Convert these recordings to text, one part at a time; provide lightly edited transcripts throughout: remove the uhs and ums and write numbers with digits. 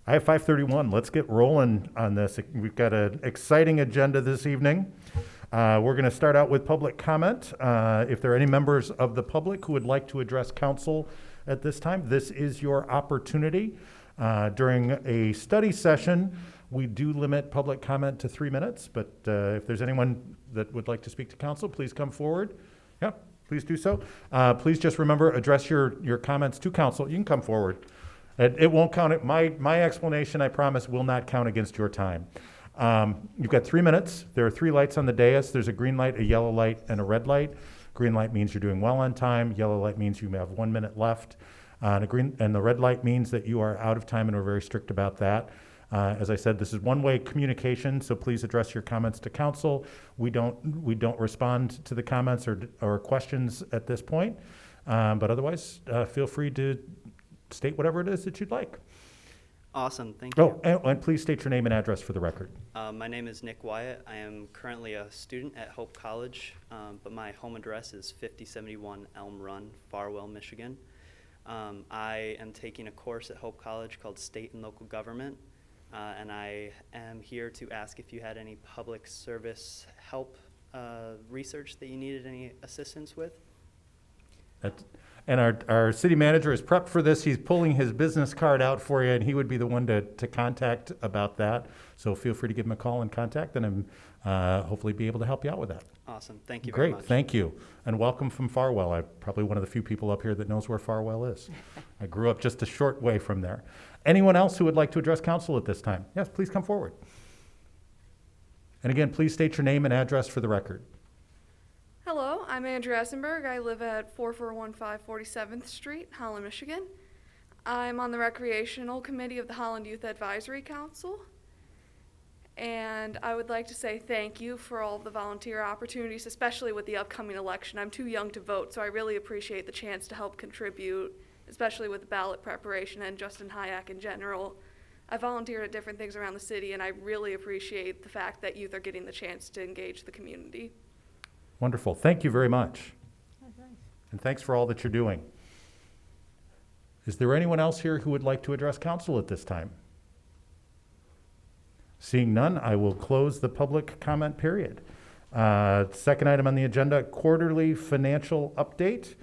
I have 5:31. Let's get rolling on this. We've got an exciting agenda this evening. We're going to start out with public comment. If there are any members of the public who would like to address council at this time, this is your opportunity. During a study session, we do limit public comment to 3 minutes, but if there's anyone that would like to speak to council, please come forward. Yeah, please do so. Please just remember, address your comments to council. You can come forward. It won't count. My explanation, I promise, will not count against your time. You've got 3 minutes. There are 3 lights on the dais. There's a green light, a yellow light, and a red light. Green light means you're doing well on time. Yellow light means you have 1 minute left. And the red light means that you are out of time, and we're very strict about that. As I said, this is one-way communication, so please address your comments to council. We don't respond to the comments or questions at this point, but otherwise, feel free to state whatever it is that you'd like. Awesome, thank you. And please state your name and address for the record. My name is Nick Wyatt. I am currently a student at Hope College, but my home address is 5071 Elm Run, Farwell, Michigan. I am taking a course at Hope College called State and Local Government, and I am here to ask if you had any public service help research that you needed any assistance with. And our city manager is prepped for this. He's pulling his business card out for you, and he would be the one to contact about that. So feel free to give him a call and contact, and hopefully be able to help you out with that. Awesome. Thank you very much. Great. Thank you. And welcome from Farwell. I'm probably one of the few people up here that knows where Farwell is. I grew up just a short way from there. Anyone else who would like to address council at this time? Yes, please come forward. And again, please state your name and address for the record. Hello, I'm Andrew Essenberg. I live at 4415 47th Street, Holland, Michigan. I'm on the Recreational Committee of the Holland Youth Advisory Council. And I would like to say thank you for all the volunteer opportunities, especially with the upcoming election. I'm too young to vote, so I really appreciate the chance to help contribute, especially with ballot preparation and Justin Hayek in general. I volunteered at different things around the city, and I really appreciate the fact that youth are getting the chance to engage the community. Wonderful. Thank you very much. And thanks for all that you're doing. Is there anyone else here who would like to address council at this time? Seeing none, I will close the public comment period. Second item on the agenda, quarterly financial update.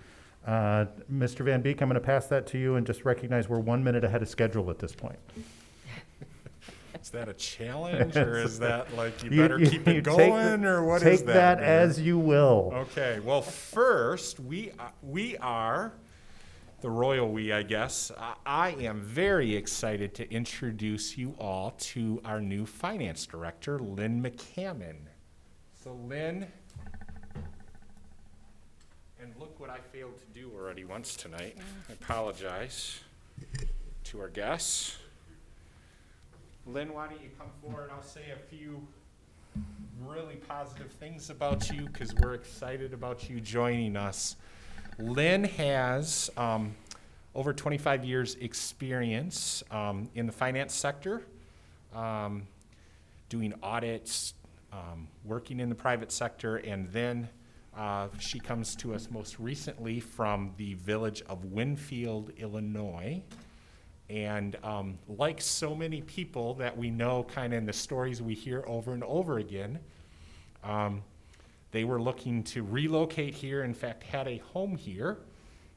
Mr. Van Beek, I'm going to pass that to you and just recognize we're 1 minute ahead of schedule at this point. Is that a challenge, or is that like you better keep it going, or what is that? Take that as you will. Okay, well, first, we are, the royal we, I guess. I am very excited to introduce you all to our new finance director, Lynn McCammon. So, Lynn, and look what I failed to do already once tonight. I apologize to our guests. Lynn, why don't you come forward? I'll say a few really positive things about you because we're excited about you joining us. Lynn has over 25 years experience in the finance sector, doing audits, working in the private sector, and then she comes to us most recently from the village of Winfield, Illinois. And like so many people that we know kind of in the stories we hear over and over again, they were looking to relocate here, in fact, had a home here,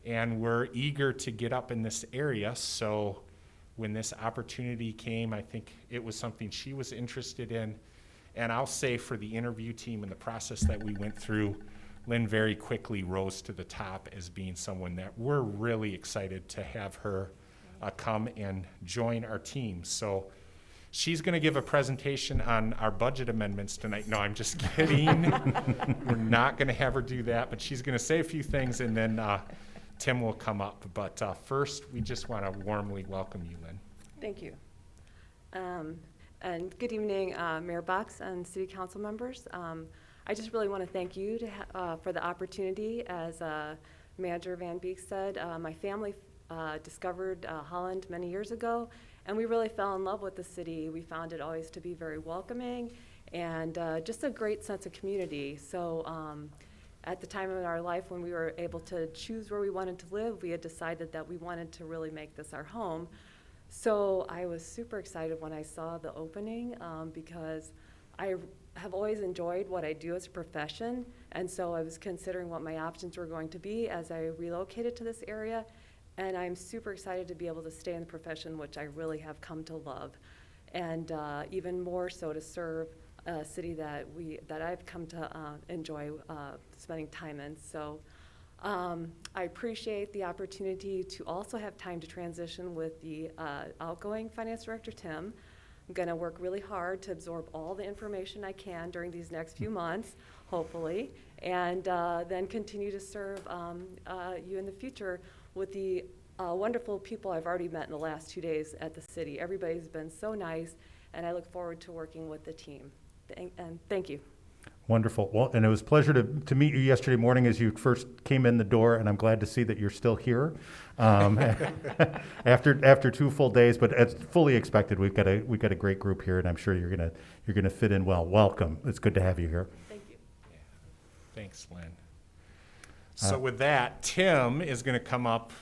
and were eager to get up in this area. So when this opportunity came, I think it was something she was interested in. And I'll say for the interview team and the process that we went through, Lynn very quickly rose to the top as being someone that we're really excited to have her come and join our team. So she's going to give a presentation on our budget amendments tonight. No, I'm just kidding. We're not going to have her do that, but she's going to say a few things, and then Tim will come up. But first, we just want to warmly welcome you, Lynn. Thank you. And good evening, Mayor Box and City Council members. I just really want to thank you for the opportunity. As Manager Van Beek said, my family discovered Holland many years ago, and we really fell in love with the city. We found it always to be very welcoming and just a great sense of community. So at the time in our life when we were able to choose where we wanted to live, we had decided that we wanted to really make this our home. So I was super excited when I saw the opening because I have always enjoyed what I do as a profession, and so I was considering what my options were going to be as I relocated to this area, and I'm super excited to be able to stay in the profession, which I really have come to love, and even more so to serve a city that I've come to enjoy spending time in. So I appreciate the opportunity to also have time to transition with the outgoing finance director, Tim. I'm going to work really hard to absorb all the information I can during these next few months, hopefully, and then continue to serve you in the future with the wonderful people I've already met in the last 2 days at the city. Everybody's been so nice, and I look forward to working with the team. And thank you. Wonderful. Well, and it was a pleasure to meet you yesterday morning as you first came in the door, and I'm glad to see that you're still here after 2 full days. But as fully expected, we've got a great group here, and I'm sure you're gonna fit in well. Welcome. It's good to have you here. Thank you. Yeah. Thanks, Lynn. So with that, Tim is going to come up.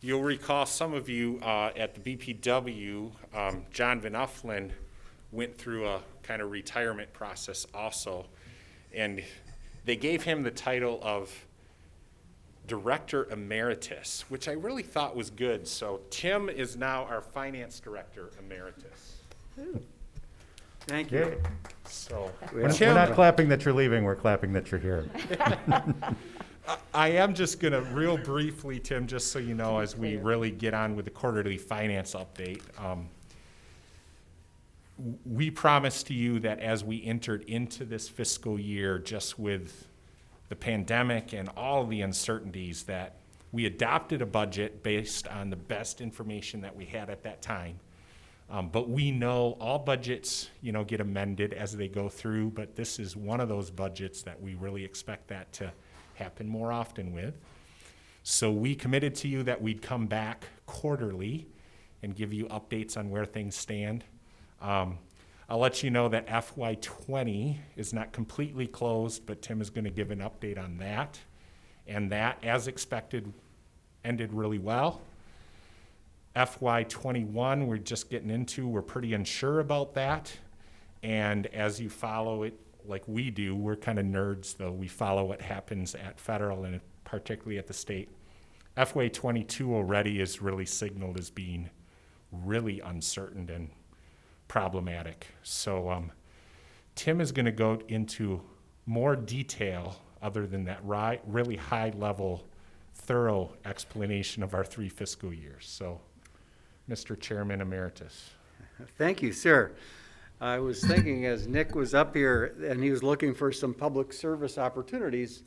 You'll recall, some of you at the BPW, John Van Ufflin went through a kind of retirement process also. And they gave him the title of Director Emeritus, which I really thought was good. So Tim is now our Finance Director Emeritus. Thank Yay. you. So We're Tim, not clapping that you're leaving, we're clapping that you're here. I am just going to real briefly, Tim, just so you know, as we really get on with the quarterly finance update, we promised to you that as we entered into this fiscal year, just with the pandemic and all the uncertainties, that we adopted a budget based on the best information that we had at that time. But we know all budgets, get amended as they go through, but this is one of those budgets that we really expect that to happen more often with. So we committed to you that we'd come back quarterly and give you updates on where things stand. I'll let you know that FY20 is not completely closed, but Tim is going to give an update on that. And that, as expected, ended really well. FY21, we're just getting into, we're pretty unsure about that. And as you follow it, like we do, we're kind of nerds, though. We follow what happens at federal and particularly at the state. FY22 already is really signaled as being really uncertain and problematic. So Tim is going to go into more detail other than that really high-level, thorough explanation of our 3 fiscal years. So, Mr. Chairman Emeritus. Thank you, sir. I was thinking as Nick was up here and he was looking for some public service opportunities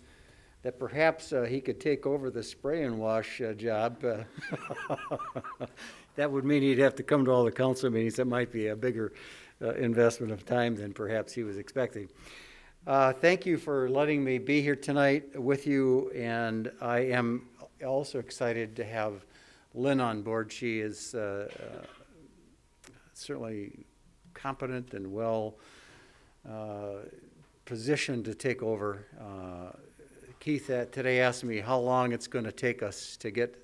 that perhaps he could take over the spray and wash job. That would mean he'd have to come to all the council meetings. That might be a bigger investment of time than perhaps he was expecting. Thank you for letting me be here tonight with you, and I am also excited to have Lynn on board. She is certainly competent and well positioned to take over. Keith today asked me how long it's going to take us to get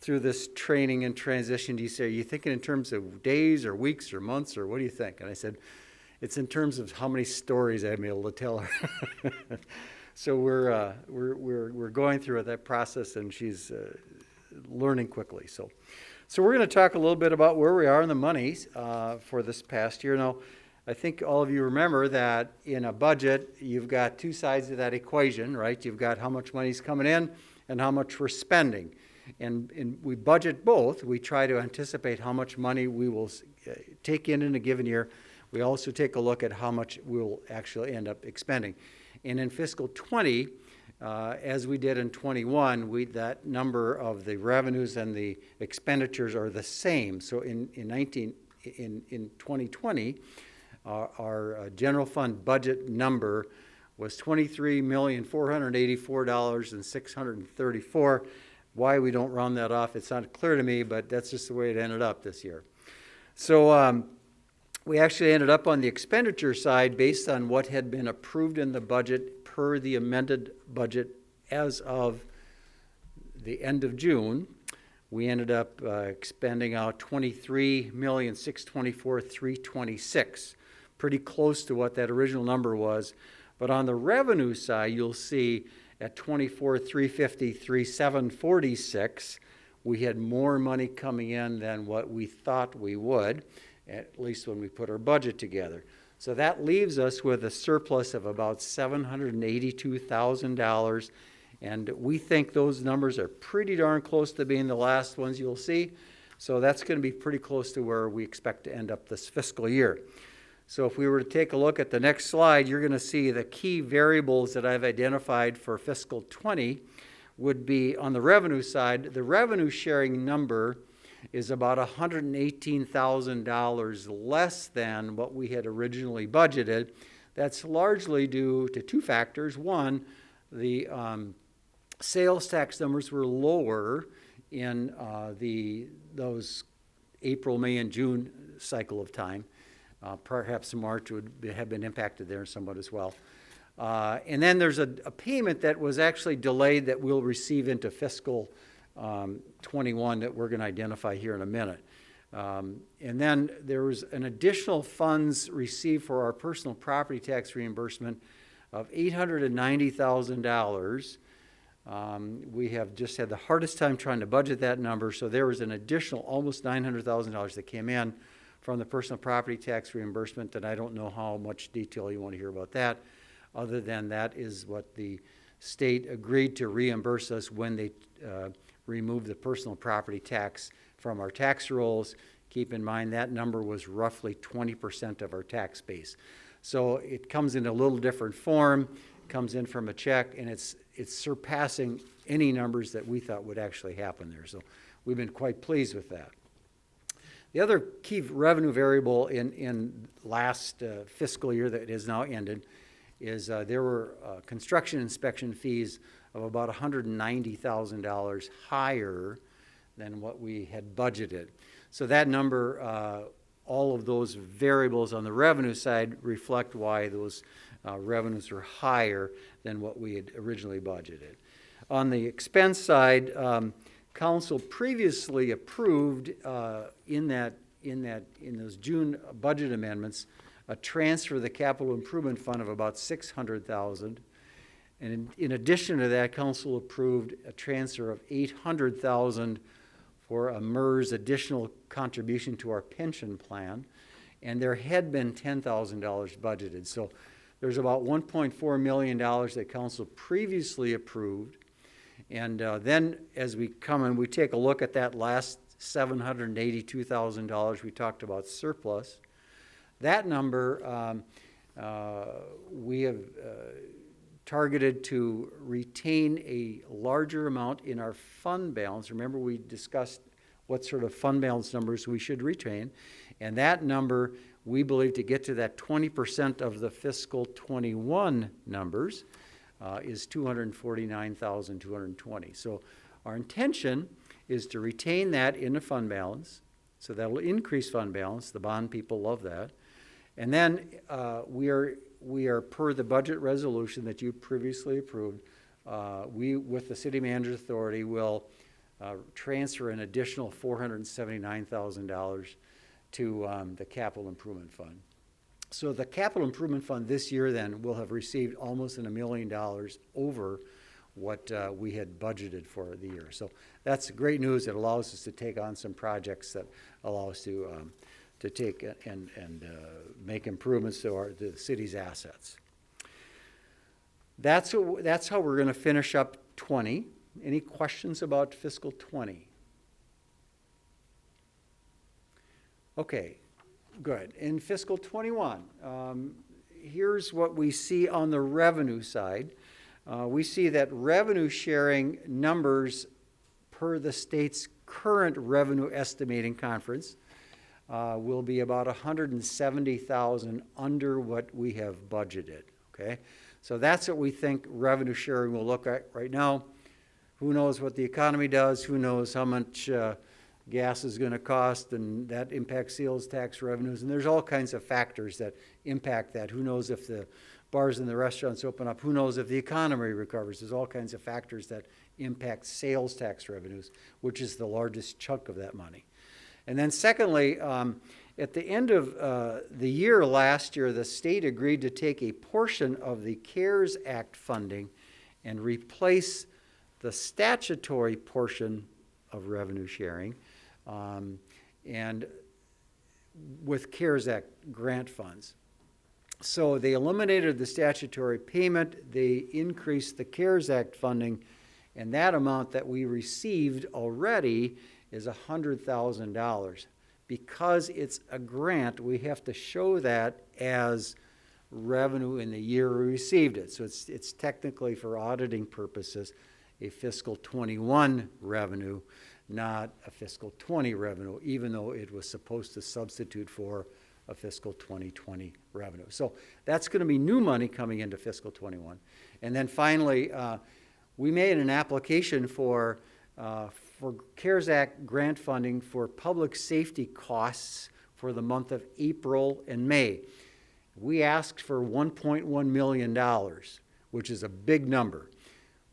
through this training and transition. He said, are you thinking in terms of days or weeks or months, or what do you think? And I said, it's in terms of how many stories I'm able to tell her. So we're going through that process, and she's learning quickly. So we're going to talk a little bit about where we are in the monies for this past year. Now, I think all of you remember that in a budget, you've got 2 sides of that equation, right? You've got how much money's coming in and how much we're spending. And we budget both. We try to anticipate how much money we will take in a given year. We also take a look at how much we'll actually end up expending. And in fiscal 20, as we did in 21, that number of the revenues and the expenditures are the same. So in 2020, our general fund budget number was $23,484,634. Why we don't round that off, it's not clear to me, but that's just the way it ended up this year. So we actually ended up on the expenditure side based on what had been approved in the budget per the amended budget as of the end of June, we ended up expending out $23,624,326, pretty close to what that original number was. But on the revenue side, you'll see at $24,350,347.46, we had more money coming in than what we thought we would, at least when we put our budget together. So that leaves us with a surplus of about $782,000. And we think those numbers are pretty darn close to being the last ones you'll see. So that's going to be pretty close to where we expect to end up this fiscal year. So if we were to take a look at the next slide, you're going to see the key variables that I've identified for fiscal 20 would be on the revenue side. The revenue sharing number is about $118,000 less than what we had originally budgeted. That's largely due to two factors. One, the sales tax numbers were lower in those April, May, and June cycle of time. Perhaps March would have been impacted there somewhat as well. And then there's a payment that was actually delayed that we'll receive into fiscal 21 that we're going to identify here in a minute. And then there was an additional funds received for our personal property tax reimbursement of $890,000. We have just had the hardest time trying to budget that number, so there was an additional almost $900,000 that came in from the personal property tax reimbursement, and I don't know how much detail you want to hear about that, other than that is what the state agreed to reimburse us when they removed the personal property tax from our tax rolls. Keep in mind that number was roughly 20% of our tax base. So it comes in a little different form, comes in from a check, and it's surpassing any numbers that we thought would actually happen there. So we've been quite pleased with that. The other key revenue variable in last fiscal year that has now ended is there were construction inspection fees of about $190,000 higher than what we had budgeted. So that number, all of those variables on the revenue side reflect why those revenues are higher than what we had originally budgeted. On the expense side, Council previously approved in those June budget amendments a transfer of the capital improvement fund of about $600,000. And in addition to that, Council approved a transfer of $800,000 for a MERS additional contribution to our pension plan. And there had been $10,000 budgeted. So there's about $1.4 million that Council previously approved. And then as we come and we take a look at that last $782,000 we talked about surplus, that number we have targeted to retain a larger amount in our fund balance. Remember, we discussed what sort of fund balance numbers we should retain. And that number, we believe, to get to that 20% of the fiscal 21 numbers is $249,220. So our intention is to retain that in a fund balance. So that'll increase fund balance. The bond people love that. And then we are per the budget resolution that you previously approved, we, with the city manager's authority, will transfer an additional $479,000 to the capital improvement fund. So the capital improvement fund this year then will have received almost $1 million over what we had budgeted for the year. So that's great news. It allows us to take on some projects that allow us to take and make improvements to the city's assets. That's how we're going to finish up 20. Any questions about fiscal 20? Okay, good. In fiscal 21, here's what we see on the revenue side. We see that revenue sharing numbers per the state's current revenue estimating conference will be about $170,000 under what we have budgeted, okay? So that's what we think revenue sharing will look at right now. Who knows what the economy does? Who knows how much gas is gonna cost, and that impacts sales tax revenues, and there's all kinds of factors that impact that. Who knows if the bars and the restaurants open up? Who knows if the economy recovers? There's all kinds of factors that impact sales tax revenues, which is the largest chunk of that money. And then secondly, at the end of the year last year, the state agreed to take a portion of the CARES Act funding and replace the statutory portion of revenue sharing and with CARES Act grant funds. So they eliminated the statutory payment, they increased the CARES Act funding, and that amount that we received already is $100,000. Because it's a grant, we have to show that as revenue in the year we received it. So it's technically, for auditing purposes, a fiscal 21 revenue, not a fiscal 20 revenue, even though it was supposed to substitute for a fiscal 2020 revenue. So that's going to be new money coming into fiscal 21. And then finally, we made an application for CARES Act grant funding for public safety costs for the month of April and May. We asked for $1.1 million, which is a big number.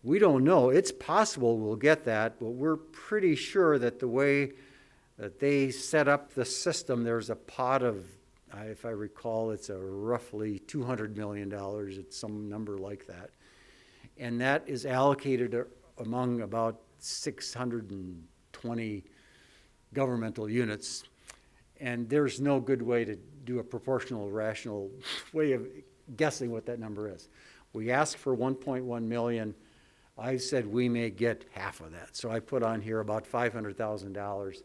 We don't know. It's possible we'll get that, but we're pretty sure that the way that they set up the system, there's a pot of, if I recall, it's a roughly $200 million. It's some number like that. And that is allocated among about 620 governmental units. And there's no good way to do a proportional, rational way of guessing what that number is. We asked for 1.1 million. I said we may get half of that. So I put on here about $500,000.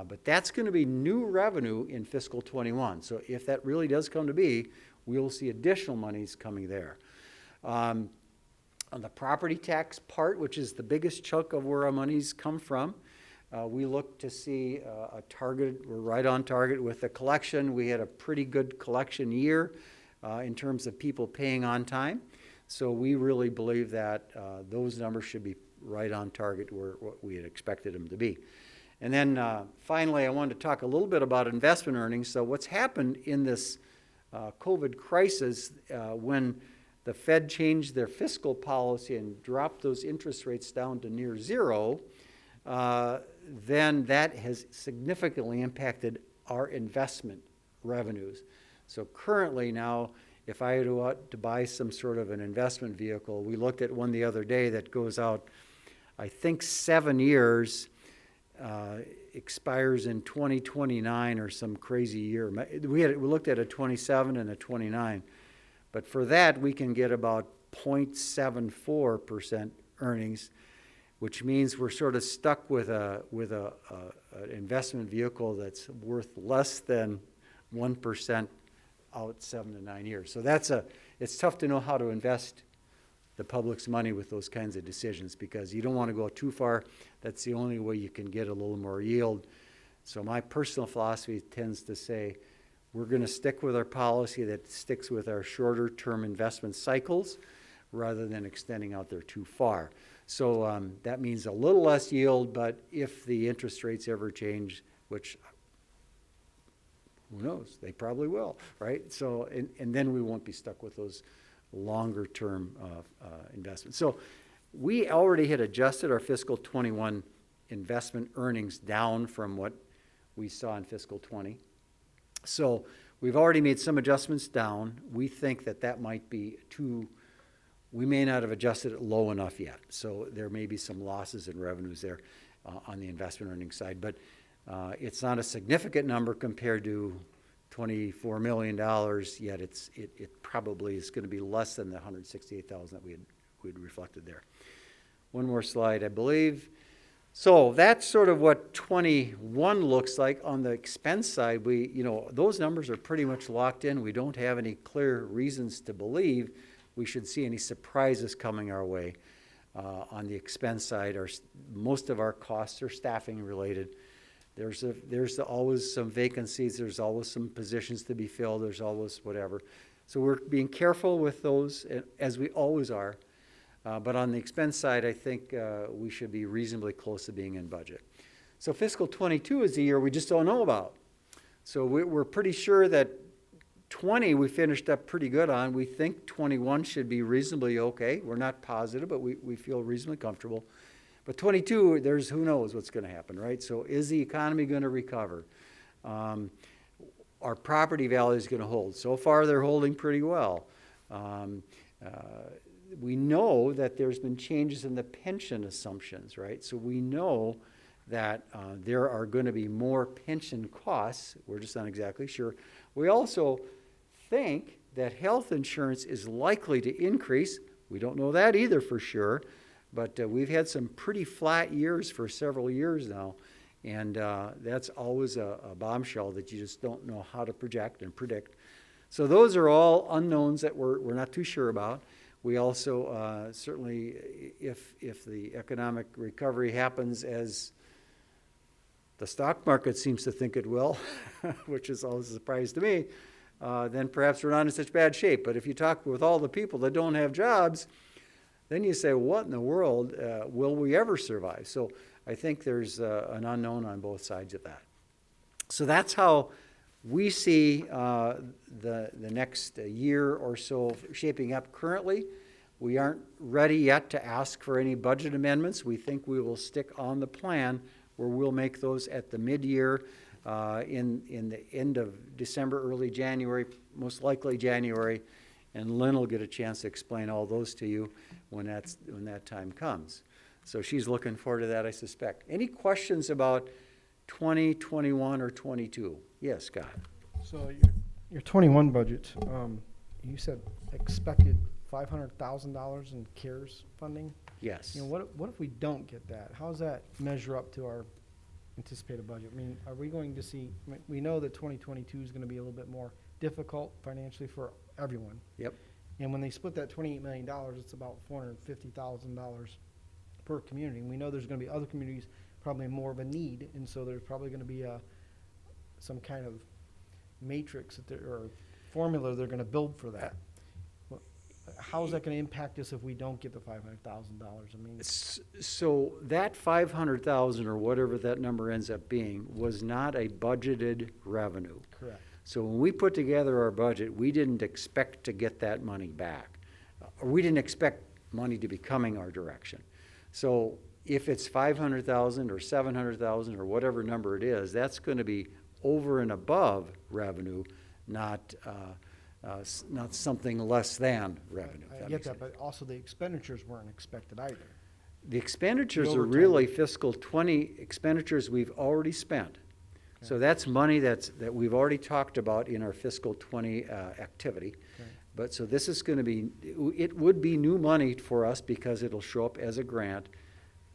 But that's going to be new revenue in fiscal 21. So if that really does come to be, we'll see additional monies coming there. On the property tax part, which is the biggest chunk of where our monies come from, we look to see a target. We're right on target with the collection. We had a pretty good collection year in terms of people paying on time. So we really believe that those numbers should be right on target where what we had expected them to be. And then finally, I wanted to talk a little bit about investment earnings. So what's happened in this COVID crisis when the Fed changed their fiscal policy and dropped those interest rates down to near zero, then that has significantly impacted our investment revenues. So currently now, if I had to buy some sort of an investment vehicle, we looked at one the other day that goes out, I think 7 years, expires in 2029 or some crazy year. We looked at a 27 and a 29. But for that, we can get about 0.74% earnings, which means we're sort of stuck with an investment vehicle that's worth less than 1% out 7 to 9 years. So it's tough to know how to invest the public's money with those kinds of decisions because you don't want to go too far. That's the only way you can get a little more yield. So my personal philosophy tends to say, we're going to stick with our policy that sticks with our shorter term investment cycles rather than extending out there too far. So that means a little less yield, but if the interest rates ever change, which who knows, they probably will, right? So, and then we won't be stuck with those longer term investments. So we already had adjusted our fiscal 21 investment earnings down from what we saw in fiscal 20. So we've already made some adjustments down. We think that that might be we may not have adjusted it low enough yet. So there may be some losses in revenues there on the investment earnings side. But it's not a significant number compared to $24 million, yet it probably is going to be less than the $168,000 that we had reflected there. One more slide, I believe. So that's sort of what 21 looks like. On the expense side, those numbers are pretty much locked in. We don't have any clear reasons to believe we should see any surprises coming our way. On the expense side, most of our costs are staffing related. There's always some vacancies. There's always some positions to be filled. There's always whatever. So we're being careful with those, as we always are. But on the expense side, I think we should be reasonably close to being in budget. So fiscal '22 is the year we just don't know about. So we're pretty sure that 20 we finished up pretty good on. We think 21 should be reasonably okay. We're not positive, but we feel reasonably comfortable. But 22, there's who knows what's going to happen, right? So is the economy going to recover? Are property values going to hold? So far, they're holding pretty well. We know that there's been changes in the pension assumptions, right? So we know that there are going to be more pension costs. We're just not exactly sure. We also think that health insurance is likely to increase. We don't know that either for sure, but we've had some pretty flat years for several years now, and that's always a bombshell that you just don't know how to project and predict. So those are all unknowns that we're not too sure about. We also certainly, if the economic recovery happens as the stock market seems to think it will, which is always a surprise to me, then perhaps we're not in such bad shape. But if you talk with all the people that don't have jobs, then you say, what in the world will we ever survive? So I think there's an unknown on both sides of that. So that's how we see the next year or so shaping up currently. We aren't ready yet to ask for any budget amendments. We think we will stick on the plan where we'll make those at the mid-year in the end of December, early January, most likely January, and Lynn will get a chance to explain all those to you when that time comes. So she's looking forward to that, I suspect. Any questions about 20, 21, or 22? Yes, Scott. So your 21 budget, you said expected $500,000 in CARES funding. Yes. You know, what if we don't get that? How does that measure up to our anticipated budget? I mean, are we going to see? I mean, we know that 2022 is going to be a little bit more difficult financially for everyone. Yep. And when they split that $28 million, it's about $450,000 per community. And we know there's going to be other communities probably more of a need, and so there's probably going to be some kind of matrix or formula they're going to build for that. How is that going to impact us if we don't get the $500,000? I mean, So that 500,000 or whatever that number ends up being was not a budgeted revenue. correct. So when we put together our budget, we didn't expect to get that money back. Or we didn't expect money to be coming our direction. So if it's 500,000 or 700,000 or whatever number it is, that's going to be over and above revenue, not something less than revenue. if I get makes that, sense. but also the expenditures weren't expected either. The expenditures The are overtime. really fiscal 20 expenditures we've already spent. So that's money that we've already talked about in our fiscal 20 activity. Okay. But so this is going to be, it would be new money for us because it'll show up as a grant,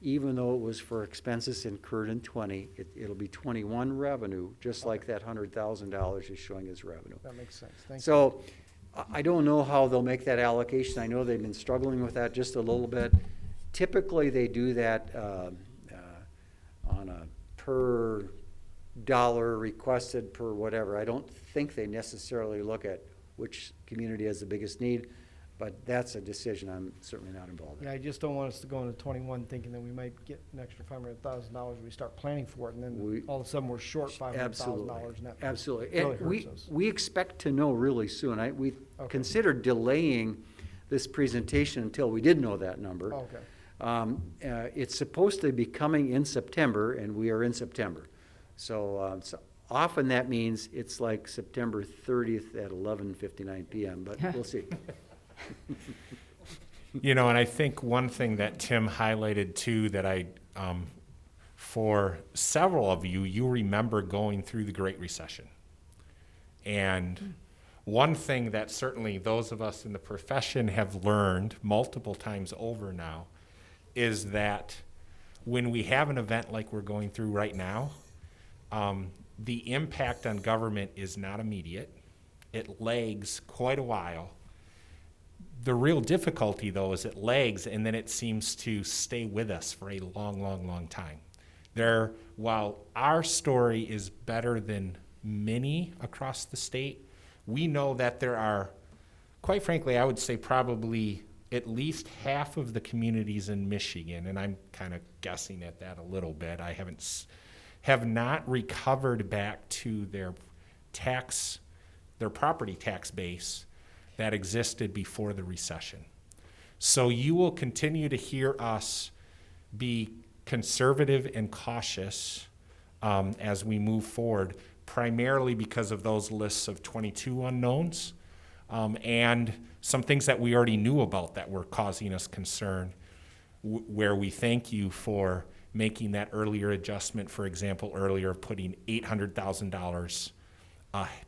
even though it was for expenses incurred in 20. It'll be 21 revenue, just like that $100,000 is showing as revenue. That makes sense. Thank you. So I don't know how they'll make that allocation. I know they've been struggling with that just a little bit. Typically, they do that on a per dollar requested per whatever. I don't think they necessarily look at which community has the biggest need, but that's a decision I'm certainly not involved in. Yeah, I just don't want us to go into 21 thinking that we might get an extra $500,000. We start planning for it, and then all of a sudden we're short $500,000. And that Absolutely. really And we, hurts us. we expect to know really soon. We Okay. considered delaying this presentation until we did know that number. Oh, okay. It's supposed to be coming in September, and we are in September. So often that means it's like September 30th at 11:59 p.m., but we'll see. You know, and I think one thing that Tim highlighted too, that for several of you, you remember going through the Great Recession. And one thing that certainly those of us in the profession have learned multiple times over now is that when we have an event like we're going through right now, the impact on government is not immediate. It lags quite a while. The real difficulty, though, is it lags and then it seems to stay with us for a long, long, long time. While our story is better than many across the state, we know that there are, quite frankly, I would say probably at least half of the communities in Michigan, and I'm kind of guessing at that a little bit. I haven't have not recovered back to their property tax base that existed before the recession. So you will continue to hear us be conservative and cautious as we move forward, primarily because of those lists of 22 unknowns and some things that we already knew about that were causing us concern, where we thank you for making that earlier adjustment, for example, earlier putting $800,000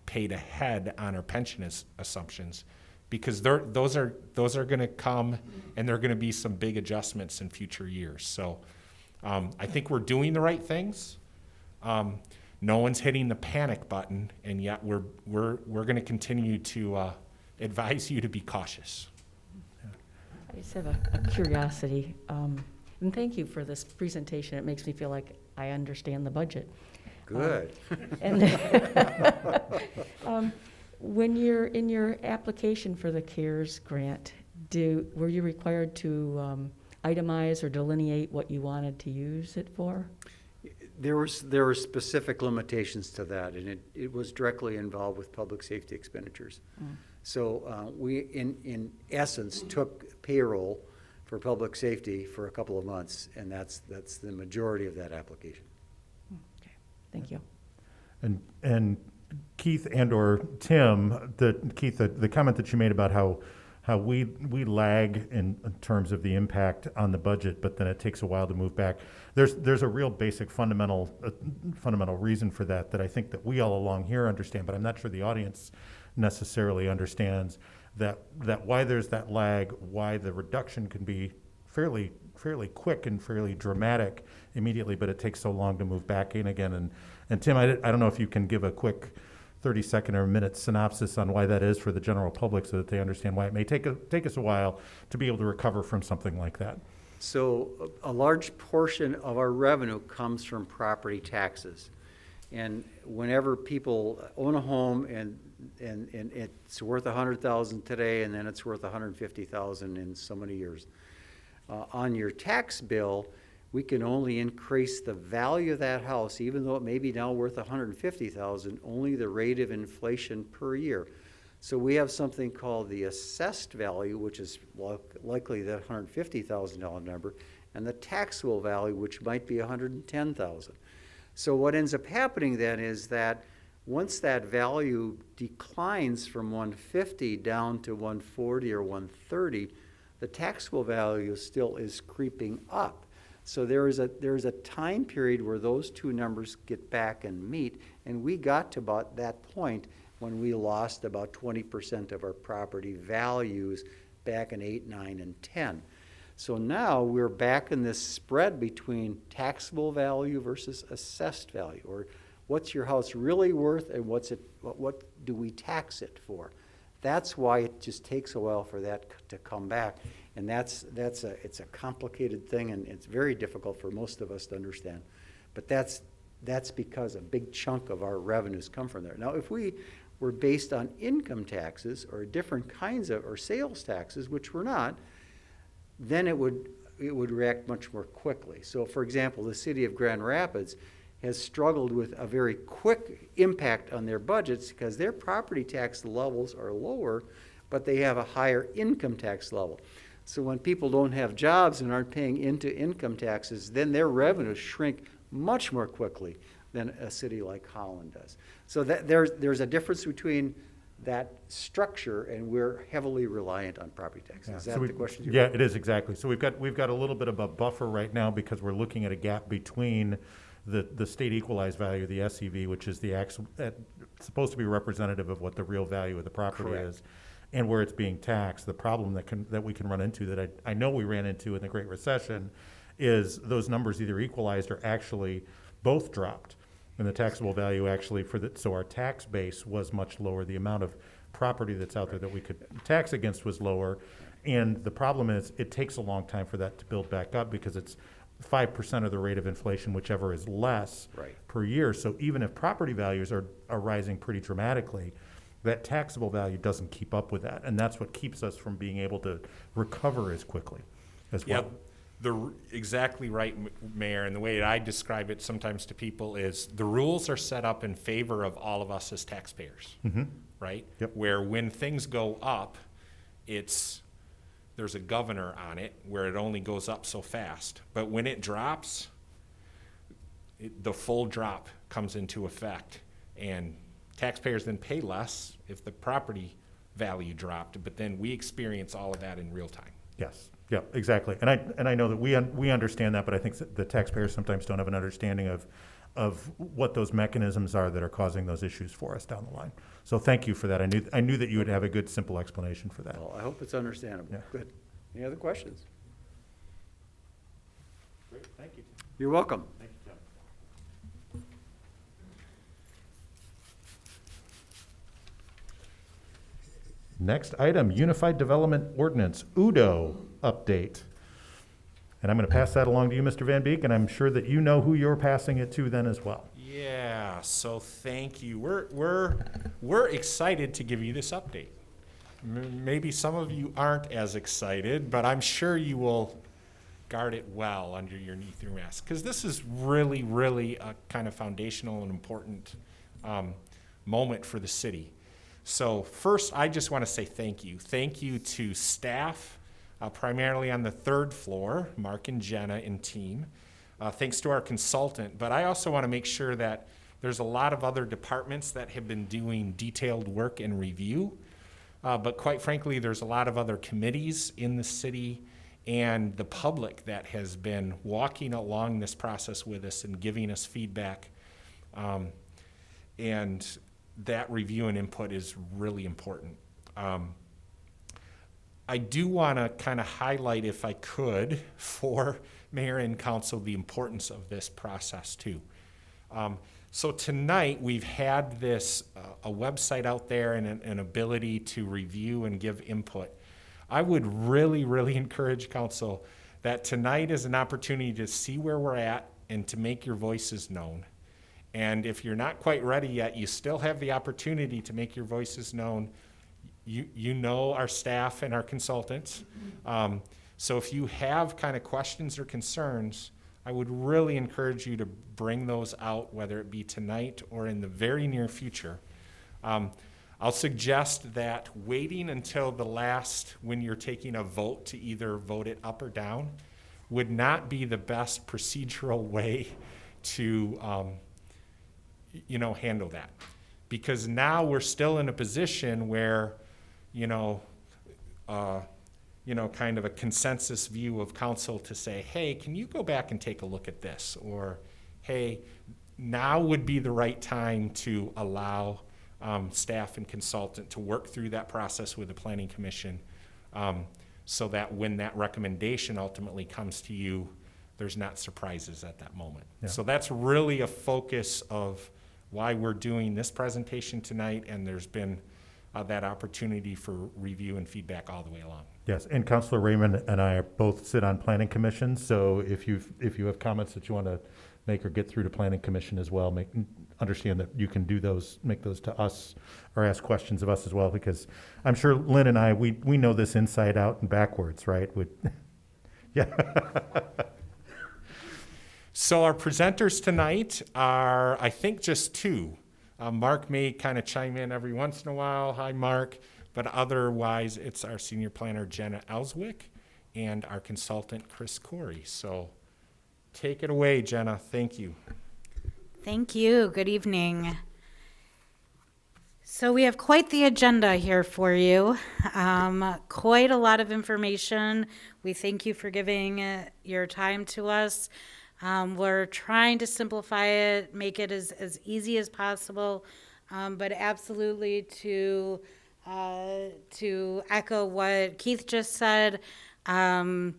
paid ahead on our pension assumptions, because those are going to come, and there are going to be some big adjustments in future years. So I think we're doing the right things. No one's hitting the panic button, and yet we're going to continue to advise you to be cautious. I just have a curiosity, and thank you for this presentation. It makes me feel like I understand the budget. Good. And when you're in your application for the CARES grant, were you required to itemize or delineate what you wanted to use it for? There were specific limitations to that, and it was directly involved with public safety expenditures. So we, in essence, took payroll for public safety for a couple of months, and that's the majority of that application. Okay, thank you. And Keith and/or Tim, the comment that you made about how we lag in terms of the impact on the budget, but then it takes a while to move back. There's a real basic fundamental reason for that I think that we all along here understand, but I'm not sure the audience necessarily understands that why there's that lag, why the reduction can be fairly quick and fairly dramatic immediately, but it takes so long to move back in again. And Tim, I don't know if you can give a quick 30-second or a minute synopsis on why that is for the general public, so that they understand why it may take us a while to be able to recover from something like that. So a large portion of our revenue comes from property taxes. And whenever people own a home and it's worth $100,000 today, and then it's worth $150,000 in so many years, on your tax bill, we can only increase the value of that house, even though it may be now worth $150,000, only the rate of inflation per year. So we have something called the assessed value, which is likely that $150,000 number, and the taxable value, which might be $110,000. So what ends up happening then is that once that value declines from $150 down to $140 or $130, the taxable value still is creeping up. So there is a time period where those two numbers get back and meet, and we got to about that point when we lost about 20% of our property values back in 8, 9, and 10. So now we're back in this spread between taxable value versus assessed value, or what's your house really worth and what do we tax it for? That's why it just takes a while for that to come back. And it's a complicated thing, and it's very difficult for most of us to understand. But that's because a big chunk of our revenues come from there. Now, if we were based on income taxes or different kinds of, or sales taxes, which we're not, then it would react much more quickly. So, for example, the city of Grand Rapids has struggled with a very quick impact on their budgets because their property tax levels are lower, but they have a higher income tax level. So when people don't have jobs and aren't paying into income taxes, then their revenues shrink much more quickly than a city like Holland does. So there's a difference between that structure, and we're heavily reliant on property taxes. Yeah. Is that So the question? Yeah, it is exactly. So we've got a little bit of a buffer right now because we're looking at a gap between the state equalized value, the SEV, which is the actual, it's supposed to be representative of what the real value of the property Correct. is, and where it's being taxed. The problem that we can run into, that I know we ran into in the Great Recession, is those numbers either equalized or actually both dropped. And the taxable value actually so our tax base was much lower. The amount of property that's out there that we could tax against was lower. And the problem is it takes a long time for that to build back up because it's 5% of the rate of inflation, whichever is less per year. So even if property values are rising pretty dramatically, that taxable value doesn't keep up with that. And that's what keeps us from being able to recover as quickly as well. Yep. Exactly right, Mayor, and the way I describe it sometimes to people is the rules are set up in favor of all of us as taxpayers, right? Yep. Where when things go up, there's a governor on it where it only goes up so fast. But when it drops, the full drop comes into effect, and taxpayers then pay less if the property value dropped, but then we experience all of that in real time. Yes, yeah, exactly. And I know that we understand that, but I think that the taxpayers sometimes don't have an understanding of what those mechanisms are that are causing those issues for us down the line. So thank you for that. I knew that you would have a good, simple explanation for that. Well, I hope it's understandable. Yeah. Good. Any other questions? Great, thank you. You're welcome. Thank you, Tim. Next item, Unified Development Ordinance, UDO update. And I'm going to pass that along to you, Mr. Van Beek, and I'm sure that you know who you're passing it to then as well. Yeah, so thank you. We're excited to give you this update. Maybe some of you aren't as excited, but I'm sure you will guard it well under your knee through mask, because this is really, really a kind of foundational and important moment for the city. So first, I just want to say thank you. Thank you to staff, primarily on the third floor, Mark and Jenna and team. Thanks to our consultant, but I also want to make sure that there's a lot of other departments that have been doing detailed work and review. But quite frankly, there's a lot of other committees in the city and the public that has been walking along this process with us and giving us feedback. And that review and input is really important. I do want to kind of highlight, if I could, for Mayor and Council, the importance of this process too. So tonight we've had this, a website out there and an ability to review and give input. I would really, really encourage Council that tonight is an opportunity to see where we're at and to make your voices known. And if you're not quite ready yet, you still have the opportunity to make your voices known. You know our staff and our consultants. So if you have kind of questions or concerns, I would really encourage you to bring those out, whether it be tonight or in the very near future. I'll suggest that waiting until the last, when you're taking a vote to either vote it up or down, would not be the best procedural way to handle that. Because now we're still in a position where, kind of a consensus view of council to say, hey, can you go back and take a look at this? Or, hey, now would be the right time to allow staff and consultant to work through that process with the planning commission, so that when that recommendation ultimately comes to you, there's not surprises at that moment. Yeah. So that's really a focus of why we're doing this presentation tonight, and there's been that opportunity for review and feedback all the way along. Yes, and Councilor Raymond and I both sit on planning commission, so if you have comments that you want to make or get through to planning commission as well, understand that you can do those, make those to us, or ask questions of us as well, because I'm sure Lynn and I, we know this inside out and backwards, right? Yeah. So our presenters tonight are, I think, just two. Mark may kind of chime in every once in a while. Hi, Mark. But otherwise, it's our senior planner, Jenna Elswick, and our consultant, Chris Corey. So take it away, Jenna. Thank you. Thank you. Good evening. So we have quite the agenda here for you. Quite a lot of information. We thank you for giving your time to us. We're trying to simplify it, make it as easy as possible, but absolutely to echo what Keith just said, there's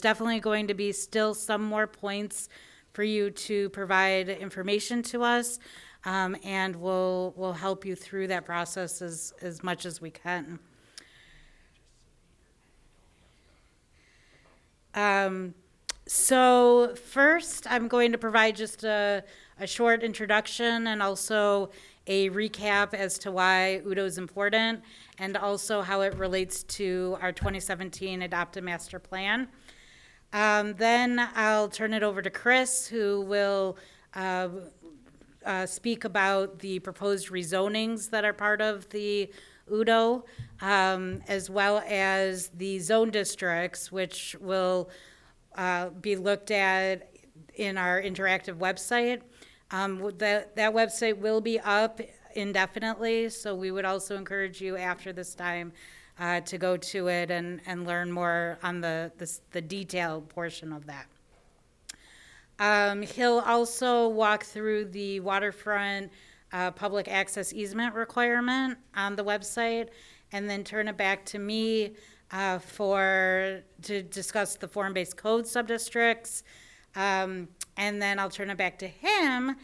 definitely going to be still some more points for you to provide information to us, and we'll help you through that process as much as we can. So first, I'm going to provide just a short introduction and also a recap as to why Udo is important and also how it relates to our 2017 adopted master plan. Then I'll turn it over to Chris, who will speak about the proposed rezonings that are part of the Udo, as well as the zone districts, which will be looked at in our interactive website. That website will be up indefinitely, so we would also encourage you after this time to go to it and learn more on the detailed portion of that. He'll also walk through the waterfront public access easement requirement on the website, and then turn it back to me to discuss the form-based code subdistricts. And then I'll turn it back to him,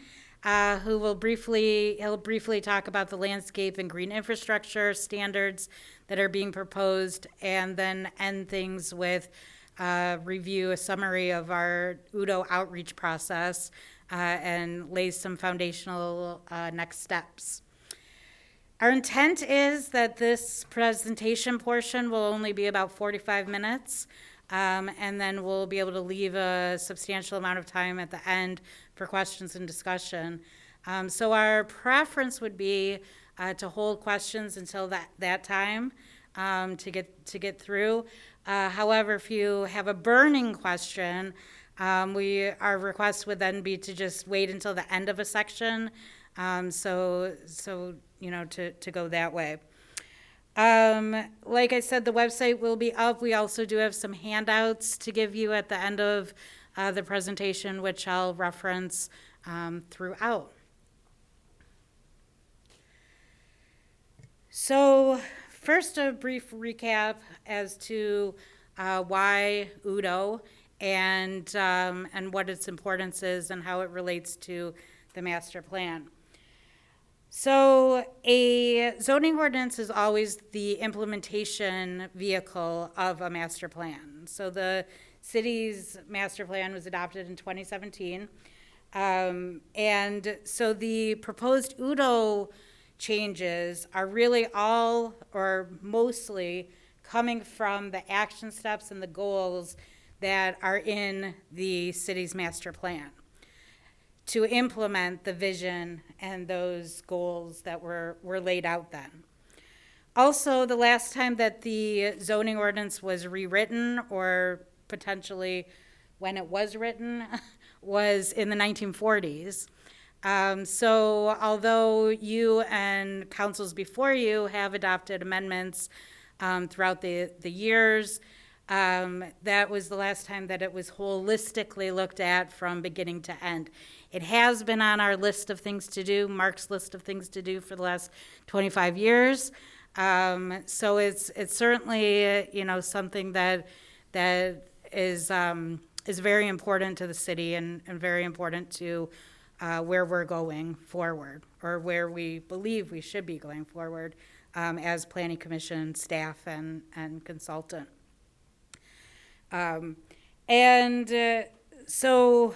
who will briefly talk about the landscape and green infrastructure standards that are being proposed, and then end things with review a summary of our Udo outreach process and lay some foundational next steps. Our intent is that this presentation portion will only be about 45 minutes, and then we'll be able to leave a substantial amount of time at the end for questions and discussion. So our preference would be to hold questions until that time to get through. However, if you have a burning question, our request would then be to just wait until the end of a section, so you know, to go that way. Like I said, the website will be up. We also do have some handouts to give you at the end of the presentation, which I'll reference throughout. So first, a brief recap as to why Udo and what its importance is and how it relates to the master plan. So a zoning ordinance is always the implementation vehicle of a master plan. So the city's master plan was adopted in 2017. And so the proposed Udo changes are really all or mostly coming from the action steps and the goals that are in the city's master plan to implement the vision and those goals that were laid out then. Also, the last time that the zoning ordinance was rewritten, or potentially when it was written, was in the 1940s. So although you and councils before you have adopted amendments throughout the years, that was the last time that it was holistically looked at from beginning to end. It has been on our list of things to do, Mark's list of things to do for the last 25 years. So it's certainly, you know, something that is very important to the city and very important to where we're going forward, or where we believe we should be going forward as Planning Commission staff and consultant. So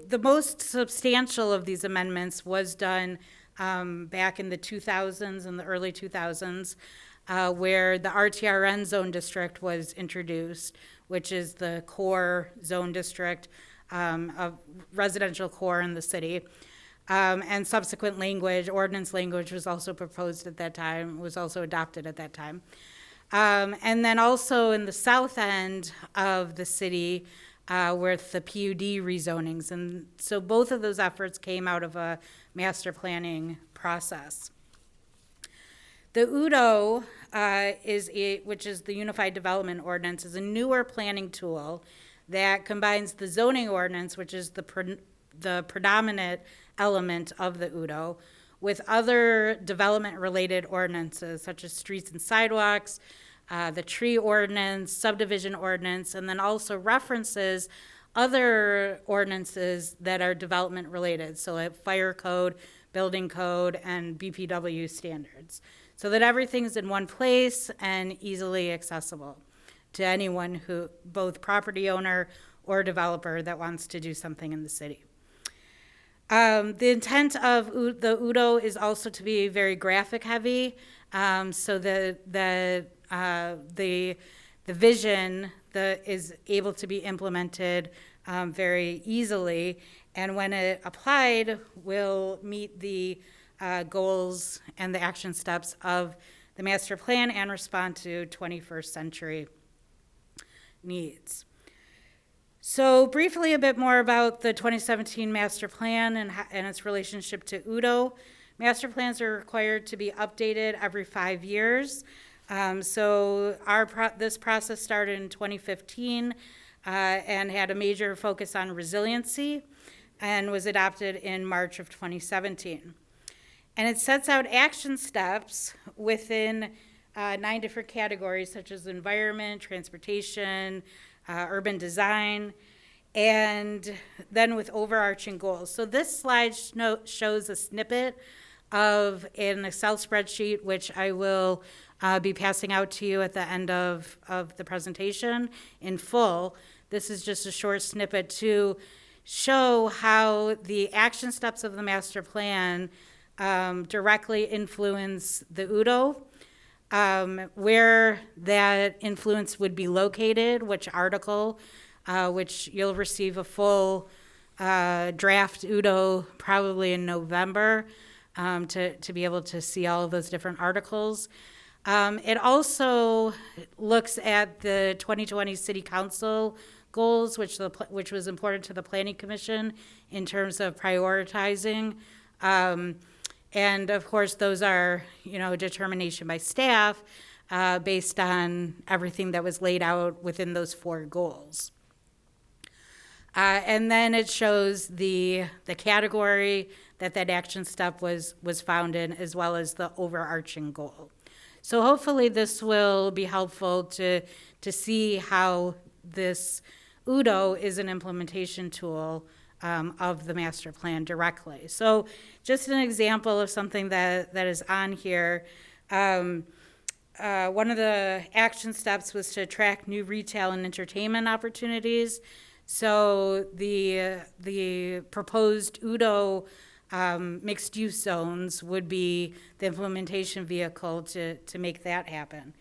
the most substantial of these amendments was done back in the 2000s, in the early 2000s, where the RTRN zone district was introduced, which is the core zone district of residential core in the city. And subsequent ordinance language was also proposed at that time, was also adopted at that time. And then also in the south end of the city with the PUD rezonings. And so both of those efforts came out of a master planning process. The UDO, which is the Unified Development Ordinance, is a newer planning tool that combines the zoning ordinance, which is the predominant element of the UDO, with other development-related ordinances, such as streets and sidewalks, the tree ordinance, subdivision ordinance, and then also references other ordinances that are development-related, so like fire code, building code, and BPW standards, so that everything's in one place and easily accessible to anyone who, both property owner or developer, that wants to do something in the city. The intent of the UDO is also to be very graphic heavy, so the vision is able to be implemented very easily, and when it applied, will meet the goals and the action steps of the master plan and respond to 21st century needs. So briefly, a bit more about the 2017 master plan and its relationship to UDO. Master plans are required to be updated every 5 years. So this process started in 2015 and had a major focus on resiliency and was adopted in March of 2017. And it sets out action steps within 9 different categories, such as environment, transportation, urban design, and then with overarching goals. So this slide shows a snippet of an Excel spreadsheet, which I will be passing out to you at the end of the presentation in full. This is just a short snippet to show how the action steps of the master plan directly influence the UDO, where that influence would be located, which article, which you'll receive a full draft UDO probably in November to be able to see all of those different articles. It also looks at the 2020 City Council goals, which was important to the Planning Commission in terms of prioritizing. And of course, those are, determination by staff based on everything that was laid out within those 4 goals. And then it shows the category that action step was found in, as well as the overarching goal. So hopefully this will be helpful to see how this UDO is an implementation tool of the master plan directly. So just an example of something that is on here. One of the action steps was to attract new retail and entertainment opportunities. So the proposed UDO mixed-use zones would be the implementation vehicle to make that happen.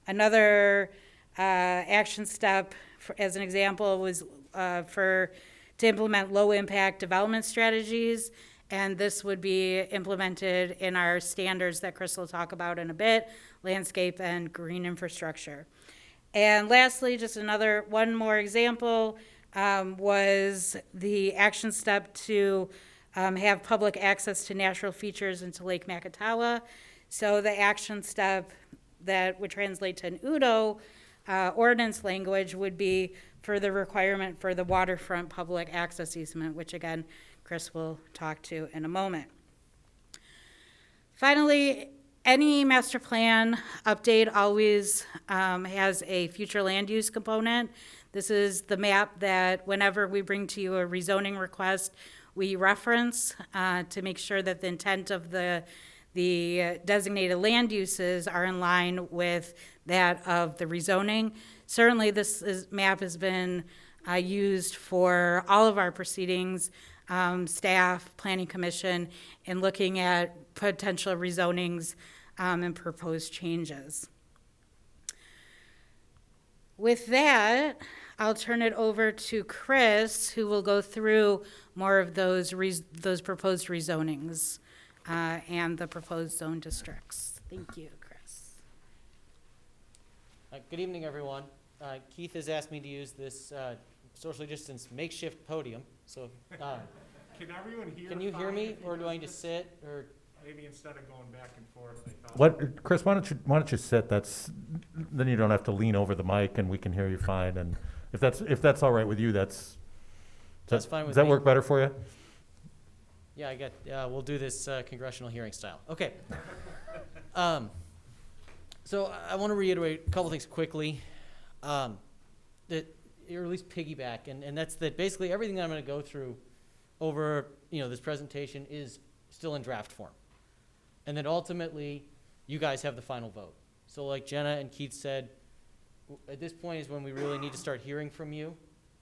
Another action step, as an example, was to implement low-impact development strategies, and this would be implemented in our standards that Chris will talk about in a bit, landscape and green infrastructure. And lastly, just one more example, was the action step to have public access to natural features into Lake Macatawa. So the action step that would translate to an UDO ordinance language would be for the requirement for the waterfront public access easement, which again, Chris will talk to in a moment. Finally, any master plan update always has a future land use component. This is the map that whenever we bring to you a rezoning request, we reference to make sure that the intent of the designated land uses are in line with that of the rezoning. Certainly, this map has been used for all of our proceedings, staff, Planning Commission, in looking at potential rezonings and proposed changes. With that, I'll turn it over to Chris, who will go through more of those proposed rezonings and the proposed zone districts. Thank you, Chris. Good evening, everyone. Keith has asked me to use this socially distanced makeshift podium. So, Can everyone hear? can you hear me, or do I need to sit? Or Maybe instead of going back and forth, I thought. What, Chris, why don't you sit? Then you don't have to lean over the mic and we can hear you fine. And if that's all right with you, that's fine with Does that me. work better for you? Yeah, we'll do this congressional hearing style. Okay. So I want to reiterate a couple things quickly, that, or at least piggyback, and that's that basically everything that I'm going to go through over this presentation is still in draft form, and that ultimately you guys have the final vote. So like Jenna and Keith said, at this point is when we really need to start hearing from you.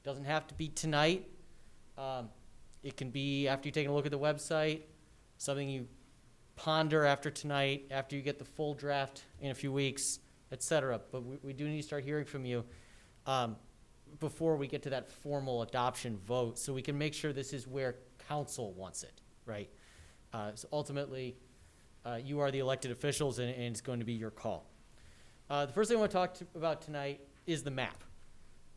Doesn't have to be tonight. It can be after you've taken a look at the website, something you ponder after tonight, after you get the full draft in a few weeks, etc. But we do need to start hearing from you before we get to that formal adoption vote, so we can make sure this is where council wants it, right? So ultimately, you are the elected officials, and it's going to be your call. The first thing I want to talk about tonight is the map.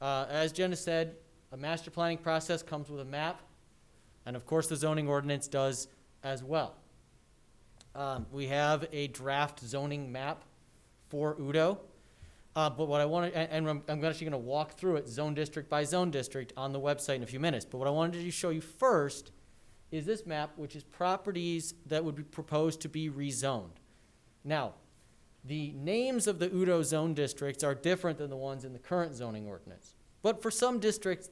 As Jenna said, a master planning process comes with a map, and of course the zoning ordinance does as well. We have a draft zoning map for Udo, but what I want to, and I'm actually going to walk through it zone district by zone district on the website in a few minutes, but what I wanted to show you first is this map, which is properties that would be proposed to be rezoned. Now, the names of the Udo zone districts are different than the ones in the current zoning ordinance, but for some districts,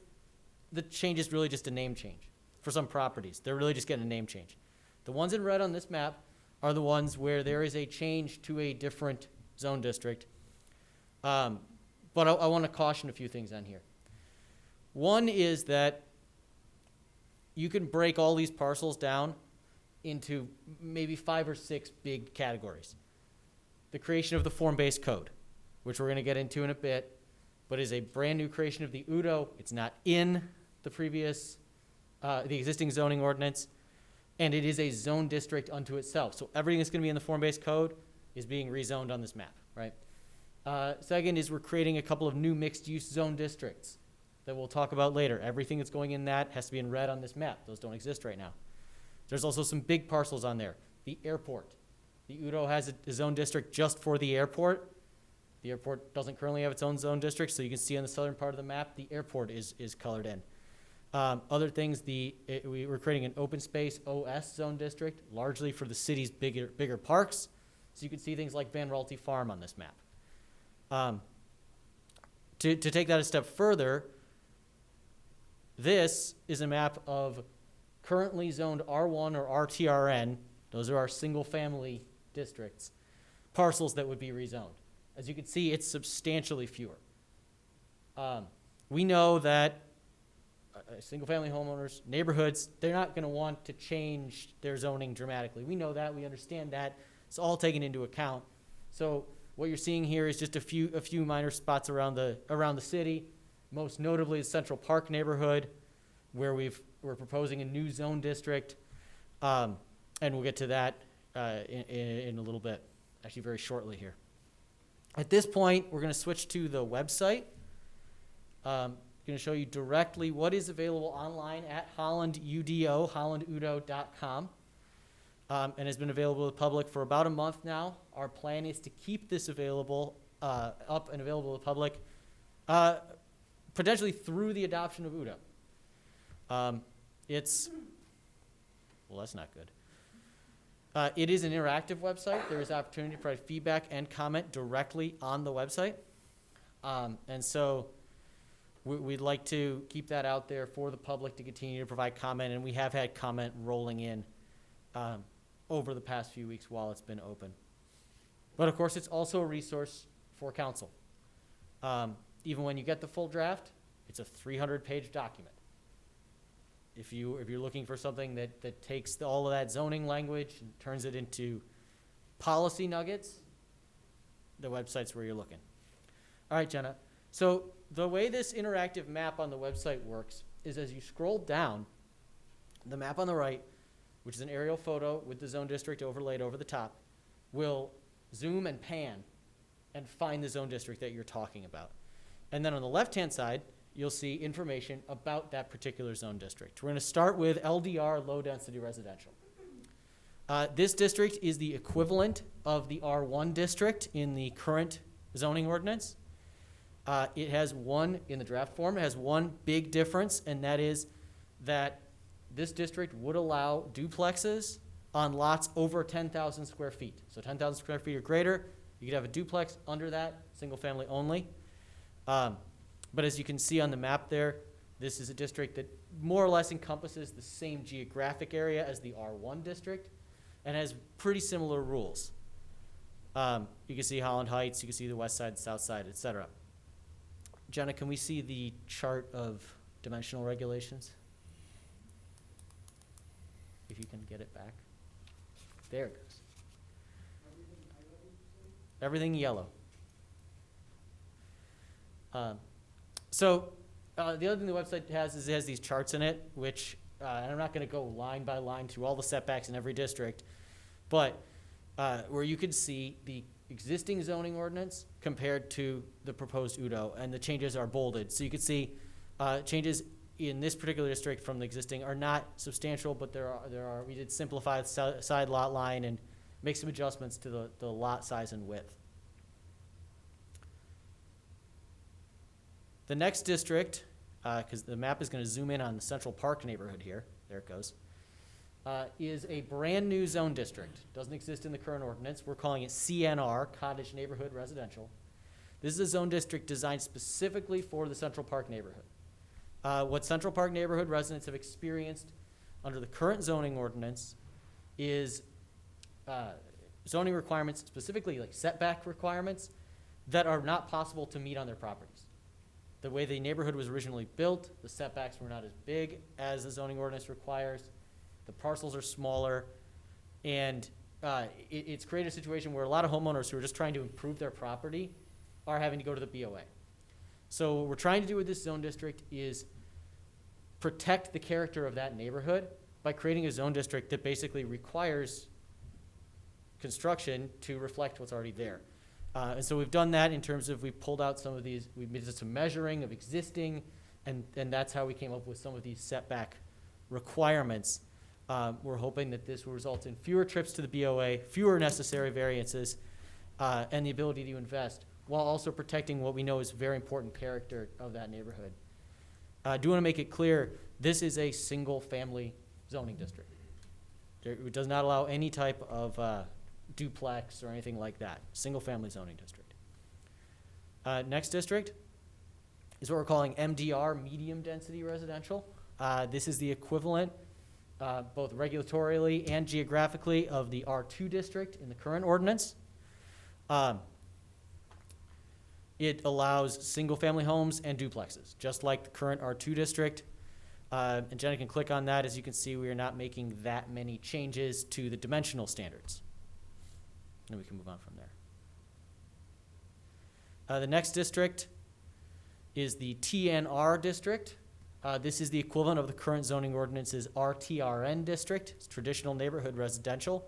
the change is really just a name change. For some properties, they're really just getting a name change. The ones in red on this map are the ones where there is a change to a different zone district. But I want to caution a few things on here. One is that you can break all these parcels down into maybe 5 or 6 big categories. The creation of the form-based code, which we're going to get into in a bit, but is a brand new creation of the Udo. It's not in the previous, the existing zoning ordinance, and it is a zone district unto itself. So everything that's going to be in the form-based code is being rezoned on this map, right? Second is we're creating a couple of new mixed-use zone districts that we'll talk about later. Everything that's going in that has to be in red on this map. Those don't exist right now. There's also some big parcels on there. The airport. The Udo has a zone district just for the airport. The airport doesn't currently have its own zone district, so you can see on the southern part of the map, the airport is colored in. Other things, we're creating an open space OS zone district, largely for the city's bigger parks. So you can see things like Van Raalte Farm on this map. To take that a step further, this is a map of currently zoned R1 or RTRN. Those are our single-family districts, parcels that would be rezoned. As you can see, it's substantially fewer. We know that single-family homeowners, neighborhoods, they're not going to want to change their zoning dramatically. We know that. We understand that. It's all taken into account. So what you're seeing here is just a few minor spots around the city, most notably the Central Park neighborhood, where we're proposing a new zone district, and we'll get to that in a little bit, actually very shortly here. At this point, we're going to switch to the website. I'm going to show you directly what is available online at HollandUDO, hollandudo.com, and has been available to the public for about a month now. Our plan is to keep this available, up and available to the public, potentially through the adoption of Udo. Well, that's not good. It is an interactive website. There is opportunity to provide feedback and comment directly on the website. And so we'd like to keep that out there for the public to continue to provide comment, and we have had comment rolling in over the past few weeks while it's been open. But of course, it's also a resource for council. Even when you get the full draft, it's a 300-page document. If you're looking for something that takes all of that zoning language and turns it into policy nuggets, the website's where you're looking. All right, Jenna. So the way this interactive map on the website works is as you scroll down, the map on the right, which is an aerial photo with the zone district overlaid over the top, will zoom and pan and find the zone district that you're talking about. And then on the left-hand side, you'll see information about that particular zone district. We're going to start with LDR, low-density residential. This district is the equivalent of the R1 district in the current zoning ordinance. It has one, in the draft form, it has one big difference, and that is that this district would allow duplexes on lots over 10,000 square feet. So 10,000 square feet or greater, you could have a duplex. Under that, single family only. But as you can see on the map there, this is a district that more or less encompasses the same geographic area as the R1 district and has pretty similar rules. You can see Holland Heights, you can see the west side, south side, et cetera. Jenna, can we see the chart of dimensional regulations? if you can get it back. There it goes. Everything yellow. So the other thing the website has is it has these charts in it, which, and I'm not going to go line by line through all the setbacks in every district, but where you could see the existing zoning ordinance compared to the proposed UDO, and the changes are bolded. So you could see changes in this particular district from the existing are not substantial, but there are. We did simplify the side lot line and make some adjustments to the lot size and width. The next district, because the map is going to zoom in on the Central Park neighborhood here. There it goes. Is a brand new zone district. Doesn't exist in the current ordinance. We're calling it CNR, Cottage Neighborhood Residential. This is a zone district designed specifically for the Central Park neighborhood. What Central Park neighborhood residents have experienced under the current zoning ordinance is zoning requirements, specifically like setback requirements, that are not possible to meet on their properties. The way the neighborhood was originally built, the setbacks were not as big as the zoning ordinance requires. The parcels are smaller, and it's created a situation where a lot of homeowners who are just trying to improve their property are having to go to the BOA. So what we're trying to do with this zone district is protect the character of that neighborhood by creating a zone district that basically requires construction to reflect what's already there. And so we've done that in terms of we've pulled out some of these, we've made some measuring of existing, and that's how we came up with some of these setback requirements. We're hoping that this will result in fewer trips to the BOA, fewer necessary variances, and the ability to invest, while also protecting what we know is very important character of that neighborhood. I do want to make it clear, this is a single-family zoning district. It does not allow any type of duplex or anything like that. Single-family zoning district. Next district is what we're calling MDR, medium density residential. This is the equivalent, both regulatorily and geographically, of the R2 district in the current ordinance. It allows single-family homes and duplexes, just like the current R2 district. And Jenna can click on that. As you can see, we are not making that many changes to the dimensional standards. And we can move on from there. The next district is the TNR district. This is the equivalent of the current zoning ordinance's RTRN district. It's traditional neighborhood residential.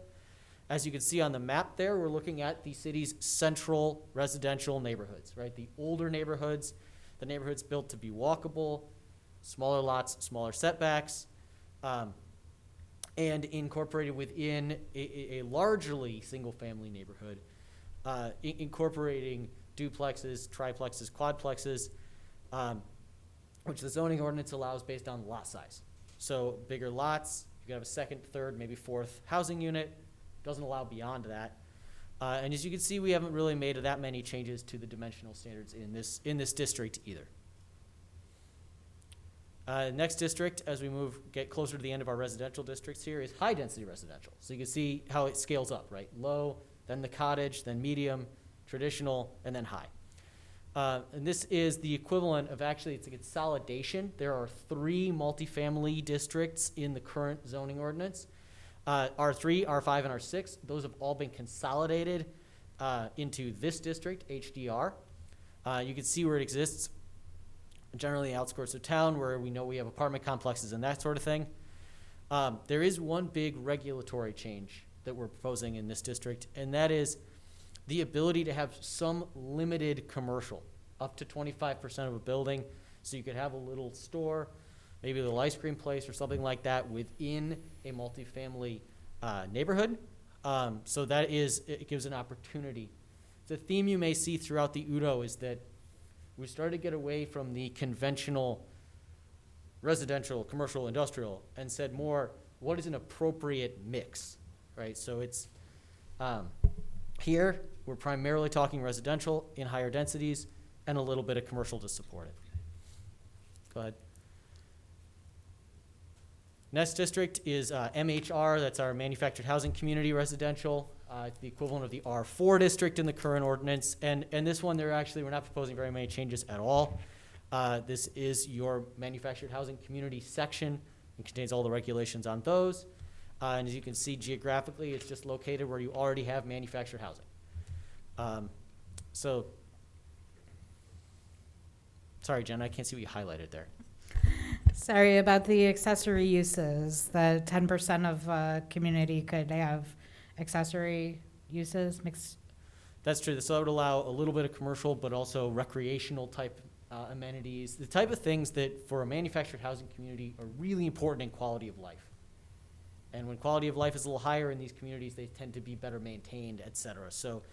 As you can see on the map there, we're looking at the city's central residential neighborhoods, right? The older neighborhoods, the neighborhoods built to be walkable, smaller lots, smaller setbacks, and incorporated within a largely single-family neighborhood, incorporating duplexes, triplexes, quadplexes, which the zoning ordinance allows based on lot size. So bigger lots, you can have a second, third, maybe fourth housing unit. Doesn't allow beyond that. And as you can see, we haven't really made that many changes to the dimensional standards in this district either. Next district, as we get closer to the end of our residential districts here, is high density residential. So you can see how it scales up, right? Low, then the cottage, then medium, traditional, and then high. And this is the equivalent of, actually, it's a consolidation. There are 3 multifamily districts in the current zoning ordinance. R3, R5, and R6, those have all been consolidated into this district, HDR. You can see where it exists, generally outskirts of town, where we know we have apartment complexes and that sort of thing. There is one big regulatory change that we're proposing in this district, and that is the ability to have some limited commercial, up to 25% of a building. So you could have a little store, maybe a little ice cream place or something like that within a multifamily neighborhood. So that it gives an opportunity. The theme you may see throughout the UDO is that we started to get away from the conventional residential, commercial, industrial, and said more, what is an appropriate mix, right? So it's, here, we're primarily talking residential in higher densities and a little bit of commercial to support it. Go ahead. Next district is MHR, that's our manufactured housing community residential. It's the equivalent of the R4 district in the current ordinance. And this one, we're not proposing very many changes at all. This is your manufactured housing community section. It contains all the regulations on those. And as you can see geographically, it's just located where you already have manufactured housing. So, sorry, Jen, I can't see what you highlighted there. Sorry about the accessory uses. The 10% of community could have accessory uses mixed. That's true. So that would allow a little bit of commercial, but also recreational type amenities, the type of things that for a manufactured housing community are really important in quality of life. And when quality of life is a little higher in these communities, they tend to be better maintained, et cetera. So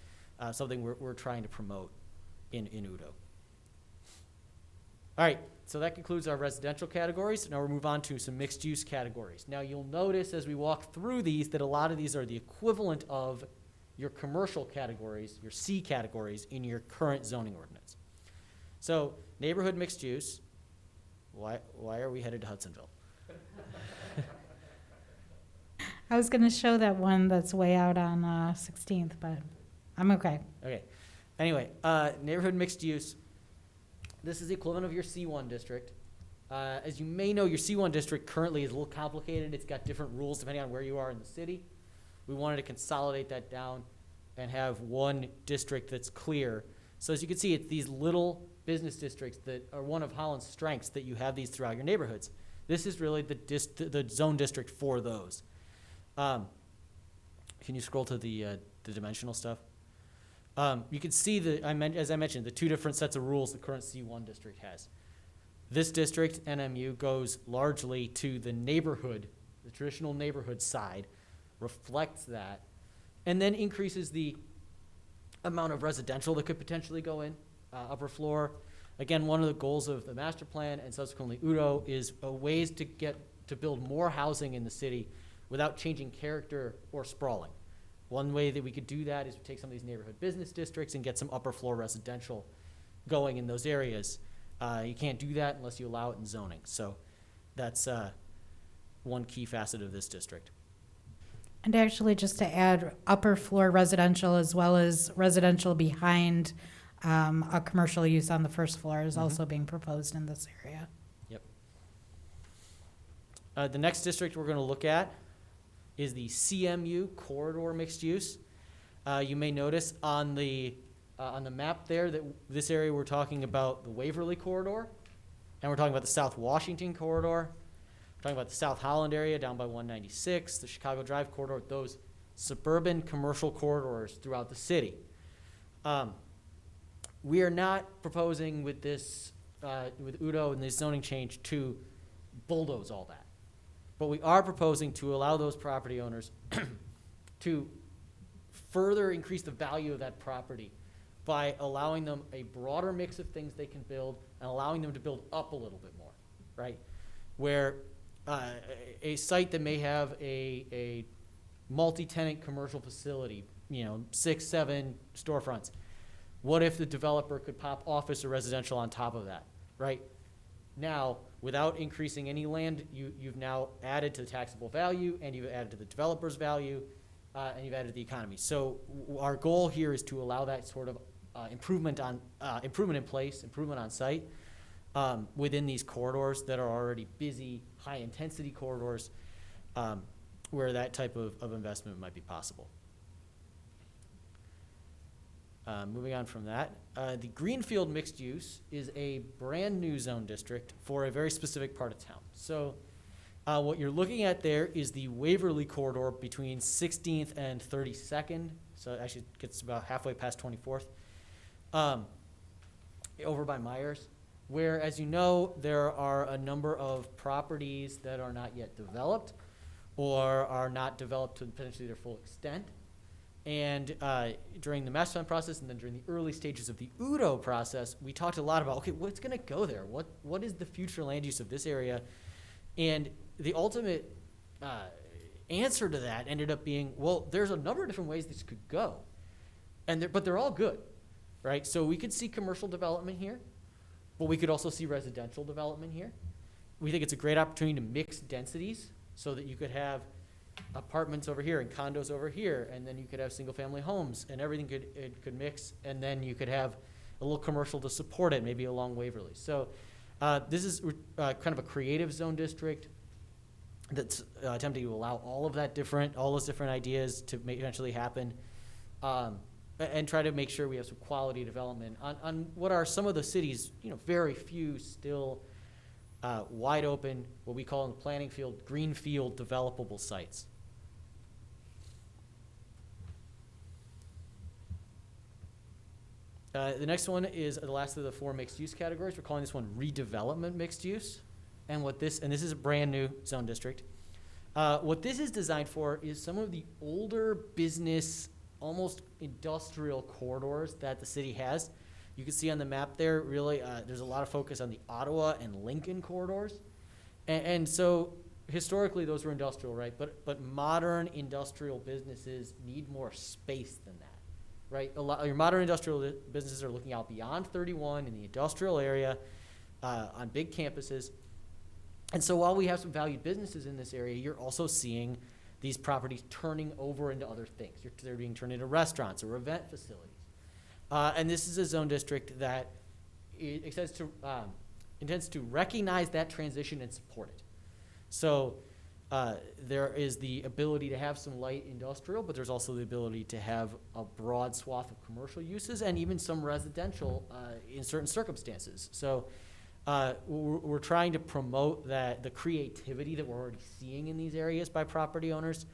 something we're trying to promote in Udo. All right, so that concludes our residential categories. Now we'll move on to some mixed use categories. Now you'll notice as we walk through these that a lot of these are the equivalent of your commercial categories, your C categories in your current zoning ordinance. So neighborhood mixed use, why are we headed to Hudsonville? I was going to show that one that's way out on 16th, but I'm okay. Okay, anyway, neighborhood mixed use. This is the equivalent of your C1 district. As you may know, your C1 district currently is a little complicated. It's got different rules depending on where you are in the city. We wanted to consolidate that down and have one district that's clear. So as you can see, it's these little business districts that are one of Holland's strengths, that you have these throughout your neighborhoods. This is really the zone district for those. Can you scroll to the dimensional stuff? You can see as I mentioned, the two different sets of rules the current C1 district has. This district, NMU, goes largely to the neighborhood, the traditional neighborhood side, reflects that, and then increases the amount of residential that could potentially go in, upper floor. Again, one of the goals of the master plan and subsequently Udo is ways to get to build more housing in the city without changing character or sprawling. One way that we could do that is to take some of these neighborhood business districts and get some upper floor residential going in those areas. You can't do that unless you allow it in zoning. So that's one key facet of this district. And actually, just to add, upper floor residential as well as residential behind a commercial use on the first floor is also being proposed in this area. Yep. The next district we're going to look at is the CMU corridor mixed use. You may notice on the map there that this area we're talking about the Waverly corridor, and we're talking about the South Washington corridor. We're talking about the South Holland area down by 196, the Chicago Drive corridor, those suburban commercial corridors throughout the city. We are not proposing with this, with Udo and this zoning change to bulldoze all that. But we are proposing to allow those property owners to further increase the value of that property by allowing them a broader mix of things they can build and allowing them to build up a little bit more, right? Where a site that may have a multi-tenant commercial facility, 6, 7 storefronts, what if the developer could pop office or residential on top of that, right? Now, without increasing any land, you've now added to the taxable value, and you've added to the developer's value, and you've added to the economy. So our goal here is to allow that sort of improvement in place, improvement on site within these corridors that are already busy, high-intensity corridors where that type of investment might be possible. Moving on from that, the Greenfield mixed use is a brand new zone district for a very specific part of town. So what you're looking at there is the Waverly corridor between 16th and 32nd. So it actually gets about halfway past 24th, over by Myers, where, as you know, there are a number of properties that are not yet developed or are not developed to potentially their full extent. And during the master plan process and then during the early stages of the Udo process, we talked a lot about, okay, what's going to go there? What is the future land use of this area? And the ultimate answer to that ended up being, well, there's a number of different ways this could go, but they're all good, right? So we could see commercial development here, but we could also see residential development here. We think it's a great opportunity to mix densities so that you could have apartments over here and condos over here, and then you could have single-family homes, and everything could mix, and then you could have a little commercial to support it, maybe along Waverly. So this is kind of a creative zone district. that's attempting to allow all those different ideas to eventually happen, and try to make sure we have some quality development on what are some of the city's, very few still wide open, what we call in the planning field, greenfield developable sites. The next one is the last of the 4 mixed-use categories. We're calling this one redevelopment mixed use. And this is a brand new zone district. What this is designed for is some of the older business, almost industrial corridors that the city has. You can see on the map there, really, there's a lot of focus on the Ottawa and Lincoln corridors. And so historically, those were industrial, right? But modern industrial businesses need more space than that. Right, your modern industrial businesses are looking out beyond 31 in the industrial area, on big campuses. And so while we have some valued businesses in this area, you're also seeing these properties turning over into other things. They're being turned into restaurants or event facilities. And this is a zone district that intends to recognize that transition and support it. So there is the ability to have some light industrial, but there's also the ability to have a broad swath of commercial uses and even some residential in certain circumstances. So we're trying to promote the creativity that we're already seeing in these areas by property owners,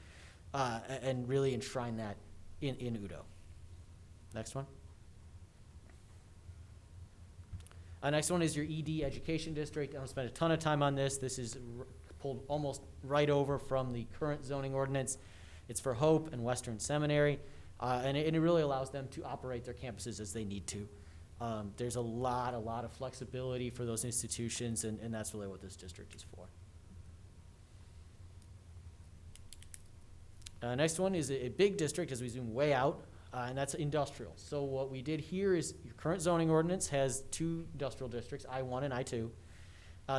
and really enshrine that in Udo. Next one. Next one is your ED Education District. I don't spend a ton of time on this. This is pulled almost right over from the current zoning ordinance. It's for Hope and Western Seminary, and it really allows them to operate their campuses as they need to. There's a lot of flexibility for those institutions, and that's really what this district is for. Next one is a big district as we zoom way out, and that's industrial. So what we did here is your current zoning ordinance has 2 industrial districts, I-1 and I-2.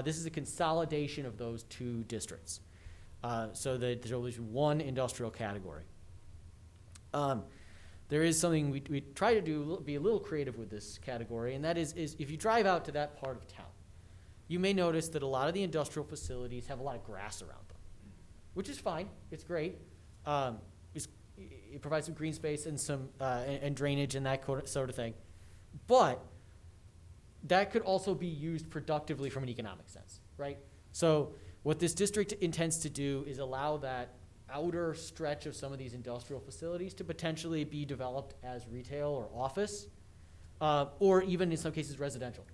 This is a consolidation of those 2 districts, so that there's always one industrial category. There is something we try to do, be a little creative with this category, and that is if you drive out to that part of town, you may notice that a lot of the industrial facilities have a lot of grass around them, which is fine. It's great. It provides some green space and some and drainage and that sort of thing, but that could also be used productively from an economic sense, right? So what this district intends to do is allow that outer stretch of some of these industrial facilities to potentially be developed as retail or office, or even in some cases residential.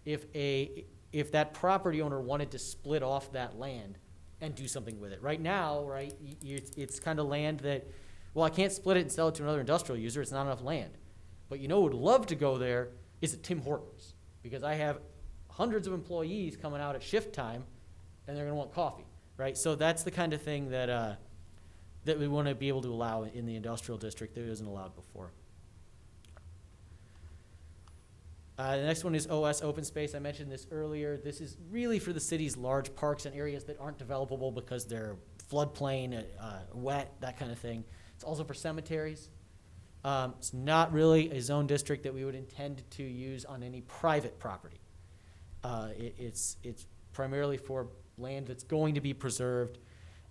If that property owner wanted to split off that land and do something with it. Right now, right, it's kind of land that, well, I can't split it and sell it to another industrial user. It's not enough land. But who would love to go there is a Tim Hortons, because I have hundreds of employees coming out at shift time, and they're going to want coffee, right? So that's the kind of thing that that we want to be able to allow in the industrial district that wasn't allowed before. The next one is OS, open space. I mentioned this earlier. This is really for the city's large parks and areas that aren't developable because they're floodplain, wet, that kind of thing. It's also for cemeteries. It's not really a zone district that we would intend to use on any private property. It's primarily for land that's going to be preserved,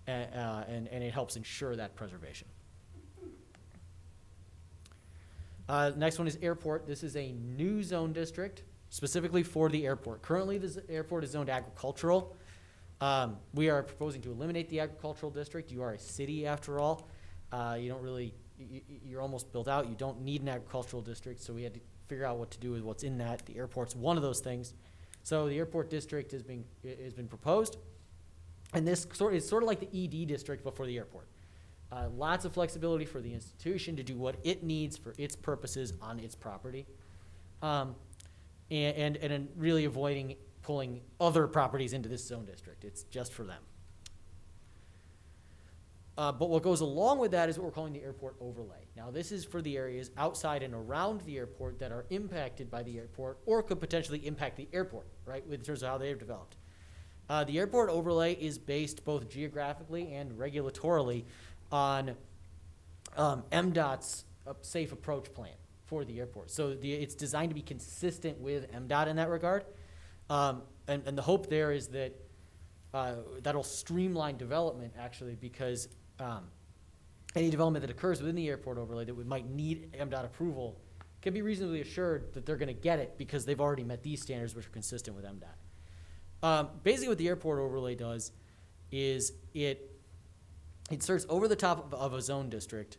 and it helps ensure that preservation. Next one is airport. This is a new zone district specifically for the airport. Currently, this airport is zoned agricultural. We are proposing to eliminate the agricultural district. You are a city after all. You're almost built out. You don't need an agricultural district, so we had to figure out what to do with what's in that. The airport's one of those things. So the airport district has been proposed, and this is sort of like the ED district but for the airport. Lots of flexibility for the institution to do what it needs for its purposes on its property, and really avoiding pulling other properties into this zone district. It's just for them. But what goes along with that is what we're calling the airport overlay. Now, this is for the areas outside and around the airport that are impacted by the airport or could potentially impact the airport, right, in terms of how they've developed. The airport overlay is based both geographically and regulatorily on MDOT's safe approach plan for the airport. So it's designed to be consistent with MDOT in that regard. And the hope there is that that'll streamline development actually, because any development that occurs within the airport overlay that might need MDOT approval can be reasonably assured that they're going to get it because they've already met these standards, which are consistent with MDOT. Basically, what the airport overlay does is it inserts over the top of a zone district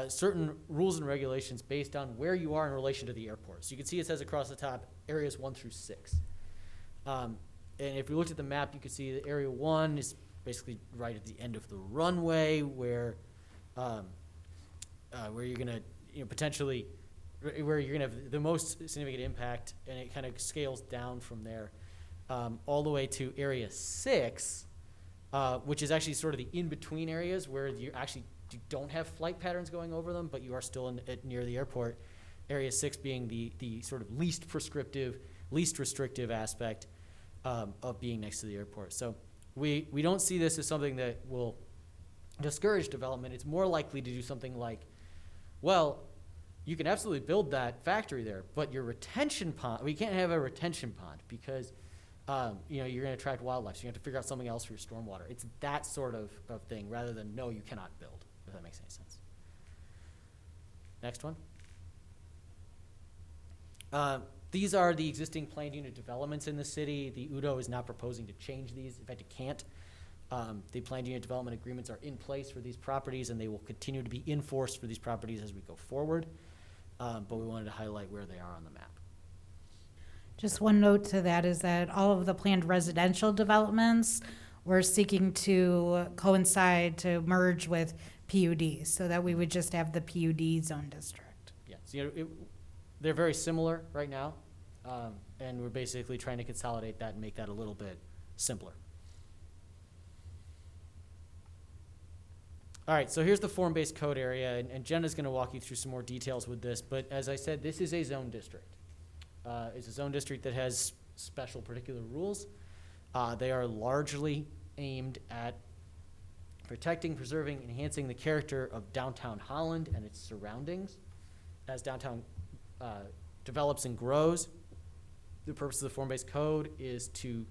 certain rules and regulations based on where you are in relation to the airport. So you can see it says across the top areas 1 through 6. And if you looked at the map, you could see that area 1 is basically right at the end of the runway where you're going to potentially where you're going to have the most significant impact, and it kind of scales down from there all the way to area 6, which is actually sort of the in-between areas where you don't have flight patterns going over them, but you are still near the airport. Area 6 being the sort of least prescriptive, least restrictive aspect of being next to the airport. So we don't see this as something that will discourage development. It's more likely to do something like, well, you can absolutely build that factory there, but your retention pond, we can't have a retention pond because you're going to attract wildlife. So you have to figure out something else for your stormwater. It's that sort of thing rather than no, you cannot build, if that makes any sense. Next one. These are the existing planned unit developments in the city. The UDO is not proposing to change these. In fact, it can't. The planned unit development agreements are in place for these properties, and they will continue to be enforced for these properties as we go forward. But we wanted to highlight where they are on the map. Just one note to that is that all of the planned residential developments we're seeking to coincide to merge with PUD so that we would just have the PUD zone district. Yeah, so they're very similar right now, and we're basically trying to consolidate that and make that a little bit simpler. All right, so here's the form-based code area, and Jenna's going to walk you through some more details with this, but as I said, this is a zone district. It's a zone district that has special particular rules. They are largely aimed at protecting, preserving, enhancing the character of downtown Holland and its surroundings. As downtown develops and grows, the purpose of the form-based code is to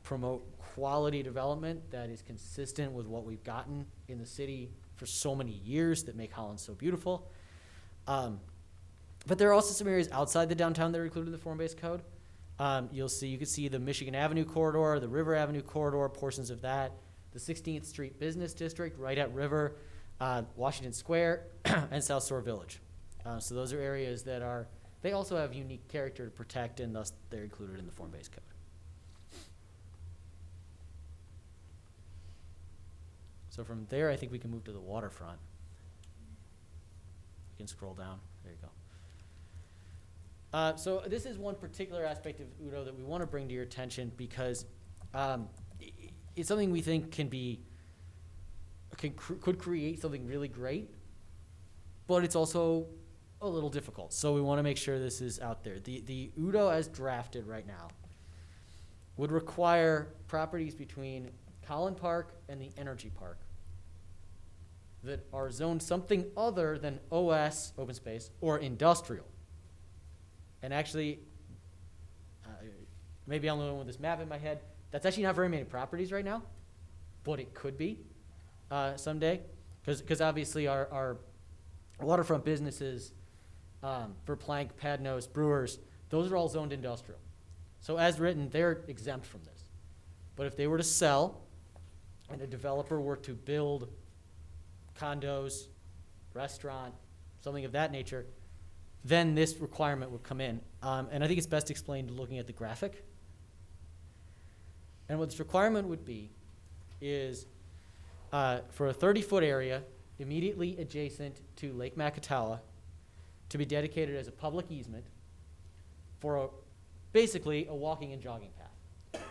promote quality development that is consistent with what we've gotten in the city for so many years that make Holland so beautiful. But there are also some areas outside the downtown that are included in the form-based code. You can see the Michigan Avenue corridor, the River Avenue corridor, portions of that, the 16th Street Business District right at River, Washington Square, and South Shore Village. So those are areas that they also have unique character to protect, and thus they're included in the form-based code. So from there, I think we can move to the waterfront. You can scroll down. There you go. So this is one particular aspect of UDO that we want to bring to your attention because it's something we think could create something really great, but it's also a little difficult. So we want to make sure this is out there. The UDO as drafted right now would require properties between Collin Park and the Energy Park that are zoned something other than OS, open space, or industrial. And actually, maybe I'm the one with this map in my head. That's actually not very many properties right now, but it could be someday. Because obviously our waterfront businesses for Plank, Padnos, Brewers, those are all zoned industrial. So as written, they're exempt from this. But if they were to sell and a developer were to build condos, restaurant, something of that nature, then this requirement would come in. And I think it's best explained looking at the graphic. And what this requirement would be is for a 30-foot area immediately adjacent to Lake Makatawa to be dedicated as a public easement for basically a walking and jogging path.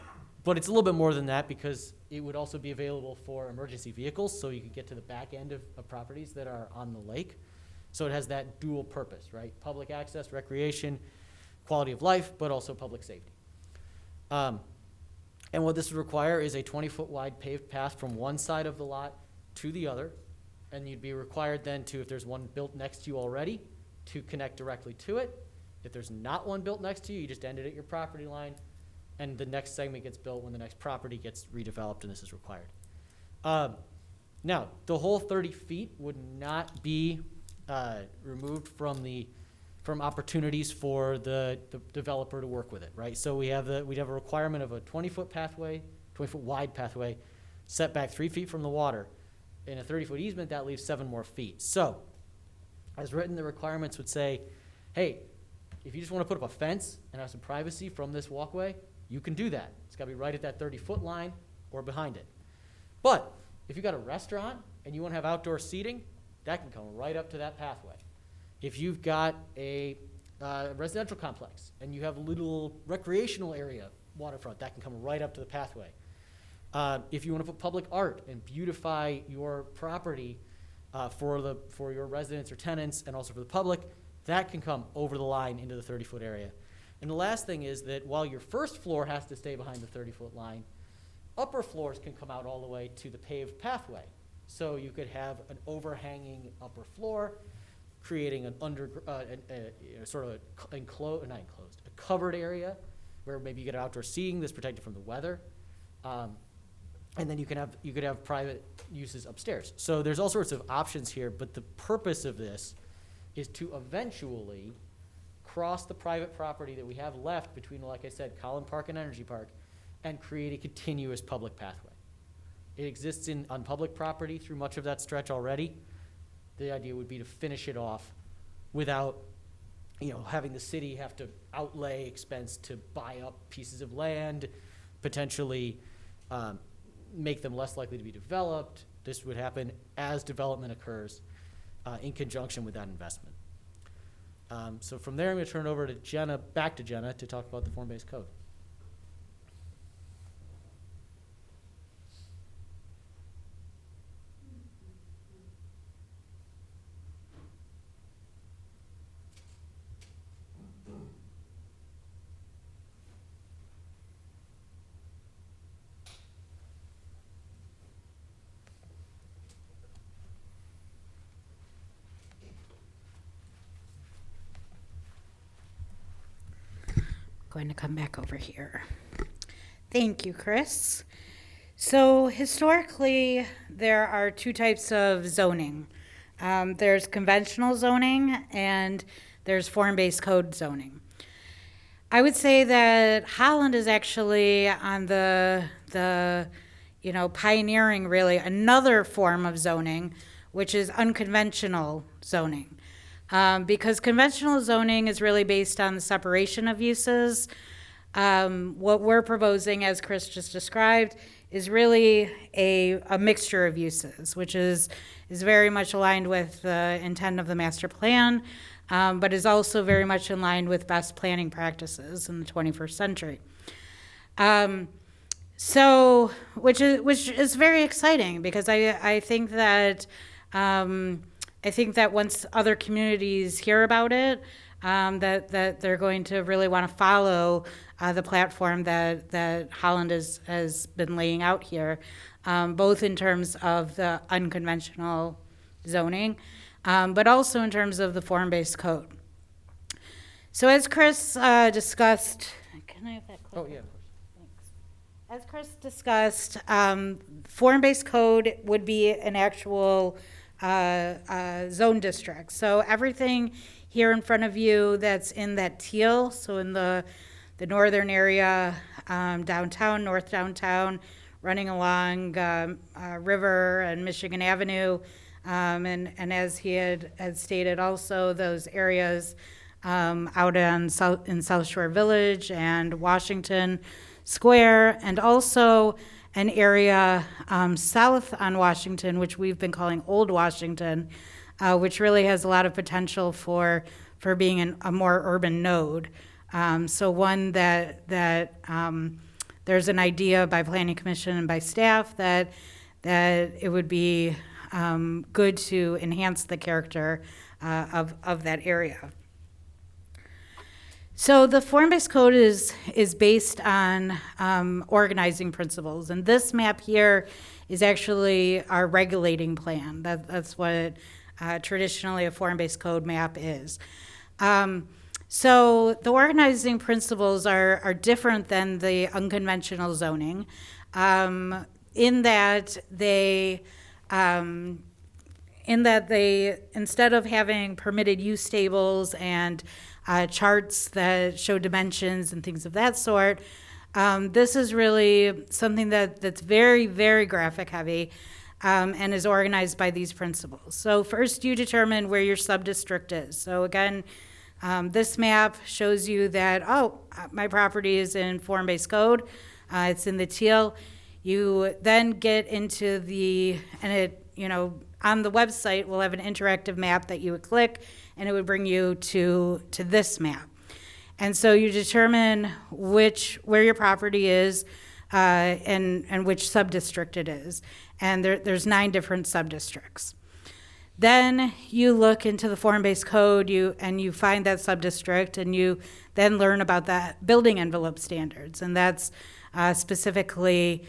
But it's a little bit more than that because it would also be available for emergency vehicles, so you could get to the back end of properties that are on the lake. So it has that dual purpose, right? Public access, recreation, quality of life, but also public safety. And what this would require is a 20-foot wide paved path from one side of the lot to the other. And you'd be required then to, if there's one built next to you already, to connect directly to it. If there's not one built next to you, you just end it at your property line. and the next segment gets built when the next property gets redeveloped and this is required. Now, the whole 30 feet would not be removed from opportunities for the developer to work with it, right? So we'd have a requirement of a 20-foot pathway, 20-foot wide pathway, set back 3 feet from the water. In a 30-foot easement, that leaves 7 more feet. So, as written, the requirements would say, hey, if you just want to put up a fence and have some privacy from this walkway, you can do that. It's got to be right at that 30-foot line or behind it. But if you've got a restaurant and you want to have outdoor seating, that can come right up to that pathway. If you've got a residential complex and you have a little recreational area, waterfront, that can come right up to the pathway. If you want to put public art and beautify your property for your residents or tenants and also for the public, that can come over the line into the 30-foot area. And the last thing is that while your first floor has to stay behind the 30-foot line, upper floors can come out all the way to the paved pathway. So you could have an overhanging upper floor, creating an sort of a covered area where maybe you get outdoor seating that's protected from the weather. And then you could have private uses upstairs. So there's all sorts of options here, but the purpose of this is to eventually cross the private property that we have left between, like I said, Collin Park and Energy Park, and create a continuous public pathway. It exists on public property through much of that stretch already. The idea would be to finish it off without, having the city have to outlay expense to buy up pieces of land, potentially make them less likely to be developed. This would happen as development occurs in conjunction with that investment. So from there, I'm going to turn it over to back to Jenna, to talk about the form-based code. Going to come back over here. Thank you, Chris. So historically, there are two types of zoning. There's conventional zoning and there's form-based code zoning. I would say that Holland is actually on the pioneering really another form of zoning, which is unconventional zoning. Because conventional zoning is really based on the separation of uses. What we're proposing, as Chris just described, is really a mixture of uses, which is very much aligned with the intent of the master plan, but is also very much in line with best planning practices in the 21st century. Which is very exciting, because I think that once other communities hear about it, that they're going to really want to follow the platform that Holland has been laying out here, both in terms of the unconventional zoning, but also in terms of the form-based code. So as Chris discussed, can I have that clicker? Oh, yeah. As Chris discussed, form-based code would be an actual zone district. So everything here in front of you that's in that teal, so in the northern area, downtown, north downtown, running along River and Michigan Avenue, and as he had stated also, those areas out in South Shore Village and Washington Square, and also an area south on Washington, which we've been calling Old Washington, which really has a lot of potential for being a more urban node. So one that there's an idea by Planning Commission and by staff that it would be good to enhance the character of that area. So the form-based code is based on organizing principles, and this map here is actually our regulating plan. That's what traditionally a form-based code map is. So the organizing principles are different than the unconventional zoning, in that they instead of having permitted use tables and charts that show dimensions and things of that sort, this is really something that's very, very graphic heavy, and is organized by these principles. So first you determine where your sub-district is. So again, this map shows you that, my property is in form-based code. It's in the teal. You then get into on the website, we'll have an interactive map that you would click, and it would bring you to this map. And so you determine where your property is, and which sub-district it is. And there's 9 different sub-districts. Then you look into the form-based code, and you find that sub-district, and you then learn about that building envelope standards. And that's specifically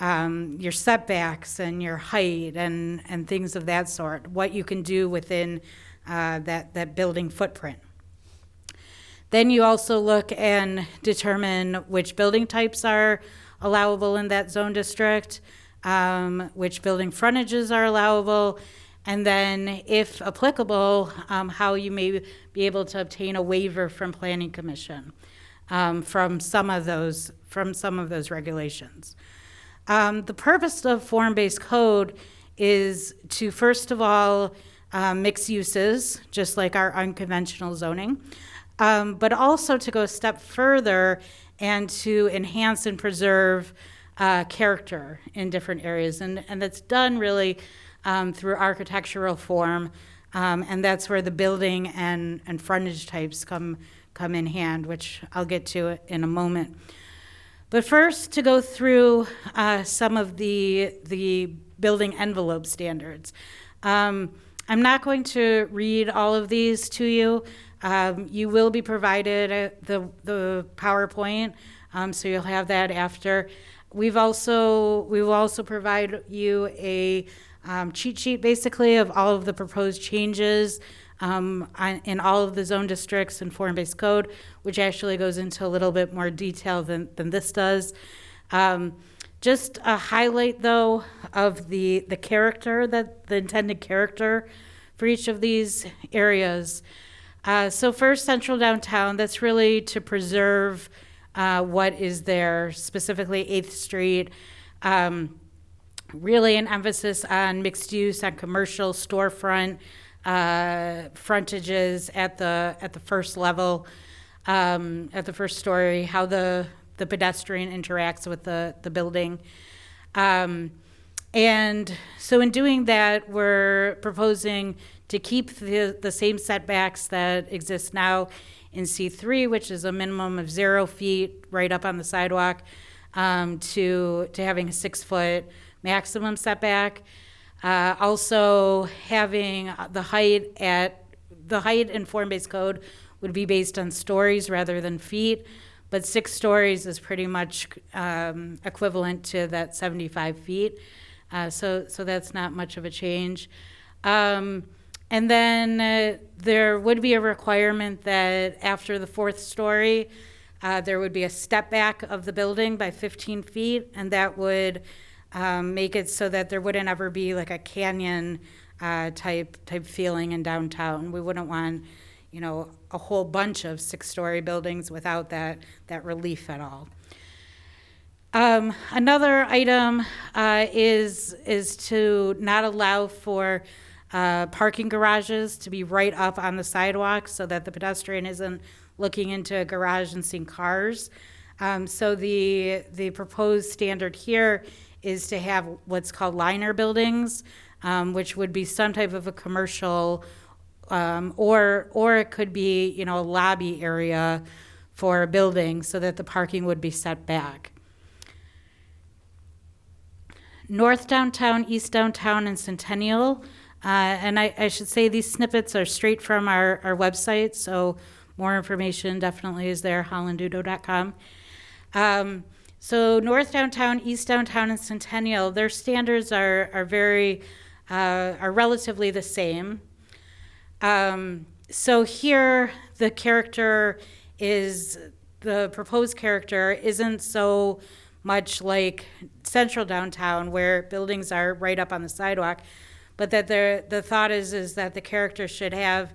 your setbacks and your height and things of that sort, what you can do within that building footprint. Then you also look and determine which building types are allowable in that zone district, which building frontages are allowable, and then, if applicable, how you may be able to obtain a waiver from Planning Commission from some of those regulations. The purpose of form-based code is to, first of all, mix uses, just like our unconventional zoning, but also to go a step further and to enhance and preserve character in different areas. And that's done really through architectural form, and that's where the building and frontage types come in hand, which I'll get to in a moment. But first, to go through some of the building envelope standards. I'm not going to read all of these to you. You will be provided the PowerPoint, so you'll have that after. We will also provide you a cheat sheet, basically, of all of the proposed changes in all of the zone districts and form-based code, which actually goes into a little bit more detail than this does. Just a highlight, though, of the character, the intended character for each of these areas. So first, central downtown, that's really to preserve what is there, specifically 8th Street. Really an emphasis on mixed use, on commercial storefront frontages at the first level, at the first story, how the pedestrian interacts with the building. And so in doing that, we're proposing to keep the same setbacks that exist now in C3, which is a minimum of 0 feet right up on the sidewalk, to having a 6-foot maximum setback. Also having the height in form-based code would be based on stories rather than feet, but 6 stories is pretty much equivalent to that 75 feet. So that's not much of a change. And then there would be a requirement that after the 4th story, there would be a step back of the building by 15 feet, and that would make it so that there wouldn't ever be like a canyon type feeling in downtown. We wouldn't want, a whole bunch of 6-story buildings without that relief at all. Another item is to not allow for parking garages to be right up on the sidewalk so that the pedestrian isn't looking into a garage and seeing cars. So the proposed standard here is to have what's called liner buildings, which would be some type of a commercial, or it could be, a lobby area for a building so that the parking would be set back. North Downtown, East Downtown, and Centennial. And I should say these snippets are straight from our website, so more information definitely is there, hollandudo.com. So North Downtown, East Downtown, and Centennial, their standards are relatively the same. So here, the character the proposed character isn't so much like central downtown where buildings are right up on the sidewalk, but that the thought is that the character should have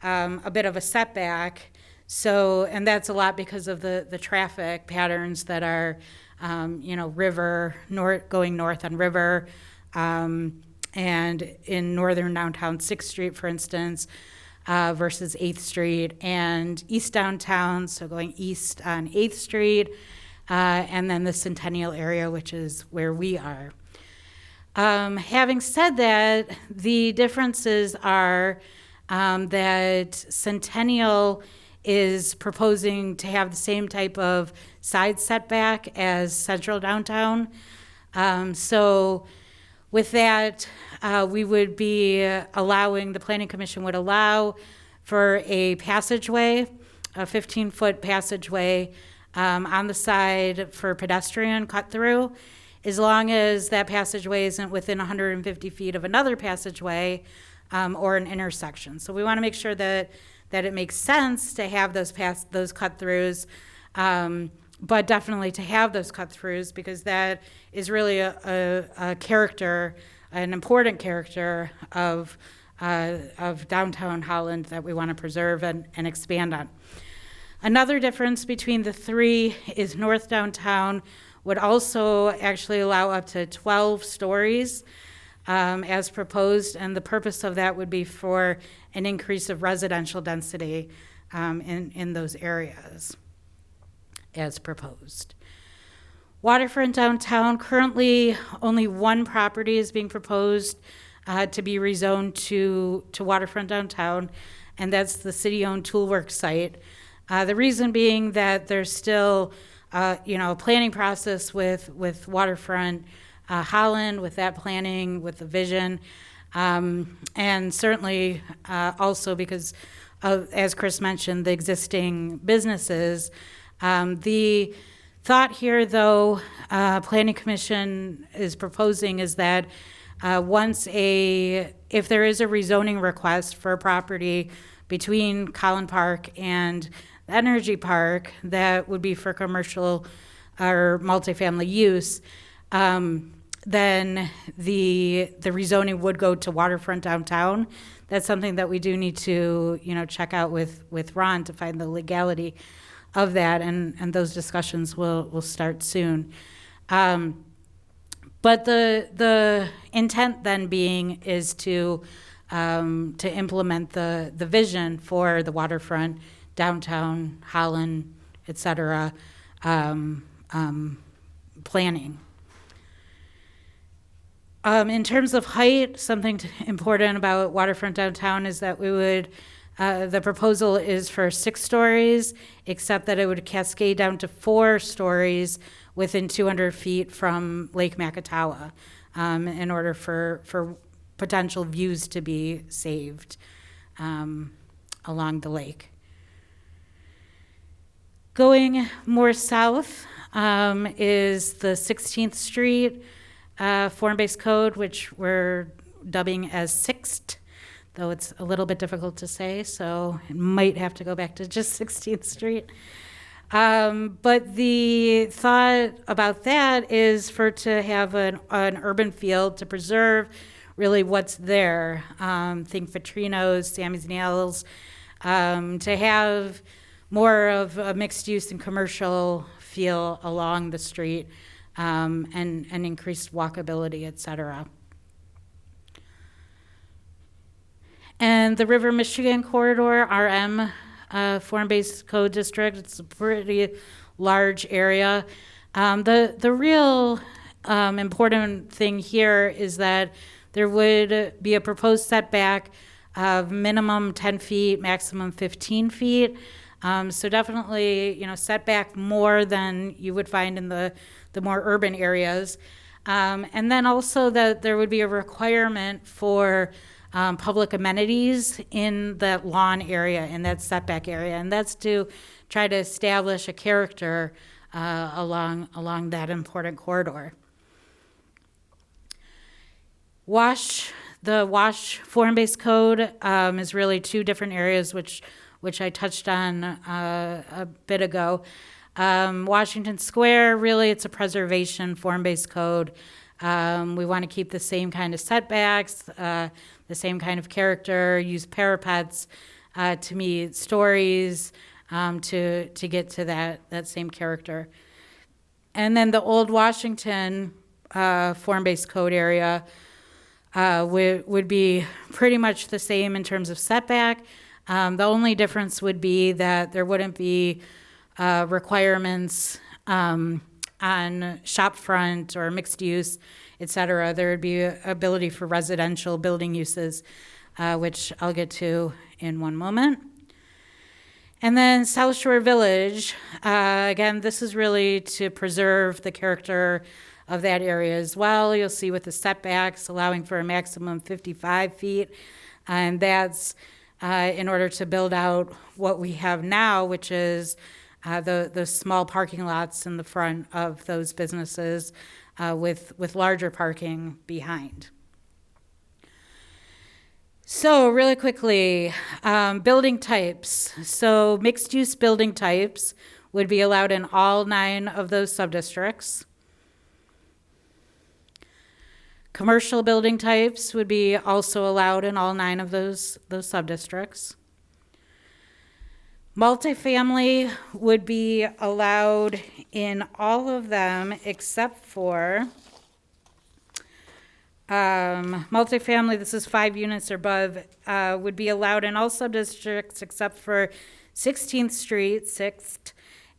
a bit of a setback. So, and that's a lot because of the traffic patterns that are, going north on River, and in northern downtown 6th Street, for instance, versus 8th Street, and east downtown, so going east on 8th Street, and then the Centennial area, which is where we are. Having said that, the differences are that Centennial is proposing to have the same type of side setback as central downtown. So with that, we would be the Planning Commission would allow for a passageway, a 15-foot passageway on the side for pedestrian cut through, as long as that passageway isn't within 150 feet of another passageway or an intersection. So we want to make sure that it makes sense to have those cut throughs, but definitely to have those cut throughs, because that is really a character, an important character of downtown Holland that we want to preserve and expand on. Another difference between the three is North Downtown would also actually allow up to 12 stories as proposed, and the purpose of that would be for an increase of residential density in those areas as proposed. Waterfront Downtown, currently only one property is being proposed to be rezoned to Waterfront Downtown, and that's the city-owned Toolworks site. The reason being that there's still a planning process with Waterfront Holland, with that planning, with the vision, and certainly also because of, as Chris mentioned, the existing businesses. The thought here, though, Planning Commission is proposing is that if there is a rezoning request for a property between Collin Park and the Energy Park that would be for commercial or multifamily use, then the rezoning would go to Waterfront Downtown. That's something that we do need to, check out with Ron to find the legality of that, and those discussions will start soon. But the intent then being is to implement the vision for the waterfront, downtown, Holland, et cetera, planning. In terms of height, something important about Waterfront Downtown is that we would, the proposal is for 6 stories, except that it would cascade down to 4 stories within 200 feet from Lake Macatawa, in order for potential views to be saved along the lake. Going more south is the 16th Street form-based code, which we're dubbing as Sixth, though it's a little bit difficult to say, so it might have to go back to just 16th Street. But the thought about that is to have an urban field to preserve really what's there. Think Vitrinos, Sammy's Nails, to have more of a mixed use and commercial feel along the street, and increased walkability, et cetera. And the River Michigan Corridor, RM, form-based code district, it's a pretty large area. The real important thing here is that there would be a proposed setback of minimum 10 feet, maximum 15 feet. So definitely, setback more than you would find in the more urban areas. And then also that there would be a requirement for public amenities in that lawn area, in that setback area. And that's to try to establish a character along that important corridor. The WASH form-based code is really 2 different areas which which I touched on a bit ago. Washington Square, really, it's a preservation form-based code. We want to keep the same kind of setbacks, the same kind of character, use parapets to meet stories, to get to that same character. And then the Old Washington form-based code area would be pretty much the same in terms of setback. The only difference would be that there wouldn't be requirements on shop front or mixed use, et cetera. There would be ability for residential building uses, which I'll get to in one moment. And then South Shore Village, again, this is really to preserve the character of that area as well. You'll see with the setbacks allowing for a maximum 55 feet. And that's in order to build out what we have now, which is the small parking lots in the front of those businesses with larger parking behind. So really quickly, building types. So mixed-use building types would be allowed in all 9 of those subdistricts. Commercial building types would be also allowed in all 9 of those subdistricts. Multifamily would be allowed in all of them except for multifamily, this is 5 units or above, would be allowed in all subdistricts except for 16th Street, 6th,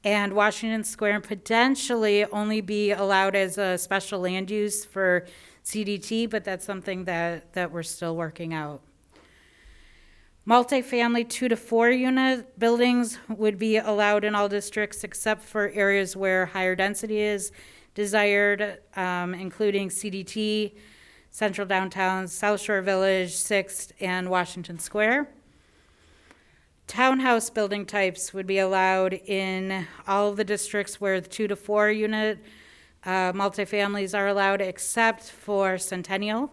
and Washington Square, and potentially only be allowed as a special land use for CDT, but that's something that we're still working out. Multifamily 2 to 4 unit buildings would be allowed in all districts except for areas where higher density is desired, including CDT, Central Downtown, South Shore Village, 6th, and Washington Square. Townhouse building types would be allowed in all of the districts where the 2 to 4 unit multifamilies are allowed except for Centennial.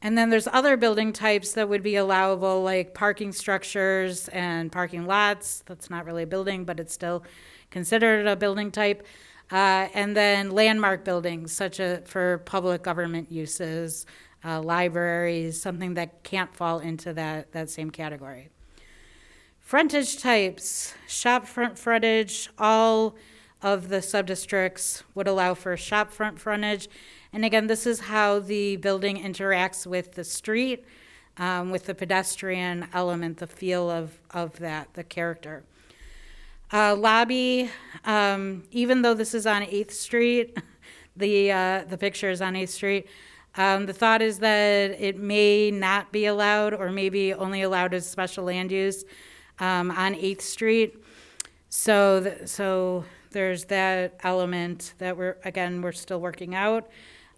And then there's other building types that would be allowable, like parking structures and parking lots. That's not really a building, but it's still considered a building type. And then landmark buildings, such as for public government uses, libraries, something that can't fall into that same category. Frontage types, shop front frontage, all of the subdistricts would allow for shop front frontage. And again, this is how the building interacts with the street, with the pedestrian element, the feel of that, the character. Lobby, even though this is on 8th Street, the picture is on 8th Street, the thought is that it may not be allowed or maybe only allowed as special land use on 8th Street. So there's that element that we're still working out.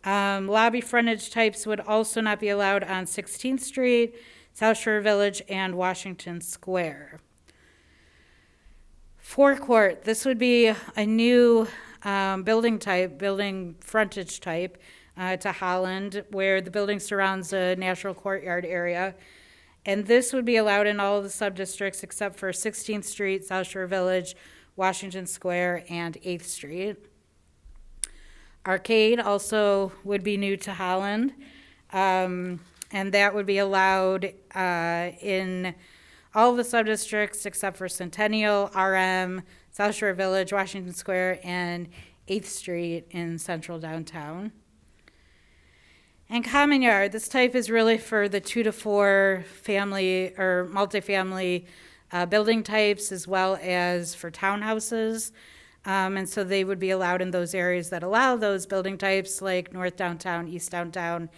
Lobby frontage types would also not be allowed on 16th Street, South Shore Village, and Washington Square. Forecourt, this would be a new building frontage type to Holland, where the building surrounds a natural courtyard area. And this would be allowed in all of the subdistricts except for 16th Street, South Shore Village, Washington Square, and 8th Street. Arcade also would be new to Holland, and that would be allowed in all of the subdistricts except for Centennial, RM, South Shore Village, Washington Square, and 8th Street in Central Downtown. And common yard, this type is really for the 2 to 4 family or multifamily building types, as well as for townhouses. And so they would be allowed in those areas that allow those building types, like North Downtown, East Downtown,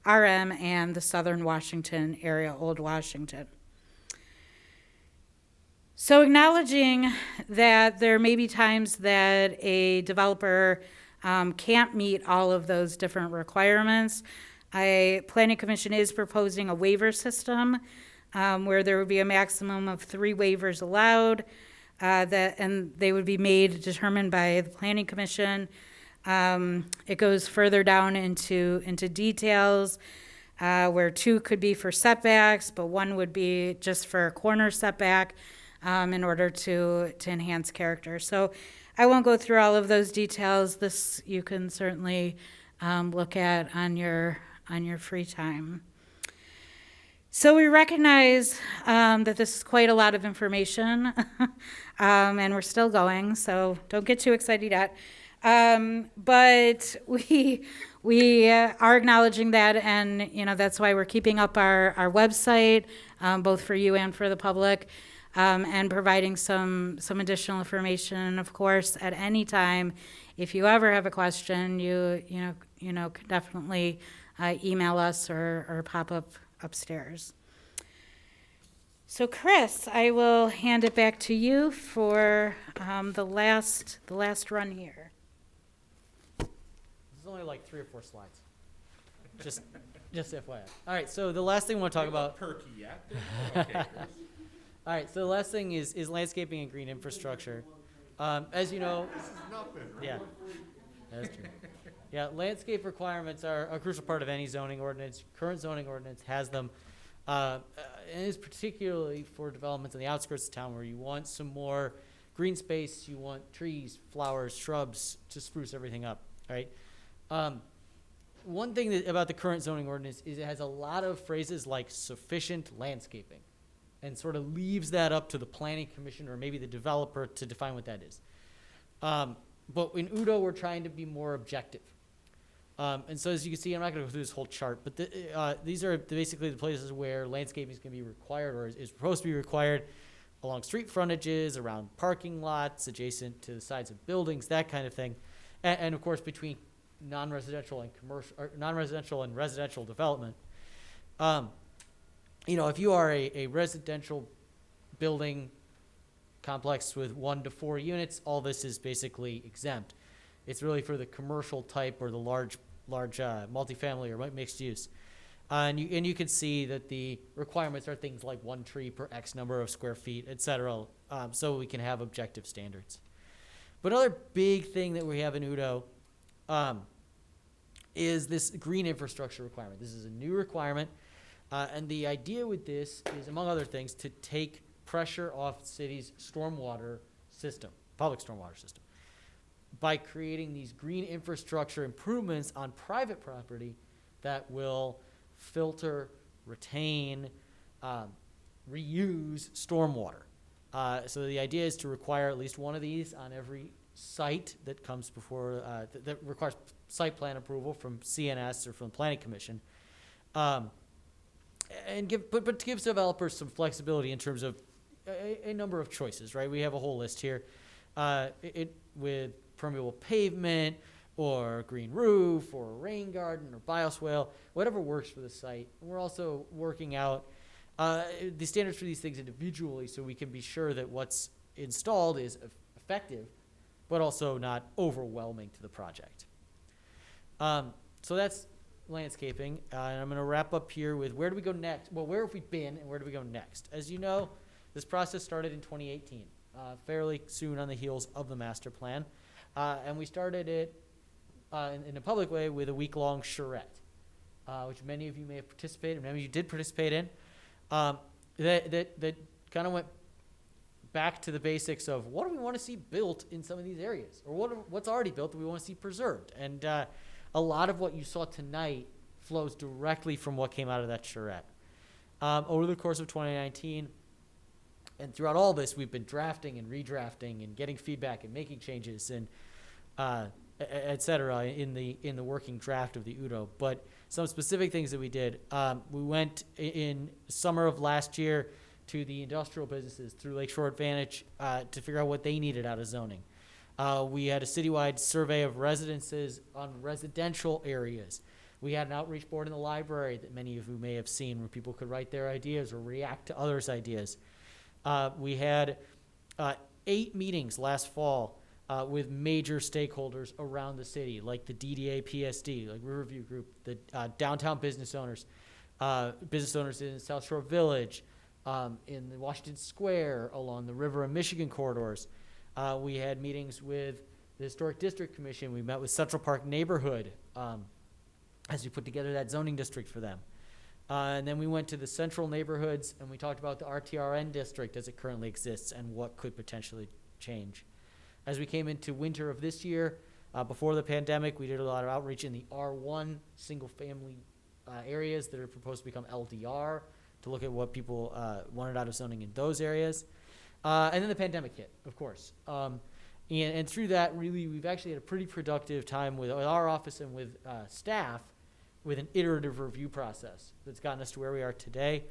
RM, and the Southern Washington area, Old Washington. So acknowledging that there may be times that a developer can't meet all of those different requirements, Planning Commission is proposing a waiver system where there would be a maximum of 3 waivers allowed, and they would be determined by the Planning Commission. It goes further down into details. where 2 could be for setbacks, but 1 would be just for a corner setback in order to enhance character. So I won't go through all of those details. This you can certainly look at on your free time. So we recognize that this is quite a lot of information, and we're still going, so don't get too excited yet. But we are acknowledging that, and that's why we're keeping up our website, both for you and for the public, and providing some additional information. Of course, at any time, if you ever have a question, you can definitely email us or pop up upstairs. So Chris, I will hand it back to you for the last run here. There's only like 3 or 4 slides. Just FYI. All right, so the last thing I want to talk about. Perky yet? Okay. All right, so the last thing is landscaping and green infrastructure. As you know, yeah, that's true. Yeah, landscape requirements are a crucial part of any zoning ordinance. Current zoning ordinance has them, and it's particularly for developments on the outskirts of town where you want some more green space, you want trees, flowers, shrubs to spruce everything up, right? One thing about the current zoning ordinance is it has a lot of phrases like sufficient landscaping, and sort of leaves that up to the planning commission or maybe the developer to define what that is. But in Udo, we're trying to be more objective. And so as you can see, I'm not going to go through this whole chart, but these are basically the places where landscaping is going to be required or is supposed to be required along street frontages, around parking lots, adjacent to the sides of buildings, that kind of thing. And of course, between non-residential and commercial, or non-residential and residential development. If you are a residential building complex with 1 to 4 units, all this is basically exempt. It's really for the commercial type or the large multifamily or mixed use. And you can see that the requirements are things like 1 tree per X number of square feet, et cetera, so we can have objective standards. But another big thing that we have in Udo is this green infrastructure requirement. This is a new requirement, and the idea with this is, among other things, to take pressure off the city's stormwater system, public stormwater system, by creating these green infrastructure improvements on private property that will filter, retain, reuse stormwater. So the idea is to require at least one of these on every site that comes before, that requires site plan approval from CNS or from the Planning Commission. And to give developers some flexibility in terms of a number of choices, right? We have a whole list here. With permeable pavement, or green roof, or a rain garden, or bioswale, whatever works for the site. And we're also working out the standards for these things individually so we can be sure that what's installed is effective, but also not overwhelming to the project. So that's landscaping. And I'm going to wrap up here with where do we go next? Well, where have we been and where do we go next? As you know, this process started in 2018, fairly soon on the heels of the master plan. And we started it in a public way with a week-long charrette, which many of you may have participated in, many of you did participate in, that kind of went back to the basics of what do we want to see built in some of these areas, or what's already built that we want to see preserved. And a lot of what you saw tonight flows directly from what came out of that charrette. Over the course of 2019, and throughout all this, we've been drafting and redrafting and getting feedback and making changes and et cetera in the working draft of the Udo. But some specific things that we did, we went in summer of last year to the industrial businesses through Lakeshore Advantage to figure out what they needed out of zoning. We had a citywide survey of residences on residential areas. We had an outreach board in the library that many of you may have seen where people could write their ideas or react to others' ideas. We had 8 meetings last fall with major stakeholders around the city, like the DDA PSD, like Riverview Group, the downtown business owners in South Shore Village, in the Washington Square, along the River and Michigan corridors. We had meetings with the Historic District Commission. We met with Central Park Neighborhood as we put together that zoning district for them. And then we went to the central neighborhoods and we talked about the RTRN district as it currently exists and what could potentially change. As we came into winter of this year, before the pandemic, we did a lot of outreach in the R1 single-family areas that are proposed to become LDR to look at what people wanted out of zoning in those areas. And then the pandemic hit, of course. And through that, really, we've actually had a pretty productive time with our office and with staff with an iterative review process that's gotten us to where we are today,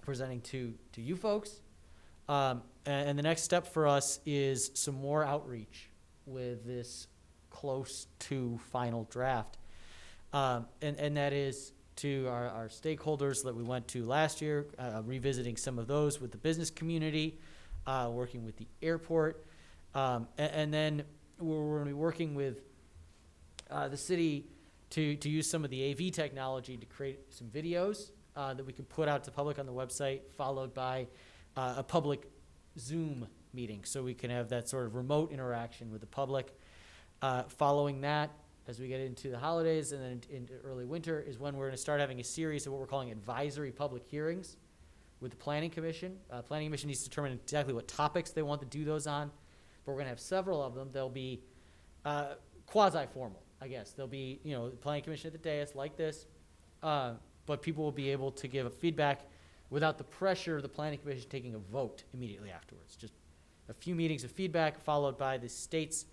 presenting to you folks. And the next step for us is some more outreach with this close to final draft. And that is to our stakeholders that we went to last year, revisiting some of those with the business community, working with the airport. And then we're going to be working with the city to use some of the AV technology to create some videos that we can put out to public on the website, followed by a public Zoom meeting, so we can have that sort of remote interaction with the public. Following that, as we get into the holidays and then into early winter, is when we're going to start having a series of what we're calling advisory public hearings with the Planning Commission. Planning Commission needs to determine exactly what topics they want to do those on, but we're going to have several of them. They'll be quasi-formal, I guess. There'll be, the Planning Commission at the dais like this, but people will be able to give a feedback without the pressure of the Planning Commission taking a vote immediately afterwards. Just a few meetings of feedback followed by the state's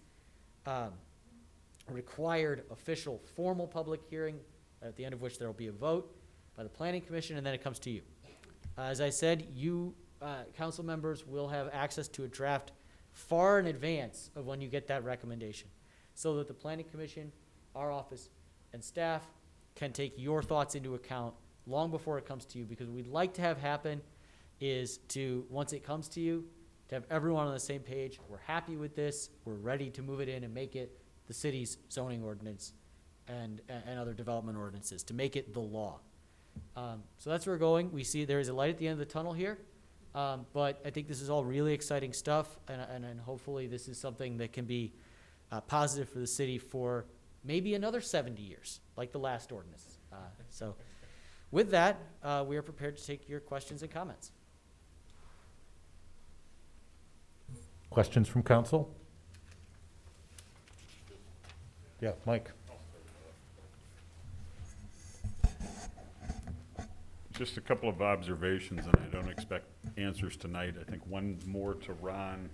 required official formal public hearing, at the end of which there will be a vote by the Planning Commission, and then it comes to you. As I said, you council members will have access to a draft far in advance of when you get that recommendation, so that the Planning Commission, our office, and staff can take your thoughts into account long before it comes to you, because what we'd like to have happen is to, once it comes to you, to have everyone on the same page. We're happy with this. We're ready to move it in and make it the city's zoning ordinance and other development ordinances, to make it the law. So that's where we're going. We see there is a light at the end of the tunnel here, but I think this is all really exciting stuff, and hopefully this is something that can be positive for the city for maybe another 70 years, like the last ordinance. So with that, we are prepared to take your questions and comments. Questions from council? Yeah, Mike. Just a couple of observations, and I don't expect answers tonight. I think one more to Ron.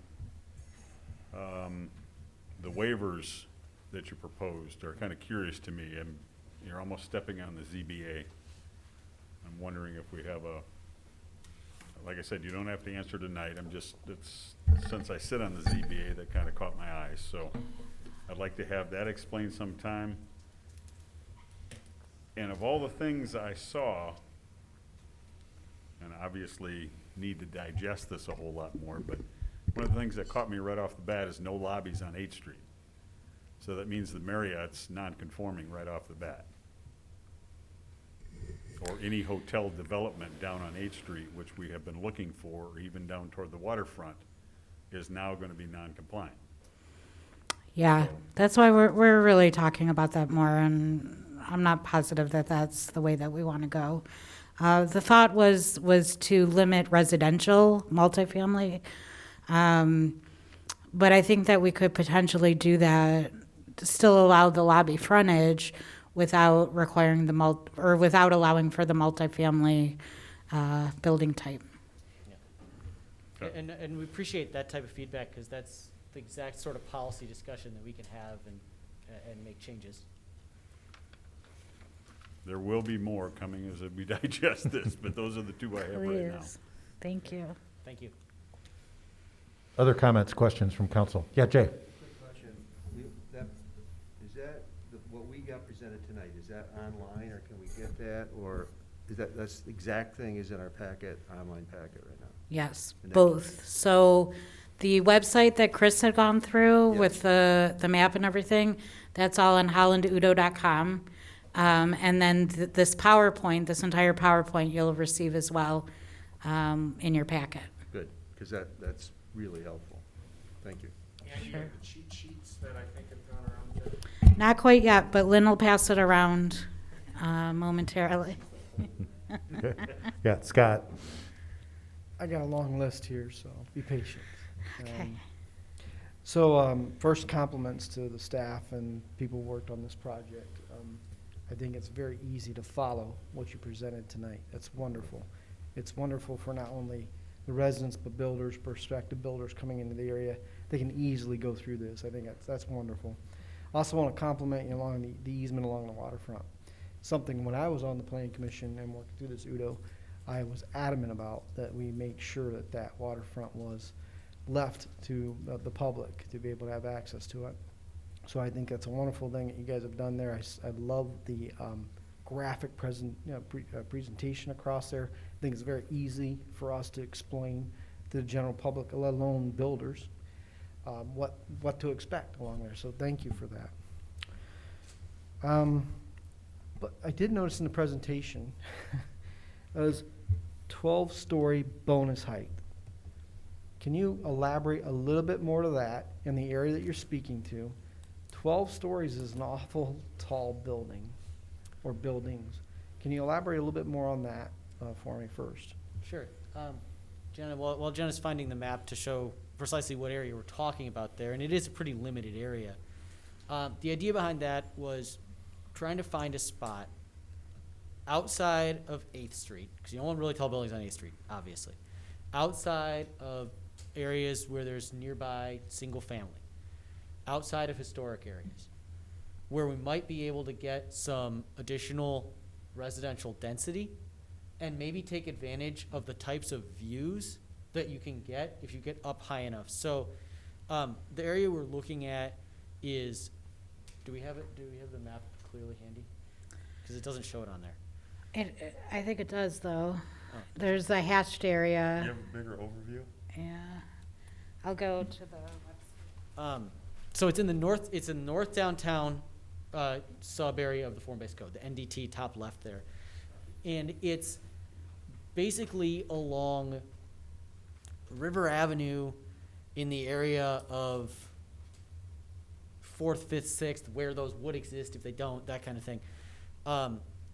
The waivers that you proposed are kind of curious to me, and you're almost stepping on the ZBA. I'm wondering if we have like I said, you don't have to answer tonight. It's since I sit on the ZBA, that kind of caught my eye. So I'd like to have that explained sometime. And of all the things I saw, and obviously need to digest this a whole lot more, but one of the things that caught me right off the bat is no lobbies on 8th Street. So that means the Marriott's non-conforming right off the bat. Or any hotel development down on 8th Street, which we have been looking for, or even down toward the waterfront, is now going to be non-compliant. Yeah, that's why we're really talking about that more, and I'm not positive that that's the way that we want to go. The thought was to limit residential multifamily, but I think that we could potentially do that, still allow the lobby frontage without requiring without allowing for the multifamily building type. Yeah. And we appreciate that type of feedback, because that's the exact sort of policy discussion that we can have and make changes. There will be more coming as we digest this, but those are the two I have right now. Please. Thank you. Thank you. Other comments, questions from council? Yeah, Jay. Quick question. Is that what we got presented tonight? Is that online, or can we get that, or is that's the exact thing is in our packet, online packet right now? Yes, And that- both. So the website that Chris had gone through Yes. with the map and everything, that's all on hollandudo.com. And then this PowerPoint, this entire PowerPoint, you'll receive as well in your packet. Good, because that's really helpful. Thank you. And you have the cheat sheets that I think have gone around there. Not quite yet, but Lynn will pass it around momentarily. Okay. Yeah, Scott. I got a long list here, so be patient. Okay. First compliments to the staff and people who worked on this project. I think it's very easy to follow what you presented tonight. That's wonderful. It's wonderful for not only the residents, but builders, prospective builders coming into the area. They can easily go through this. I think that's wonderful. I also want to compliment you along the easement along the waterfront. Something when I was on the planning commission and working through this Udo, I was adamant about that we make sure that that waterfront was left to the public to be able to have access to it. So I think that's a wonderful thing that you guys have done there. I love the graphic presentation across there. I think it's very easy for us to explain to the general public, let alone builders, what to expect along there. So thank you for that. But I did notice in the presentation, it was 12-story bonus height. Can you elaborate a little bit more to that in the area that you're speaking to? 12 stories is an awful tall building or buildings. Can you elaborate a little bit more on that for me first? Sure. Jenna, while Jenna's finding the map to show precisely what area we're talking about there, and it is a pretty limited area, the idea behind that was trying to find a spot outside of 8th Street, because you don't want really tall buildings on 8th Street, obviously, outside of areas where there's nearby single family, outside of historic areas, where we might be able to get some additional residential density and maybe take advantage of the types of views that you can get if you get up high enough. So the area we're looking at is, do we have the map clearly handy? Because it doesn't show it on there. I think it does, though. Oh. There's a hatched area. You have a bigger overview? Yeah. I'll go to the website. So it's in the north. It's in north downtown sub area of the form-based code, the NDT top left there, and it's basically along River Avenue in the area of 4th, 5th, 6th, where those would exist if they don't, that kind of thing.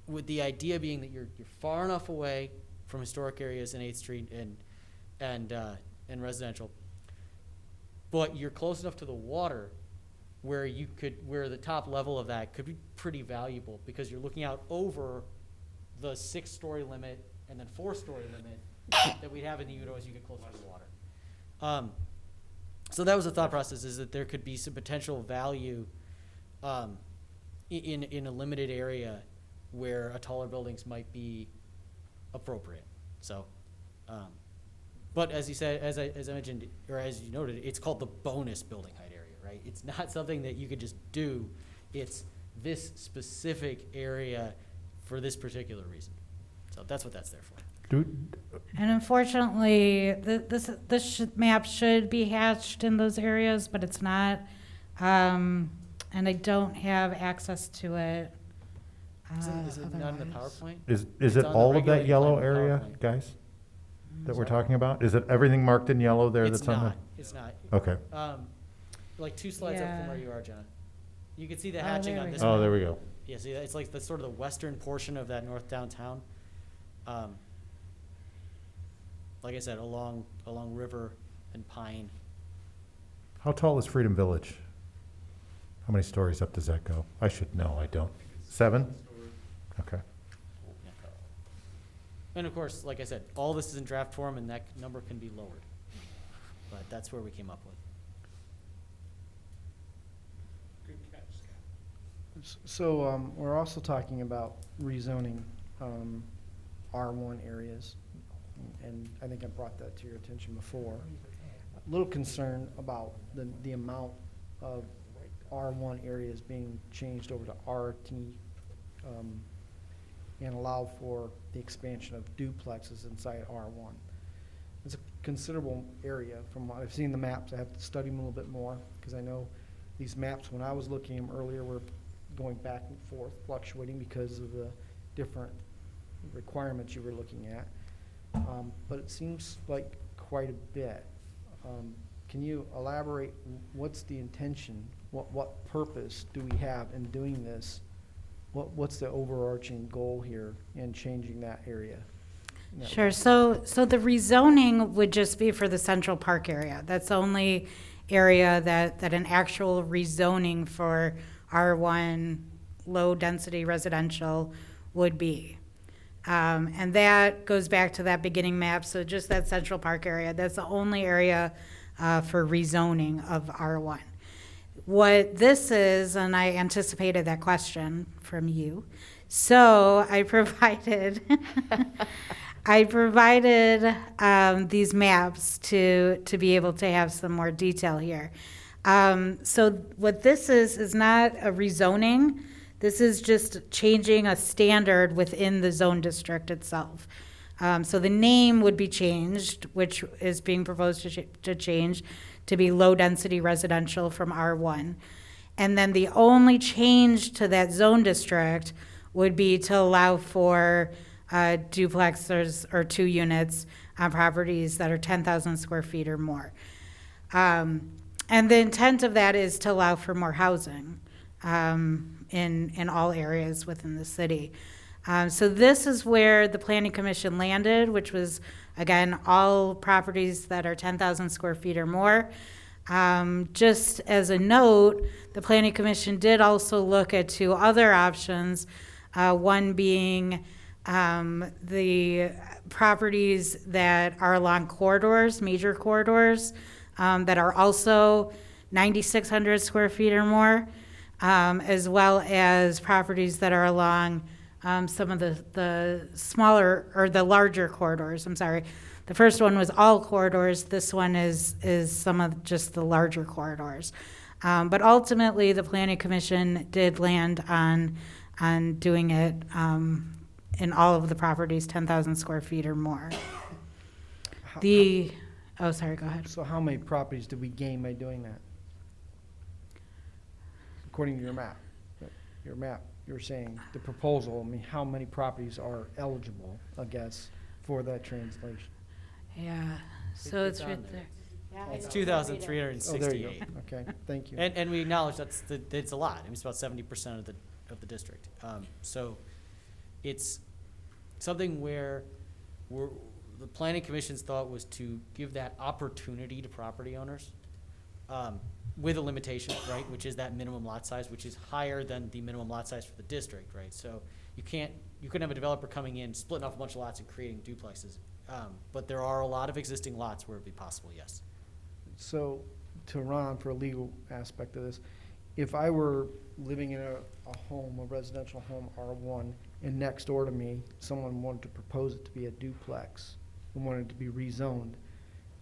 With the idea being that you're far enough away from historic areas in 8th Street and residential, but you're close enough to the water where where the top level of that could be pretty valuable, because you're looking out over the 6-story limit and then 4-story limit that we have in the Udo as you get closer to the water. So that was the thought process, is that there could be some potential value in a limited area where a taller buildings might be appropriate. So, but as you said, as I mentioned, or as you noted, it's called the bonus building height area, right? It's not something that you could just do. It's this specific area for this particular reason. So that's what that's there for. And unfortunately, this map should be hatched in those areas, but it's not. And I don't have access to it. Is it not in the otherwise. PowerPoint? Is It's it on the all of that regulated yellow plan area, PowerPoint. guys, that we're Sorry? talking about? Is it everything marked in yellow there It's that's on not. It's not. the? Okay. Like 2 slides up Yeah. from where you are, Jenna. You can see the Oh, hatching there on we this go. Oh, map. there we go. Yeah, see, it's like the sort of the western portion of that north downtown. Like I said, along River and Pine. How tall is Freedom Village? How many stories up does that go? I should know, I don't. 7? Okay. Yeah. And of course, like I said, all this is in draft form, and that number can be lowered. But that's where we came up with. So we're also talking about rezoning R1 areas, and I think I brought that to your attention before. A little concerned about the amount of R1 areas being changed over to RT and allow for the expansion of duplexes inside R1. It's a considerable area from what I've seen the maps. I have to study them a little bit more, because I know these maps, when I was looking at them earlier, were going back and forth, fluctuating because of the different requirements you were looking at. But it seems like quite a bit. Can you elaborate, what's the intention? What purpose do we have in doing this what's the overarching goal here in changing that area? That Sure. So the rezoning would just be for the Central Park area. That's the only area that an actual rezoning for R1 low-density residential would be. And that goes back to that beginning map, so just that Central Park area. That's the only area for rezoning of R1. What this is, and I anticipated that question from you, so I provided these maps to be able to have some more detail here. So what this is not a rezoning. This is just changing a standard within the zone district itself. So the name would be changed, which is being proposed to change to be low-density residential from R1. And then the only change to that zone district would be to allow for duplexes or 2 units on properties that are 10,000 square feet or more. And the intent of that is to allow for more housing in all areas within the city. So this is where the Planning Commission landed, which was, again, all properties that are 10,000 square feet or more. Just as a note, the Planning Commission did also look at 2 other options, one being the properties that are along corridors, major corridors, that are also 9,600 square feet or more, as well as properties that are along some of the smaller or the larger corridors. I'm sorry. The first one was all corridors. This one is some of just the larger corridors. But ultimately, the Planning Commission did land on doing it in all of the properties 10,000 square feet or more. Oh, sorry, go ahead. So how many properties did we gain by doing that? According to your map, you're saying the proposal, I mean, how many properties are eligible, I guess, for that translation? Yeah, so it's on right there. there. It's Oh, there you 2,368. go. Okay, thank you. And we acknowledge that's it's a lot. I mean, it's about 70% of the district. So it's something where the Planning Commission's thought was to give that opportunity to property owners with a limitation, right, which is that minimum lot size, which is higher than the minimum lot size for the district, right? So you couldn't have a developer coming in, splitting off a bunch of lots and creating duplexes. But there are a lot of existing lots where it'd be possible, yes. So, to Ron, for a legal aspect of this, if I were living in a home, a residential home, R1, and next door to me, someone wanted to propose it to be a duplex and wanted it to be rezoned,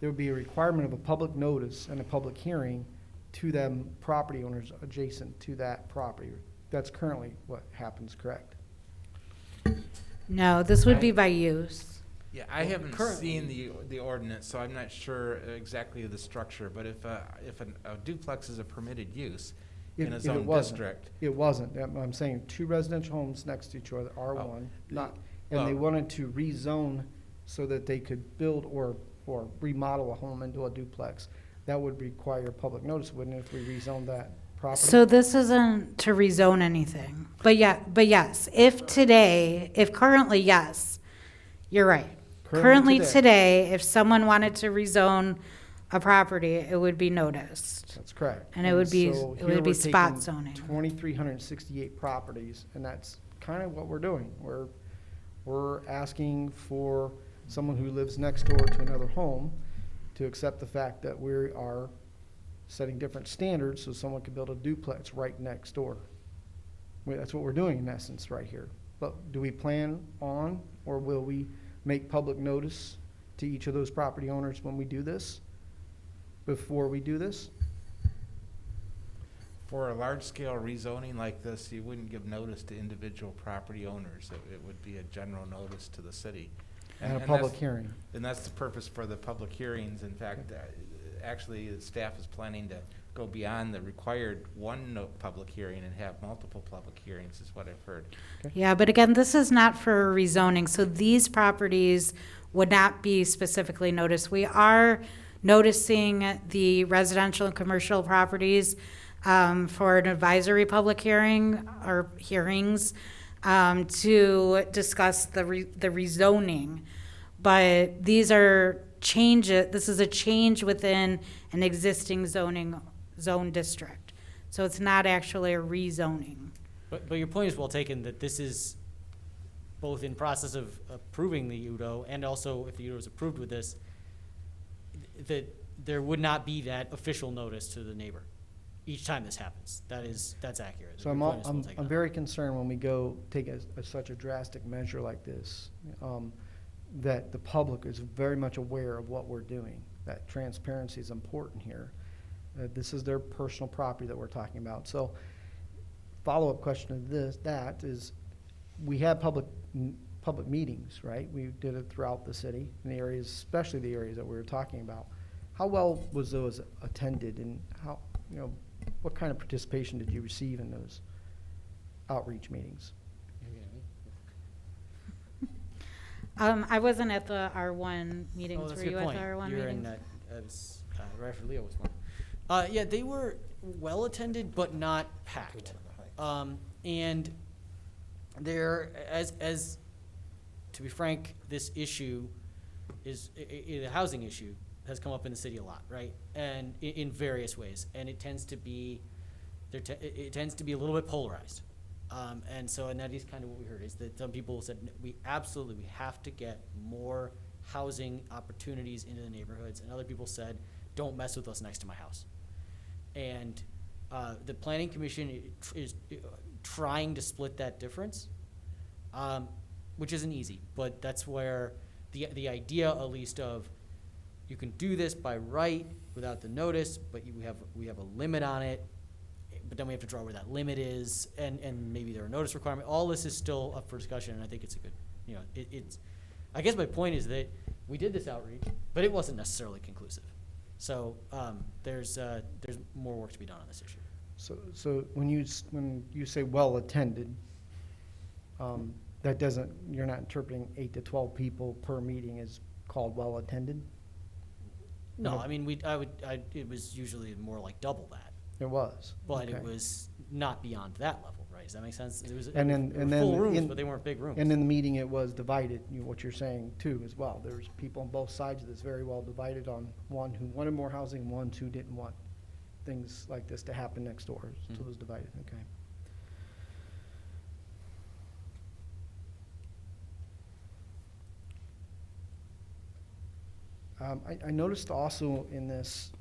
there would be a requirement of a public notice and a public hearing to them property owners adjacent to that property. That's currently what happens, correct? No, this would be by use. Yeah, I haven't currently- seen the ordinance, so I'm not sure exactly the structure, but if a duplex is a permitted use in a If it zone wasn't. district. It wasn't. I'm saying 2 residential homes next to each other, R1, and they well- wanted to rezone so that they could build or remodel a home into a duplex. That would require public notice, wouldn't it, if we rezoned that property? So this isn't to rezone anything, but yes, if currently, yes, you're right. Currently today, if someone wanted to rezone a property, it would be noticed. That's correct. And it would be here spot we're taking zoning. 2,368 properties, and that's kind of what we're doing. We're asking for someone who lives next door to another home to accept the fact that we are setting different standards so someone can build a duplex right next door. That's what we're doing in essence right here. But do we plan on, or will we make public notice to each of those property owners when we do this? Before we do this? For a large-scale rezoning like this, you wouldn't give notice to individual property owners. It would be a general notice to the city. At a And public that's- hearing? And that's the purpose for the public hearings. In fact, actually, the staff is planning to go beyond the required public hearing and have multiple public hearings, is what I've heard. Yeah, but again, this is not for rezoning, so these properties would not be specifically noticed. We are noticing the residential and commercial properties for an advisory public hearing or hearings to discuss the rezoning. But these are changes, this is a change within an existing zone district. So it's not actually a rezoning. But your point is well taken, that this is both in process of approving the UDO, and also if the UDO is approved with this, that there would not be that official notice to the neighbor each time this happens. That's accurate. So Your point is well I'm taken. very concerned when we go take such a drastic measure like this, that the public is very much aware of what we're doing, that transparency is important here. This is their personal property that we're talking about. So follow-up question to that is, we have public meetings, right? We did it throughout the city, in the areas, especially the areas that we were talking about. How well was those attended, and how, what kind of participation did you receive in those outreach meetings? I wasn't at the R1 Oh, meetings. that's Were a good you at point. the R1 You're in meetings? that, right after Leo was one. Yeah, they were well attended, but not packed. And there, as to be frank, this issue is the housing issue has come up in the city a lot, right? And in various ways, and it tends to be it tends to be a little bit polarized. And that is kind of what we heard, is that some people said we have to get more housing opportunities into the neighborhoods, and other people said don't mess with us next to my house. And the planning commission is trying to split that difference, which isn't easy, but that's where the idea, at least, of you can do this by right without the notice, but we have a limit on it, but then we have to draw where that limit is, and maybe there are notice requirements. All this is still up for discussion, and I think it's a good, it's, I guess my point is that we did this outreach, but it wasn't necessarily conclusive. So there's more work to be done on this issue. So when you say well attended, that doesn't, you're not interpreting 8 to 12 people per meeting is called well attended? No, I mean, it was usually more like double that, It was. but Okay. it was not beyond that level, right? Does that make sense? It was, And then, they were and then. full rooms, in- but they weren't big rooms. And in the meeting, it was divided, what you're saying too as well. There's people on both sides of this very well divided on one who wanted more housing, one who didn't want things like this to happen next door. So it was divided, okay. I noticed also in this,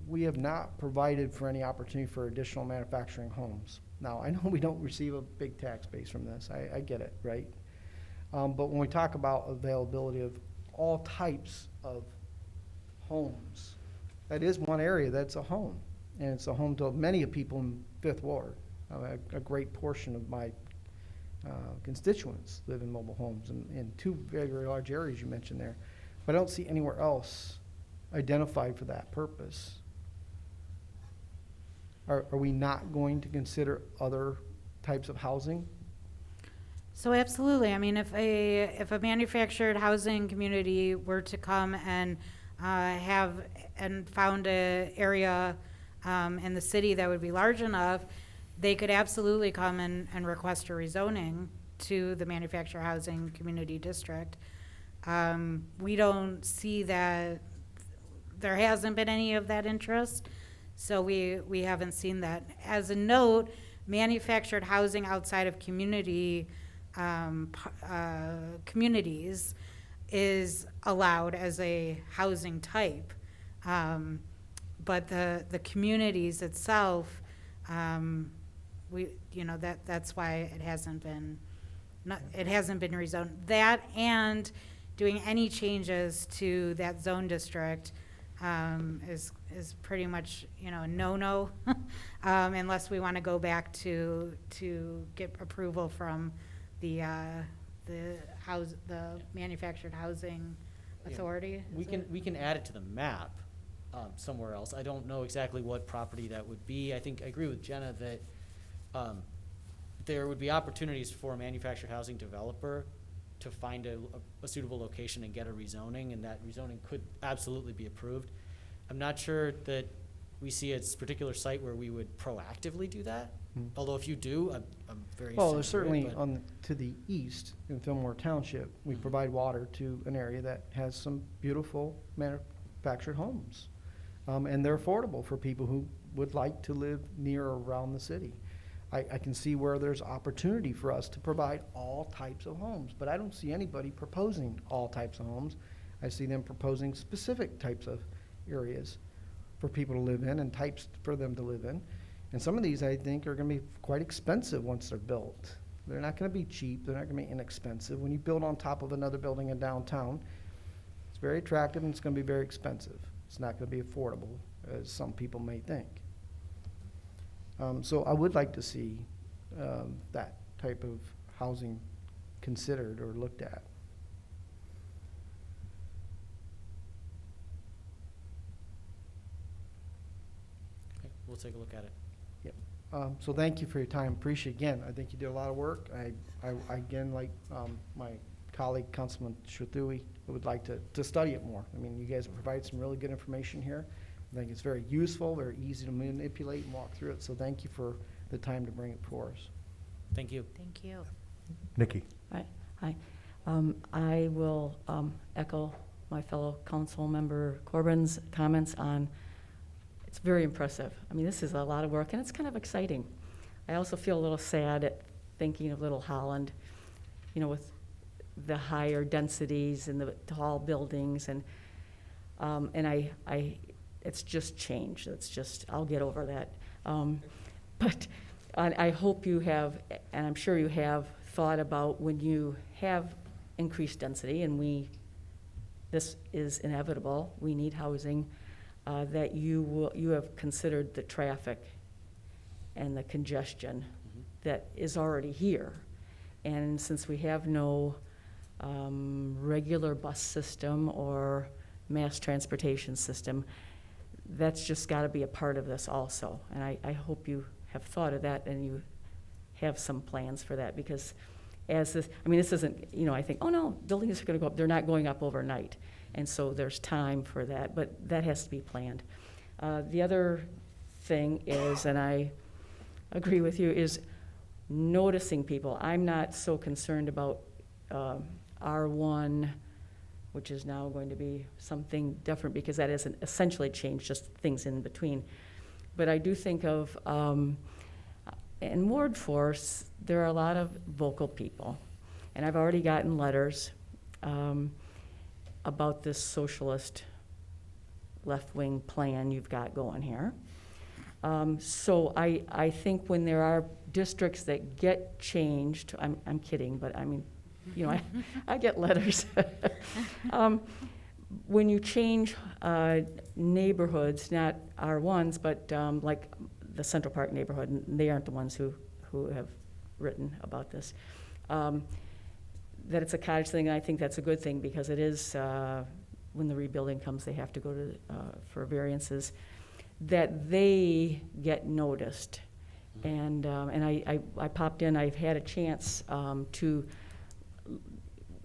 we have not provided for any opportunity for additional manufacturing homes. Now, I know we don't receive a big tax base from this, I get it, right? But when we talk about availability of all types of homes, that is one area that's a home. And it's a home to many people in Fifth Ward. A great portion of my constituents live in mobile homes in two very, very large areas you mentioned there. But I don't see anywhere else identified for that purpose. Are we not going to consider other types of housing? So absolutely. I mean, if a manufactured housing community were to come and found a area in the city that would be large enough, they could absolutely come and request a rezoning to the manufactured housing community district. We don't see that, there hasn't been any of that interest, so we haven't seen that. As a note, manufactured housing outside of communities is allowed as a housing type. But the communities itself, that's why it hasn't been rezoned. That and doing any changes to that zone district is pretty much, a no-no, unless we want to go back to get approval from the manufactured housing authority. We can add it to the map somewhere else. I don't know exactly what property that would be. I think I agree with Jenna that there would be opportunities for a manufactured housing developer to find a suitable location and get a rezoning, and that rezoning could absolutely be approved. I'm not sure that we see it's a particular site where we would proactively do that. Hmm. Although if you do, I'm very Well, interested there's to hear it, certainly but- to the east in Fillmore Township, we Mhm. provide water to an area that has some beautiful manufactured homes. And they're affordable for people who would like to live near or around the city. I can see where there's opportunity for us to provide all types of homes, but I don't see anybody proposing all types of homes. I see them proposing specific types of areas for people to live in and types for them to live in. And some of these, I think, are gonna be quite expensive once they're built. They're not gonna be cheap, they're not gonna be inexpensive. When you build on top of another building in downtown, it's very attractive and it's gonna be very expensive. It's not gonna be affordable, as some people may think. So I would like to see, that type of housing considered or looked at. Okay, we'll take a look at it. So thank you for your time. Appreciate, again, I think you did a lot of work. I again, like, my colleague, Councilman Shathui, would like to study it more. I mean, you guys provide some really good information here. I think it's very useful, very easy to manipulate and walk through it, so thank you for the time to bring it for us. Thank you. Thank you. Nikki? Hi. I will echo my fellow council member Corbin's comments on, it's very impressive. I mean, this is a lot of work, and it's kind of exciting. I also feel a little sad at thinking of Little Holland, you know, with the higher densities and the tall buildings, and it's just changed. It's just, I'll get over that. But I hope you have, and I'm sure you have, thought about when you have increased density, and this is inevitable, we need housing, that you have considered the traffic and the congestion that is already here. And since we have no regular bus system or mass transportation system, that's just got to be a part of this also. And I hope you have thought of that and you have some plans for that, because this isn't, I think, oh no, buildings are going to go up. They're not going up overnight. And so there's time for that, but that has to be planned. The other thing is, and I agree with you, is noticing people. I'm not so concerned about R1, which is now going to be something different, because that isn't essentially changed, just things in between. But I do think of, in Ward 4, there are a lot of vocal people. And I've already gotten letters about this socialist left-wing plan you've got going here. So I think when there are districts that get changed, I'm kidding, but I mean, I get letters. When you change neighborhoods, not R1s, but like the Central Park neighborhood, and they aren't the ones who have written about this, that it's a cottage thing, and I think that's a good thing, because it is, when the rebuilding comes, they have to go to for variances, that they get noticed. And I popped in, I've had a chance to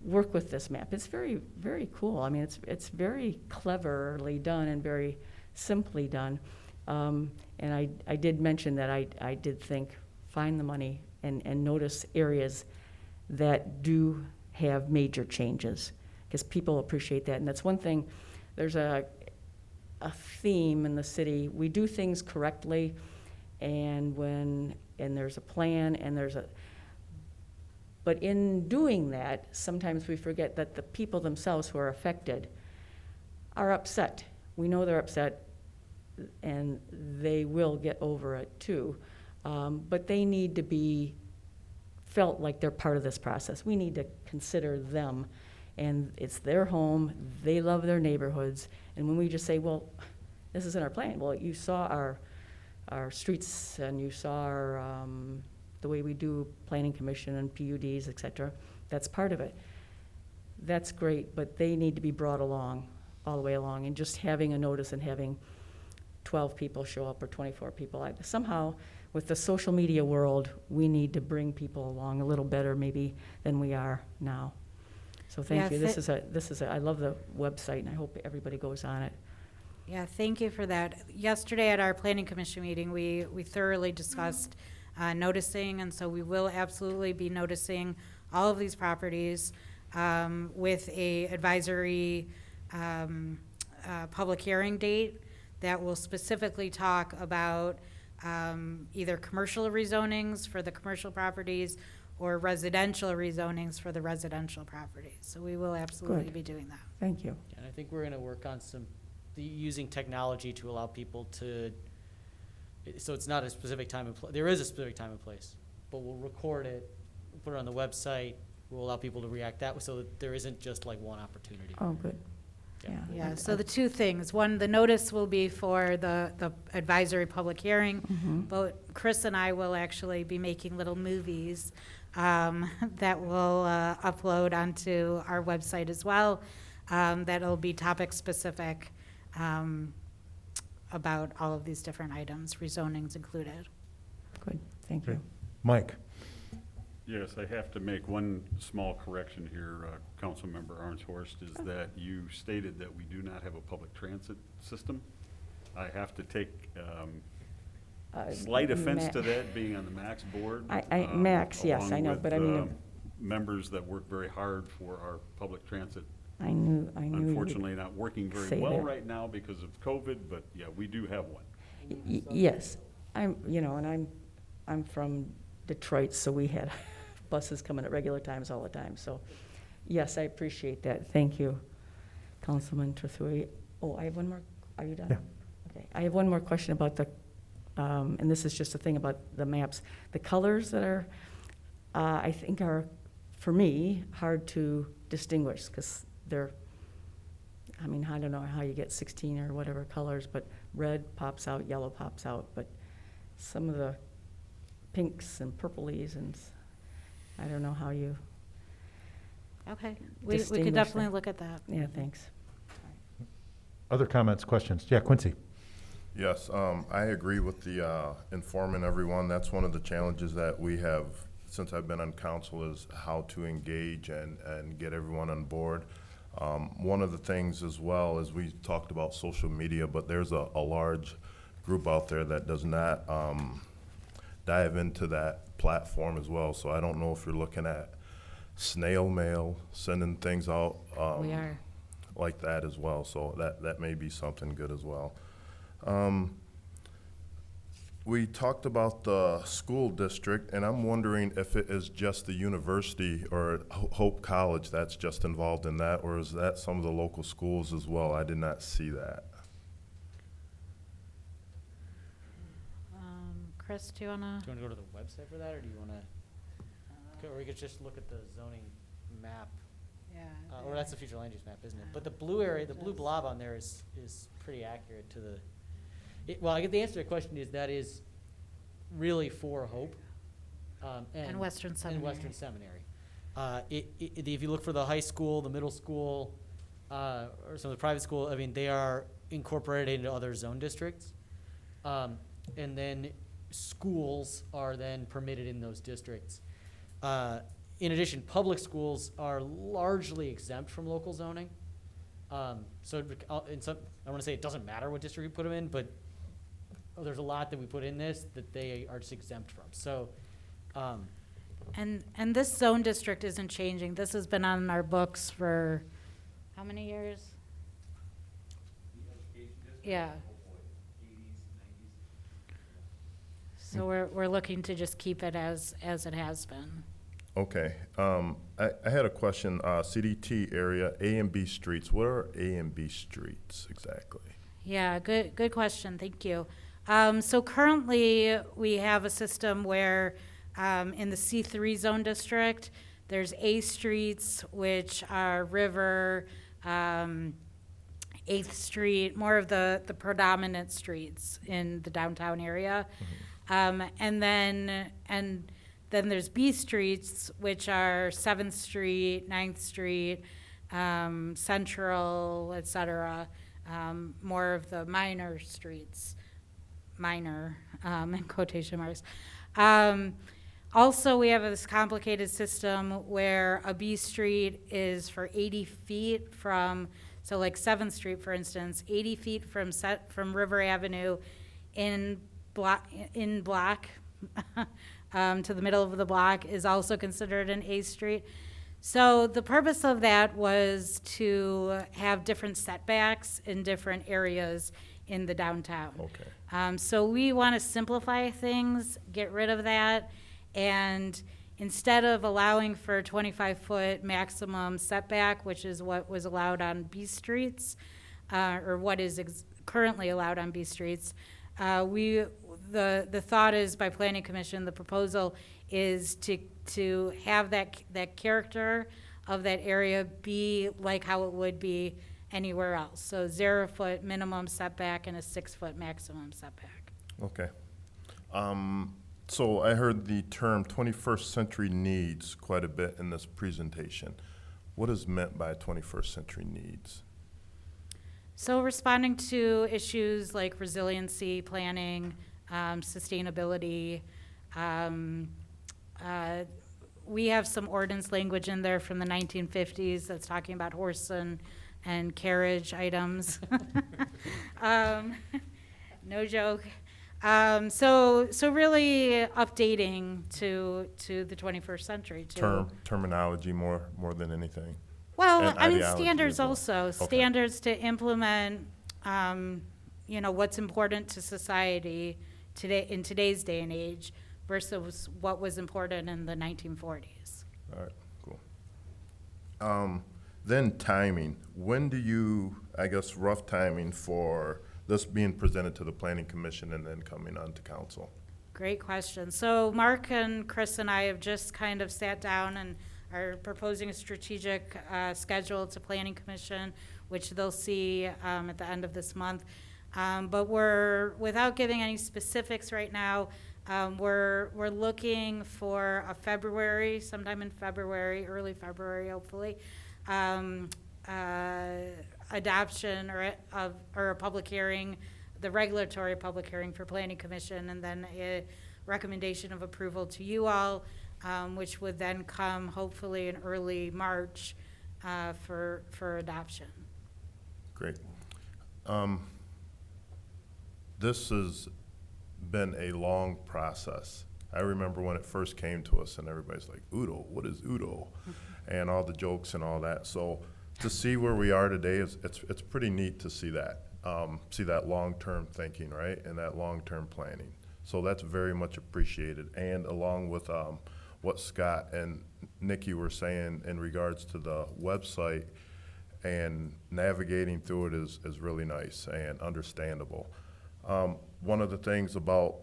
work with this map. It's very, very cool. I mean, it's very cleverly done and very simply done. And I did mention that I did think, find the money and notice areas that do have major changes, because people appreciate that. And that's one thing, there's a theme in the city. We do things correctly, and there's a plan, and but in doing that, sometimes we forget that the people themselves who are affected are upset. We know they're upset, and they will get over it too. But they need to be felt like they're part of this process. We need to consider them, and it's their home, they love their neighborhoods, and when we just say, well, this isn't our plan, well, you saw our streets, and you saw the way we do planning commission and PUDs, et cetera, that's part of it. That's great, but they need to be brought along, all the way along, and just having a notice and having 12 people show up or 24 people. Somehow, with the social media world, we need to bring people along a little better maybe than we are now. So thank you. This is I love the website, and I hope everybody goes on it. Yeah, thank you for that. Yesterday at our planning commission meeting, we thoroughly discussed noticing, and so we will absolutely be noticing all of these properties with a advisory public hearing date that will specifically talk about either commercial rezonings for the commercial properties or residential rezonings for the residential properties. So we will absolutely Good. be doing that. Thank you. And I think we're gonna work on using technology to allow people to, so it's not a specific time and there is a specific time and place, but we'll record it, put it on the website, we'll allow people to react that way, so that there isn't just like one opportunity. Oh, good. Yeah. Yeah, so the two things, one, the notice will be for the advisory public hearing, but Chris and I will actually be making little movies that we'll upload onto our website as well, that'll be topic specific about all of these different items, rezonings included. Good, thank you. Mike? Yes, I have to make one small correction here, Councilmember Arnshorst, is that you stated that we do not have a public transit system. I have to take slight offense to that, being on the MAX board. Max, yes, I know, along but I with, mean, members that work very hard for our public transit. I knew you would Unfortunately, not working very say well that. right now because of COVID, but yeah, we do have one. Yes, and I'm from Detroit, so we had buses coming at regular times all the time, so, yes, I appreciate that, thank you, Councilman Trethewey. Oh, I have one more, are you done? Yeah. Okay, I have one more question about the, and this is just a thing about the maps. The colors that are, I think are, for me, hard to distinguish, because they're, I mean, I don't know how you get 16 or whatever colors, but red pops out, yellow pops out, but some of the pinks and purplies and I don't know how you, Okay, we Distinguish could definitely them. look at that. yeah, thanks. Other comments, questions? Yeah, Quincy? Yes, I agree with the informing everyone. That's one of the challenges that we have since I've been on council is how to engage and get everyone on board. One of the things as well is we talked about social media, but there's a large group out there that does not dive into that platform as well. So I don't know if you're looking at snail mail, sending things out We are. like that as well. So that may be something good as well. We talked about the school district, and I'm wondering if it is just the university or Hope College that's just involved in that, or is that some of the local schools as well? I did not see that. Chris, do you wanna? Do you wanna go to the website for that, or do you wanna, or we could just look at the zoning map? Yeah. Or that's the future land use map, isn't it? But the blue area, the blue blob on there is pretty accurate to the, well, I get the answer to the question is that is really for Hope. And Western And Seminary. Western Seminary. If you look for the high school, the middle school, or some of the private school, I mean, they are incorporated into other zone districts. And then schools are then permitted in those districts. In addition, public schools are largely exempt from local zoning. So in some, I want to say it doesn't matter what district we put them in, but there's a lot that we put in this that they are just exempt from. So, And this zone district isn't changing. This has been on our books for how many years? Yeah. So we're looking to just keep it as it has been. Okay, I had a question, CDT area, A and B streets, what are A and B streets exactly? Yeah, good question. Thank you. So currently, we have a system where in the C3 zone district, there's A streets, which are River, 8th Street, more of the predominant streets in the downtown area. And then there's B streets, which are 7th Street, 9th Street, Central, et cetera, more of the minor streets, minor, in quotation marks. Also, we have this complicated system where a B street is for 80 feet from So like 7th Street, for instance, 80 feet from River Avenue in block to the middle of the block is also considered an A street. So the purpose of that was to have different setbacks in different areas in the downtown. Okay. So we want to simplify things, get rid of that, and instead of allowing for 25-foot maximum setback, which is what was allowed on B streets, or what is currently allowed on B streets, the thought is by Planning Commission, the proposal is to have that character of that area be like how it would be anywhere else. So 0-foot minimum setback and a 6-foot maximum setback. Okay. So I heard the term 21st century needs quite a bit in this presentation. What is meant by 21st century needs? So responding to issues like resiliency planning, sustainability. We have some ordinance language in there from the 1950s that's talking about horse and carriage items. No joke. So really updating to the 21st century too. Terminology more than anything. Well, And I mean, ideology standards as well. also, Okay. standards to implement, what's important to society today, in today's day and age versus what was important in the 1940s. All right, cool. Then timing. When do you, I guess, rough timing for this being presented to the Planning Commission and then coming on to council? Great question. So Mark and Chris and I have just kind of sat down and are proposing a strategic schedule to Planning Commission, which they'll see at the end of this month. But without giving any specifics right now, we're looking for a February, sometime in February, early February, hopefully, adoption or a public hearing, the regulatory public hearing for Planning Commission, and then a recommendation of approval to you all, which would then come hopefully in early March for adoption. Great. This has been a long process. I remember when it first came to us and everybody's like, Udo, what is Udo? And all the jokes and all that. So to see where we are today, it's pretty neat to see that long-term thinking, right? And that long-term planning. So that's very much appreciated. And along with what Scott and Nikki were saying in regards to the website and navigating through it is really nice and understandable. One of the things about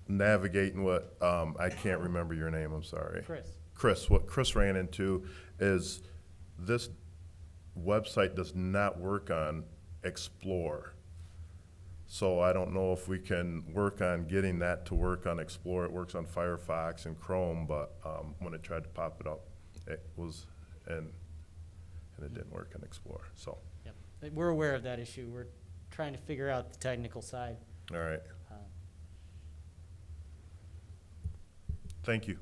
navigating what, I can't remember your name, I'm sorry. Chris, what Chris ran into is this website does not work on Explore. So I don't know if we can work on getting that to work on Explore. It works on Firefox and Chrome, but when I tried to pop it up, it was, and it didn't work on Explore, so. Yep. We're aware of that issue. We're trying to figure out the technical side. All right. Thank you.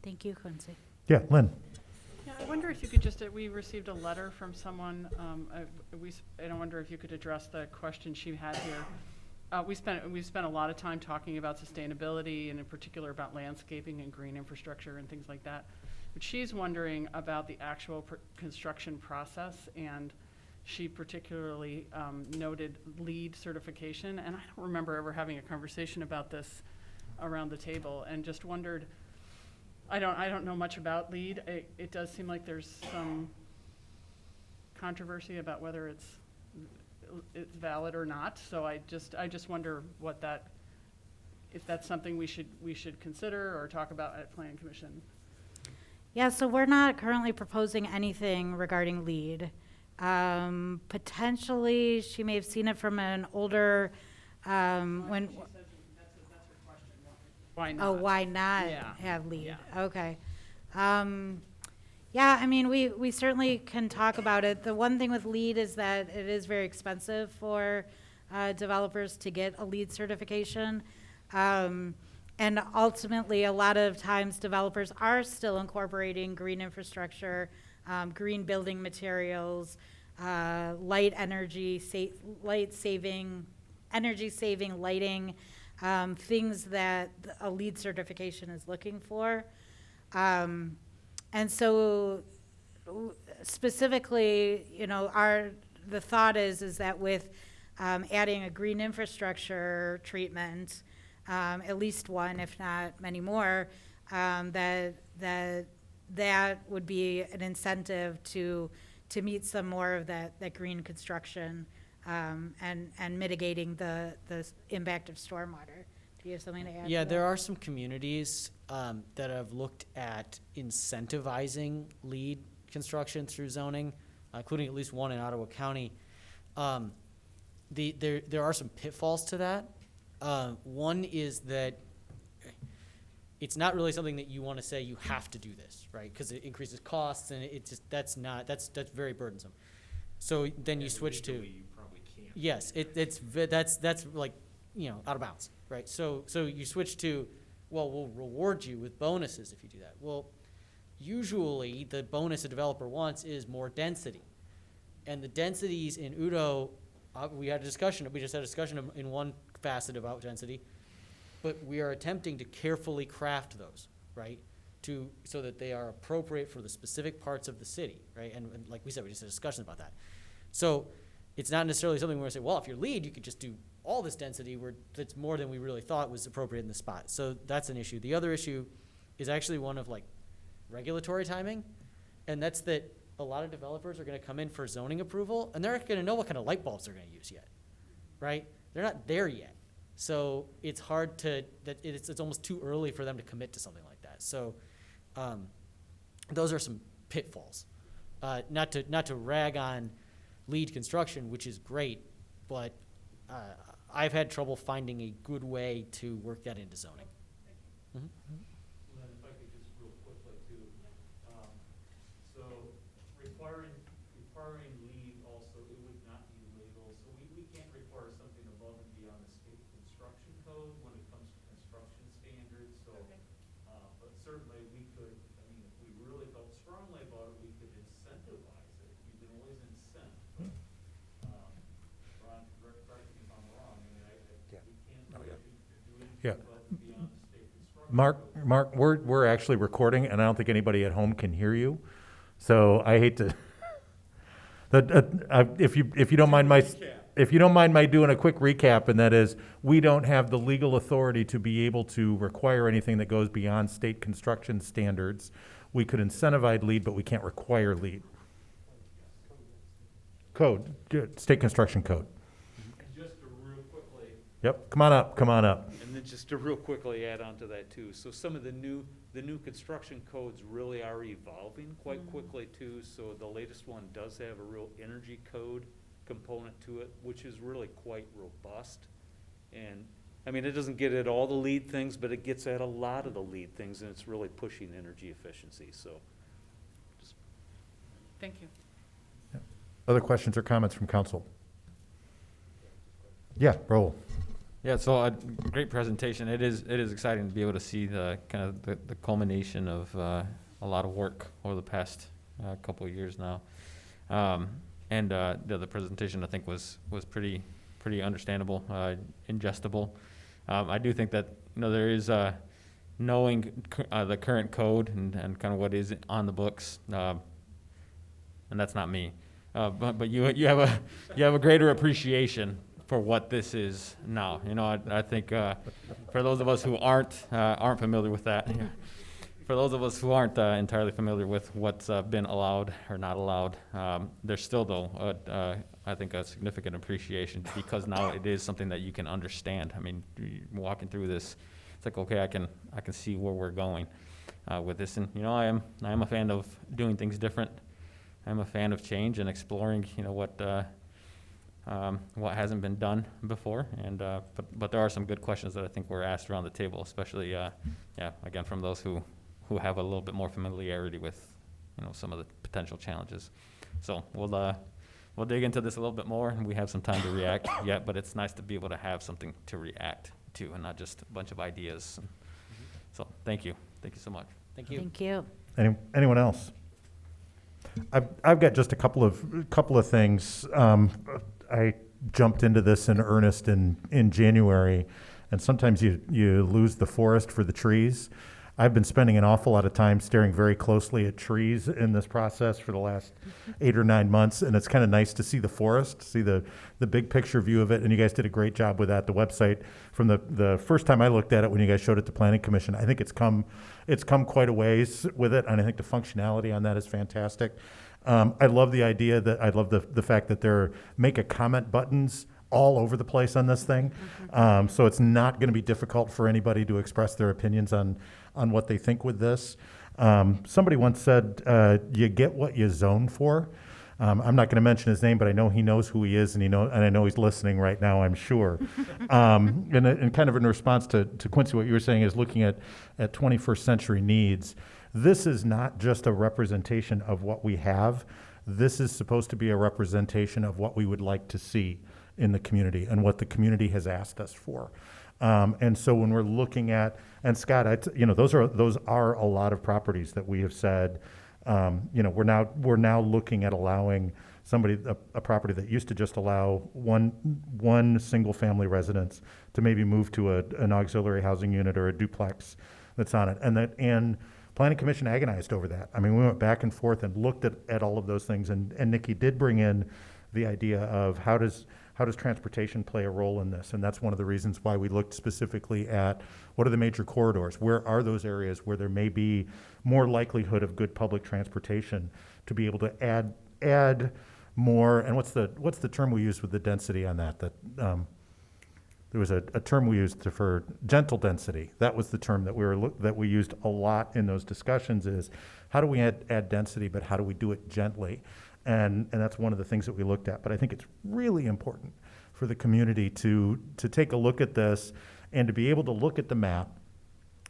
Thank you, Quincy. Yeah, Lynn? Yeah, I wonder if you could just, we received a letter from someone, and I wonder if you could address the question she had here. We've spent a lot of time talking about sustainability and in particular about landscaping and green infrastructure and things like that. But she's wondering about the actual construction process, and she particularly noted LEED certification, and I don't remember ever having a conversation about this around the table, and just wondered, I don't know much about LEED. It does seem like there's some controversy about whether it's valid or not. So I just wonder if that's something we should consider or talk about at Planning Commission. Yeah, so we're not currently proposing anything regarding LEED. Potentially, she may have seen it from an older, when. Why not? Oh, why not Yeah. have LEED? Yeah. Okay. Yeah, I mean, we certainly can talk about it. The one thing with LEED is that it is very expensive for developers to get a LEED certification. And ultimately, a lot of times developers are still incorporating green infrastructure, green building materials, energy saving lighting, things that a LEED certification is looking for. And so specifically, the thought is that with adding a green infrastructure treatment, at least one, if not many more, that would be an incentive to meet some more of that green construction, and mitigating the impact of stormwater. Do you have something to add? Yeah, to there that? are some communities that have looked at incentivizing LEED construction through zoning, including at least one in Ottawa County. There are some pitfalls to that. One is that it's not really something that you want to say you have to do this, right? Because it increases costs, and it just that's very burdensome. So then you switch to You probably can't. yes, that's like out of bounds, right? So you switch to, well, we'll reward you with bonuses if you do that. Well, usually the bonus a developer wants is more density, and the densities in Udo, we just had a discussion in one facet about density, but we are attempting to carefully craft those, right? So that they are appropriate for the specific parts of the city, right? And like we said, we just had a discussion about that. So it's not necessarily something where we say, well, if you're LEED, you could just do all this density where that's more than we really thought was appropriate in the spot. So that's an issue. The other issue is actually one of like regulatory timing, and that's that a lot of developers are going to come in for zoning approval, and they're not going to know what kind of light bulbs they're going to use yet, right? They're not there yet. So it's hard to, it's almost too early for them to commit to something like that. So those are some pitfalls. Not to rag on LEED construction, which is great, but I've had trouble finding a good way to work that into zoning. Mhm. Then if I could just real quickly too, so requiring LEED also, it would not be legal, so we can't require something above and beyond the state construction code when it comes to construction standards, so, but certainly we could, I mean, if we really felt strongly about it, we could incentivize it, you can always incent, but, Ron, correct me if I'm wrong, I mean, we can't really do anything Yeah. above and beyond the state construction. Mark, we're actually recording, and I don't think anybody at home can hear you. So I hate to, if you don't mind my doing a quick recap, and that is, we don't have the legal authority to be able to require anything that goes beyond state construction standards. We could incentivize LEED, but we can't require LEED. Code, state construction code. And just to real quickly, Yep, come on up. and then just to real quickly add on to that too, so some of the new construction codes really are evolving quite quickly too, so the latest one does have a real energy code component to it, which is really quite robust. And, I mean, it doesn't get at all the LEED things, but it gets at a lot of the LEED things, and it's really pushing energy efficiency, so. Thank you. Other questions or comments from council? Yeah, Raul. Yeah, so a great presentation. It is exciting to be able to see the kind of the culmination of a lot of work over the past couple of years now. And the presentation I think was pretty understandable, ingestible. I do think that there is knowing the current code and kind of what is on the books, and that's not me. But you have a greater appreciation for what this is now. I think for those of us who aren't familiar with that, for those of us who aren't entirely familiar with what's been allowed or not allowed, there's still though I think a significant appreciation, because now it is something that you can understand. I mean, walking through this, it's like, okay, I can see where we're going with this, and I am a fan of doing things different. I'm a fan of change and exploring, what hasn't been done before, and but there are some good questions that I think were asked around the table, especially again from those who have a little bit more familiarity with some of the potential challenges. So we'll dig into this a little bit more, and we have some time to react yet, but it's nice to be able to have something to react to and not just a bunch of ideas. So thank you so much. Thank you. Thank you. Anyone else? I've got just a couple of things. I jumped into this in earnest in January, and sometimes you lose the forest for the trees. I've been spending an awful lot of time staring very closely at trees in this process for the last 8 or 9 months, and it's kind of nice to see the forest, see the big picture view of it, and you guys did a great job with that. The website, from the first time I looked at it when you guys showed it to Planning Commission, I think it's come quite a ways with it, and I think the functionality on that is fantastic. I love the idea I love the fact that there are make a comment buttons all over the place on this thing. So it's not going to be difficult for anybody to express their opinions on what they think with this. Somebody once said, you get what you zone for. I'm not going to mention his name, but I know he knows who he is, and I know he's listening right now, I'm sure. And kind of in response to Quincy, what you were saying is looking at 21st century needs. This is not just a representation of what we have. This is supposed to be a representation of what we would like to see in the community and what the community has asked us for. And so when we're looking at, and Scott, those are a lot of properties that we have said, we're now looking at allowing a property that used to just allow one single family residence to maybe move to an auxiliary housing unit or a duplex that's on it. And Planning Commission agonized over that. I mean, we went back and forth and looked at all of those things, and Nikki did bring in the idea of how does transportation play a role in this? And that's one of the reasons why we looked specifically at what are the major corridors? Where are those areas where there may be more likelihood of good public transportation to be able to add more? And what's the term we use with the density on that? There was a term we used for gentle density. That was the term that we used a lot in those discussions. Is how do we add density, but how do we do it gently? And that's one of the things that we looked at. But I think it's really important for the community to take a look at this and to be able to look at the map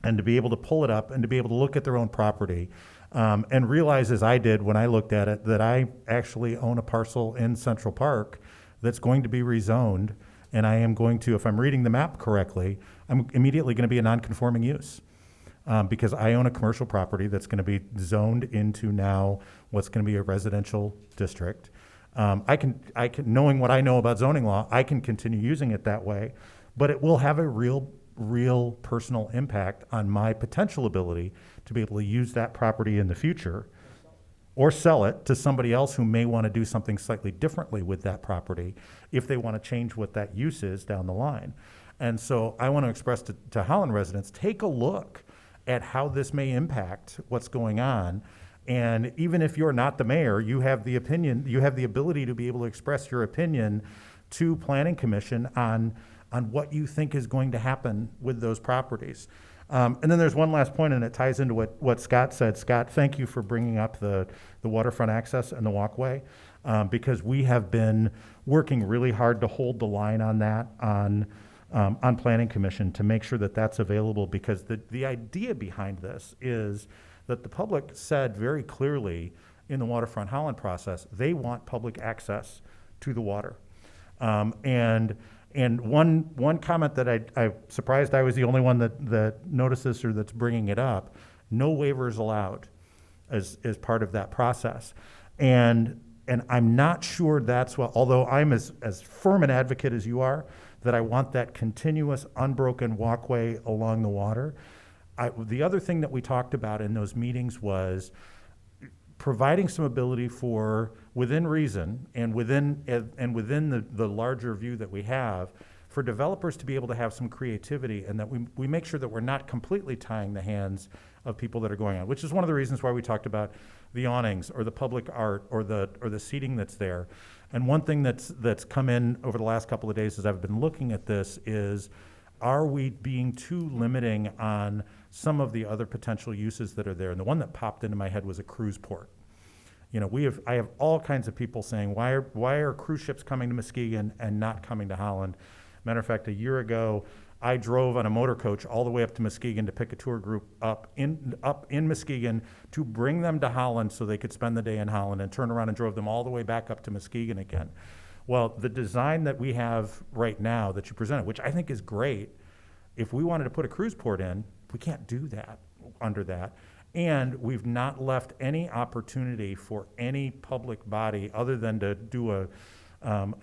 and to be able to pull it up and to be able to look at their own property and realize, as I did when I looked at it, that I actually own a parcel in Central Park that's going to be rezoned. And I am going to, if I'm reading the map correctly, I'm immediately going to be a non-conforming use. Because I own a commercial property that's going to be zoned into now what's going to be a residential district. I can, knowing what I know about zoning law, I can continue using it that way, but it will have a real personal impact on my potential ability to be able to use that property in the future or sell it to somebody else who may want to do something slightly differently with that property if they want to change what that use is down the line. And so I want to express to Holland residents, take a look at how this may impact what's going on. And even if you're not the mayor, you have the opinion, you have the ability to be able to express your opinion to Planning Commission on what you think is going to happen with those properties. And then there's one last point, and it ties into what Scott said. Scott, thank you for bringing up the waterfront access and the walkway, because we have been working really hard to hold the line on that on Planning Commission to make sure that that's available, because the idea behind this is that the public said very clearly in the Waterfront Holland process, they want public access to the water. And one comment that I'm surprised I was the only one that noticed this or that's bringing it up, no waivers allowed as part of that process. And I'm not sure that's what, although I'm as firm an advocate as you are, that I want that continuous unbroken walkway along the water. The other thing that we talked about in those meetings was providing some ability for, within reason and within the larger view that we have, for developers to be able to have some creativity, and that we make sure that we're not completely tying the hands of people that are going on, which is one of the reasons why we talked about the awnings or the public art or the seating that's there. And one thing that's come in over the last couple of days as I've been looking at this is, are we being too limiting on some of the other potential uses that are there? And the one that popped into my head was a cruise port. I have all kinds of people saying, why are cruise ships coming to Muskegon and not coming to Holland? Matter of fact, a year ago, I drove on a motor coach all the way up to Muskegon to pick a tour group up in Muskegon to bring them to Holland so they could spend the day in Holland, and turn around and drove them all the way back up to Muskegon again. Well, the design that we have right now that you presented, which I think is great, if we wanted to put a cruise port in, we can't do that under that. And we've not left any opportunity for any public body, other than to do a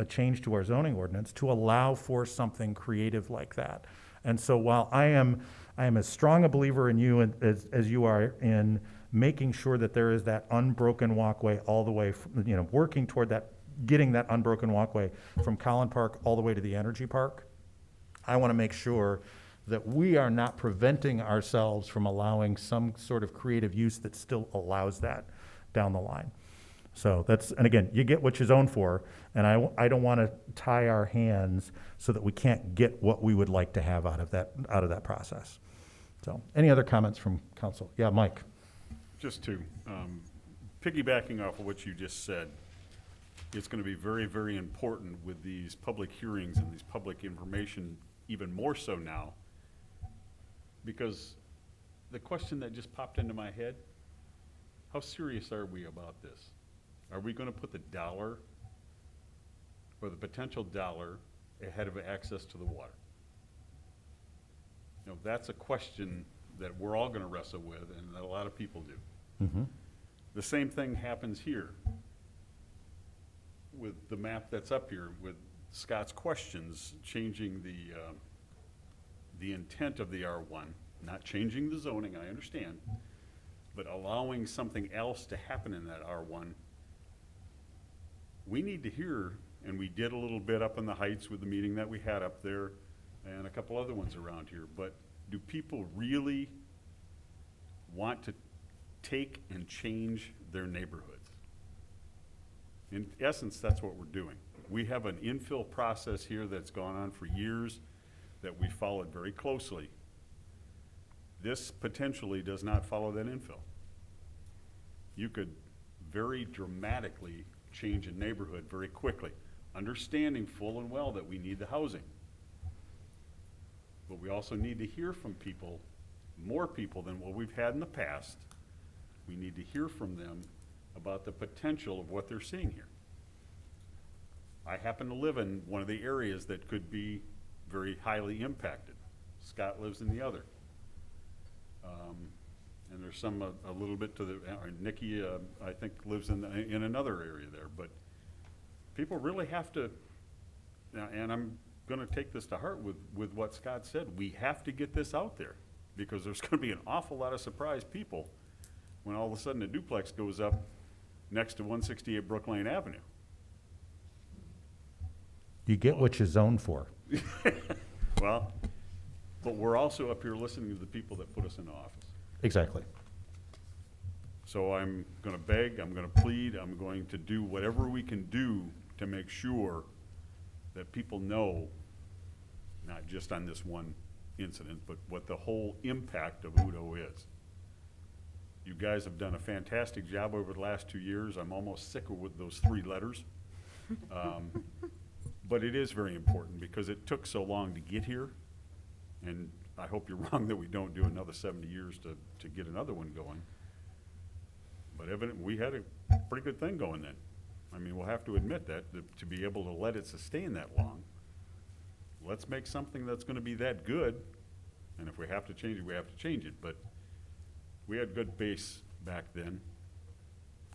change to our zoning ordinance, to allow for something creative like that. And so while I am as strong a believer in you as you are in making sure that there is that unbroken walkway all the way, working toward that, getting that unbroken walkway from Collin Park all the way to the Energy Park, I want to make sure that we are not preventing ourselves from allowing some sort of creative use that still allows that down the line. So that's, and again, you get what you zone for, and I don't want to tie our hands so that we can't get what we would like to have out of that process. So, any other comments from council? Yeah, Mike. Just to, piggybacking off of what you just said, it's going to be very, very important with these public hearings and these public information, even more so now, because the question that just popped into my head, how serious are we about this? Are we going to put the dollar or the potential dollar ahead of access to the water? That's a question that we're all going to wrestle with, and that a lot of people do. Mm-hmm. The same thing happens here with the map that's up here, with Scott's questions, changing the intent of the R1, not changing the zoning, I understand, but allowing something else to happen in that R1. We need to hear, and we did a little bit up in the Heights with the meeting that we had up there, and a couple other ones around here, but do people really want to take and change their neighborhoods? In essence, that's what we're doing. We have an infill process here that's gone on for years that we followed very closely. This potentially does not follow that infill. You could very dramatically change a neighborhood very quickly, understanding full and well that we need the housing. But we also need to hear from people, more people than what we've had in the past. We need to hear from them about the potential of what they're seeing here. I happen to live in one of the areas that could be very highly impacted. Scott lives in the other. And there's some a little bit to the, Nikki, I think, lives in another area there. But people really have to, and I'm going to take this to heart with what Scott said. We have to get this out there, because there's going to be an awful lot of surprised people when all of a sudden a duplex goes up next to 168 Brook Lane Avenue. You get what you zone for. Well, but we're also up here listening to the people that put us in office. Exactly. So I'm going to beg, I'm going to plead, I'm going to do whatever we can do to make sure that people know, not just on this one incident, but what the whole impact of Udo is. You guys have done a fantastic job over the last 2 years. I'm almost sick with those 3 letters. But it is very important because it took so long to get here. And I hope you're wrong that we don't do another 70 years to get another one going. But we had a pretty good thing going then. I mean, we'll have to admit that, to be able to let it sustain that long. Let's make something that's going to be that good. And if we have to change it, we have to change it. But we had good base back then.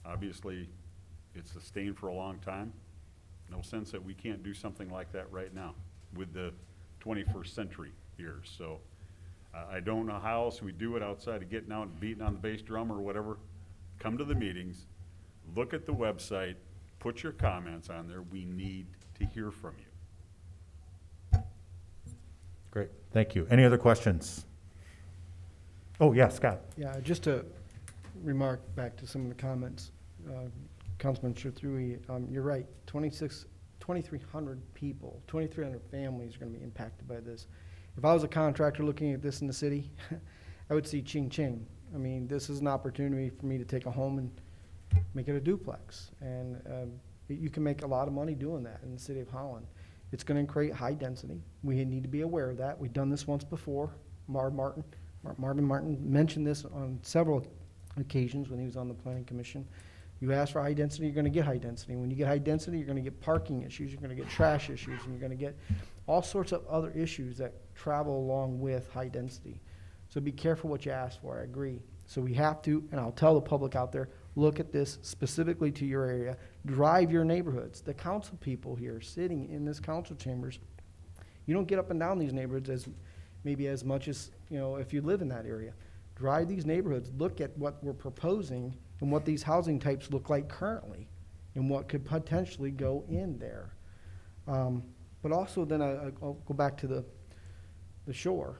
Obviously, it's sustained for a long time. No sense that we can't do something like that right now with the 21st century here. So I don't know how else we do it outside of getting out and beating on the bass drum or whatever. Come to the meetings, look at the website, put your comments on there. We need to hear from you. Great, thank you. Any other questions? Oh, yeah, Scott. Yeah, just to remark back to some of the comments, Councilman Chertoui, you're right, 2,300 people, 2,300 families are going to be impacted by this. If I was a contractor looking at this in the city, I would see ching ching. I mean, this is an opportunity for me to take a home and make it a duplex. And you can make a lot of money doing that in the city of Holland. It's going to create high density. We need to be aware of that. We've done this once before. Marvin Martin mentioned this on several occasions when he was on the Planning Commission. You ask for high density, you're going to get high density. When you get high density, you're going to get parking issues, you're going to get trash issues, and you're going to get all sorts of other issues that travel along with high density. So be careful what you ask for, I agree. So we have to, and I'll tell the public out there, look at this specifically to your area. Drive your neighborhoods. The council people here sitting in this council chambers, you don't get up and down these neighborhoods as much as, if you live in that area. Drive these neighborhoods, look at what we're proposing and what these housing types look like currently and what could potentially go in there. But also then I'll go back to the shore.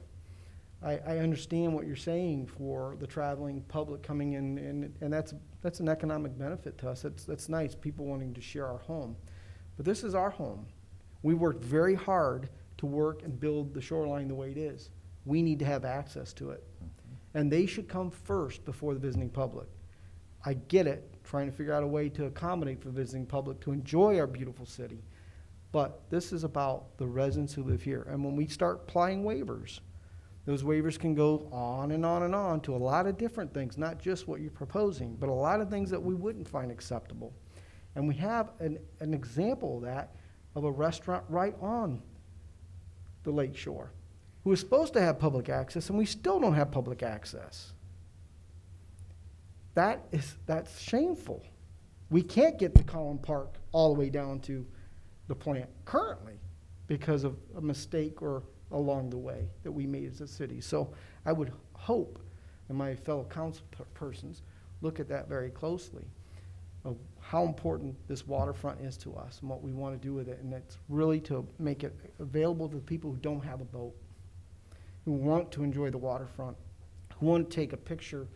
I understand what you're saying for the traveling public coming in, and that's an economic benefit to us. That's nice, people wanting to share our home. But this is our home. We worked very hard to work and build the shoreline the way it is. We need to have access to it. And they should come first before the visiting public. I get it, trying to figure out a way to accommodate for the visiting public to enjoy our beautiful city. But this is about the residents who live here. And when we start applying waivers, those waivers can go on and on and on to a lot of different things, not just what you're proposing, but a lot of things that we wouldn't find acceptable. And we have an example of that, of a restaurant right on the lake shore, who is supposed to have public access, and we still don't have public access. That's shameful. We can't get to Collin Park all the way down to the plant currently because of a mistake or along the way that we made as a city. So I would hope that my fellow council persons look at that very closely, of how important this waterfront is to us and what we want to do with it. And it's really to make it available to the people who don't have a boat, who want to enjoy the waterfront, who want to take a picture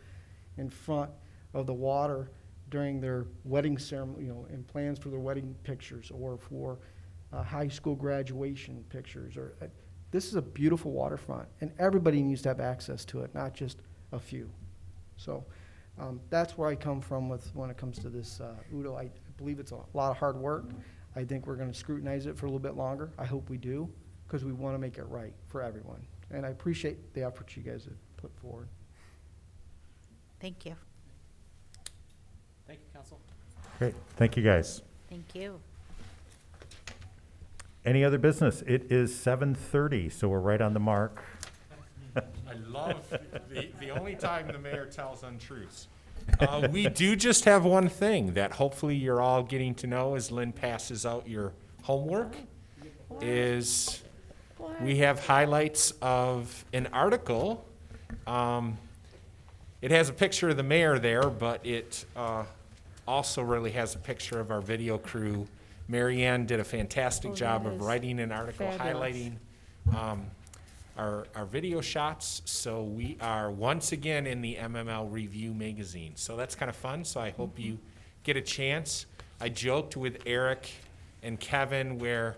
in front of the water during their wedding ceremony, and plans for their wedding pictures, or for high school graduation pictures. This is a beautiful waterfront, and everybody needs to have access to it, not just a few. So that's where I come from when it comes to this UDO. I believe it's a lot of hard work. I think we're going to scrutinize it for a little bit longer. I hope we do, because we want to make it right for everyone. And I appreciate the effort you guys have put forward. Thank you. Thank you, council. Great, thank you, guys. Thank you. Any other business? It is 7:30, so we're right on the mark. I love the only time the mayor tells untruths. We do just have one thing that hopefully you're all getting to know as Lynn passes out your homework, is we have highlights of an article. It has a picture of the mayor there, but it also really has a picture of our video crew. Marianne did a fantastic job of writing an article highlighting our video shots. So we are once again in the MML Review magazine. So that's kind of fun. So I hope you get a chance. I joked with Eric and Kevin where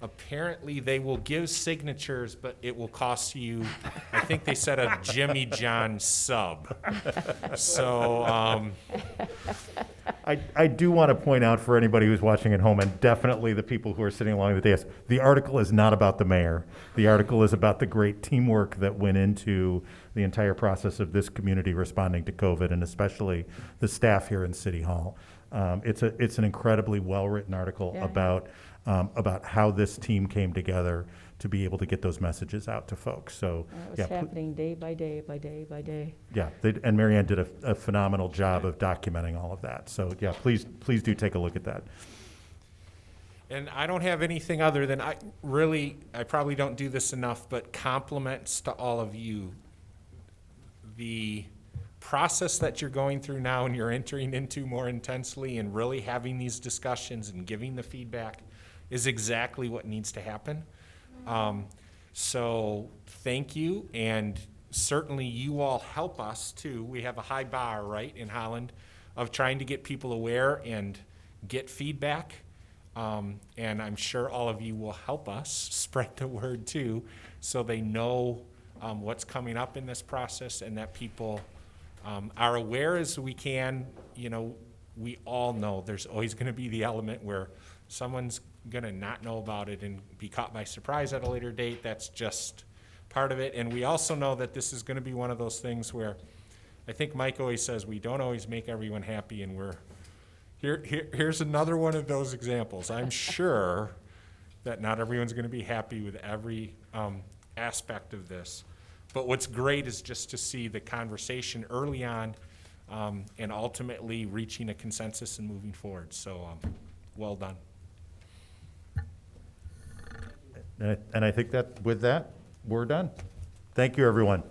apparently they will give signatures, but it will cost you, I think they said, a Jimmy John sub. So I do want to point out for anybody who's watching at home, and definitely the people who are sitting along the dais, the article is not about the mayor. The article is about the great teamwork that went into the entire process of this community responding to COVID, and especially the staff here in City Hall. It's an incredibly well-written article about how this team came together to be able to get those messages out to folks. So It was happening day by day by day by day. yeah, and Marianne did a phenomenal job of documenting all of that. So yeah, please do take a look at that. And I don't have anything other than I probably don't do this enough, but compliments to all of you. The process that you're going through now and you're entering into more intensely and really having these discussions and giving the feedback is exactly what needs to happen. So thank you, and certainly you all help us too. We have a high bar, right, in Holland of trying to get people aware and get feedback. And I'm sure all of you will help us spread the word too, so they know what's coming up in this process, and that people are aware as we can. We all know there's always going to be the element where someone's going to not know about it and be caught by surprise at a later date. That's just part of it. And we also know that this is going to be one of those things where I think Mike always says we don't always make everyone happy, and here's another one of those examples. I'm sure that not everyone's going to be happy with every aspect of this, But what's great is just to see the conversation early on, and ultimately reaching a consensus and moving forward. So, well done. And I think that with that, we're done. Thank you, everyone.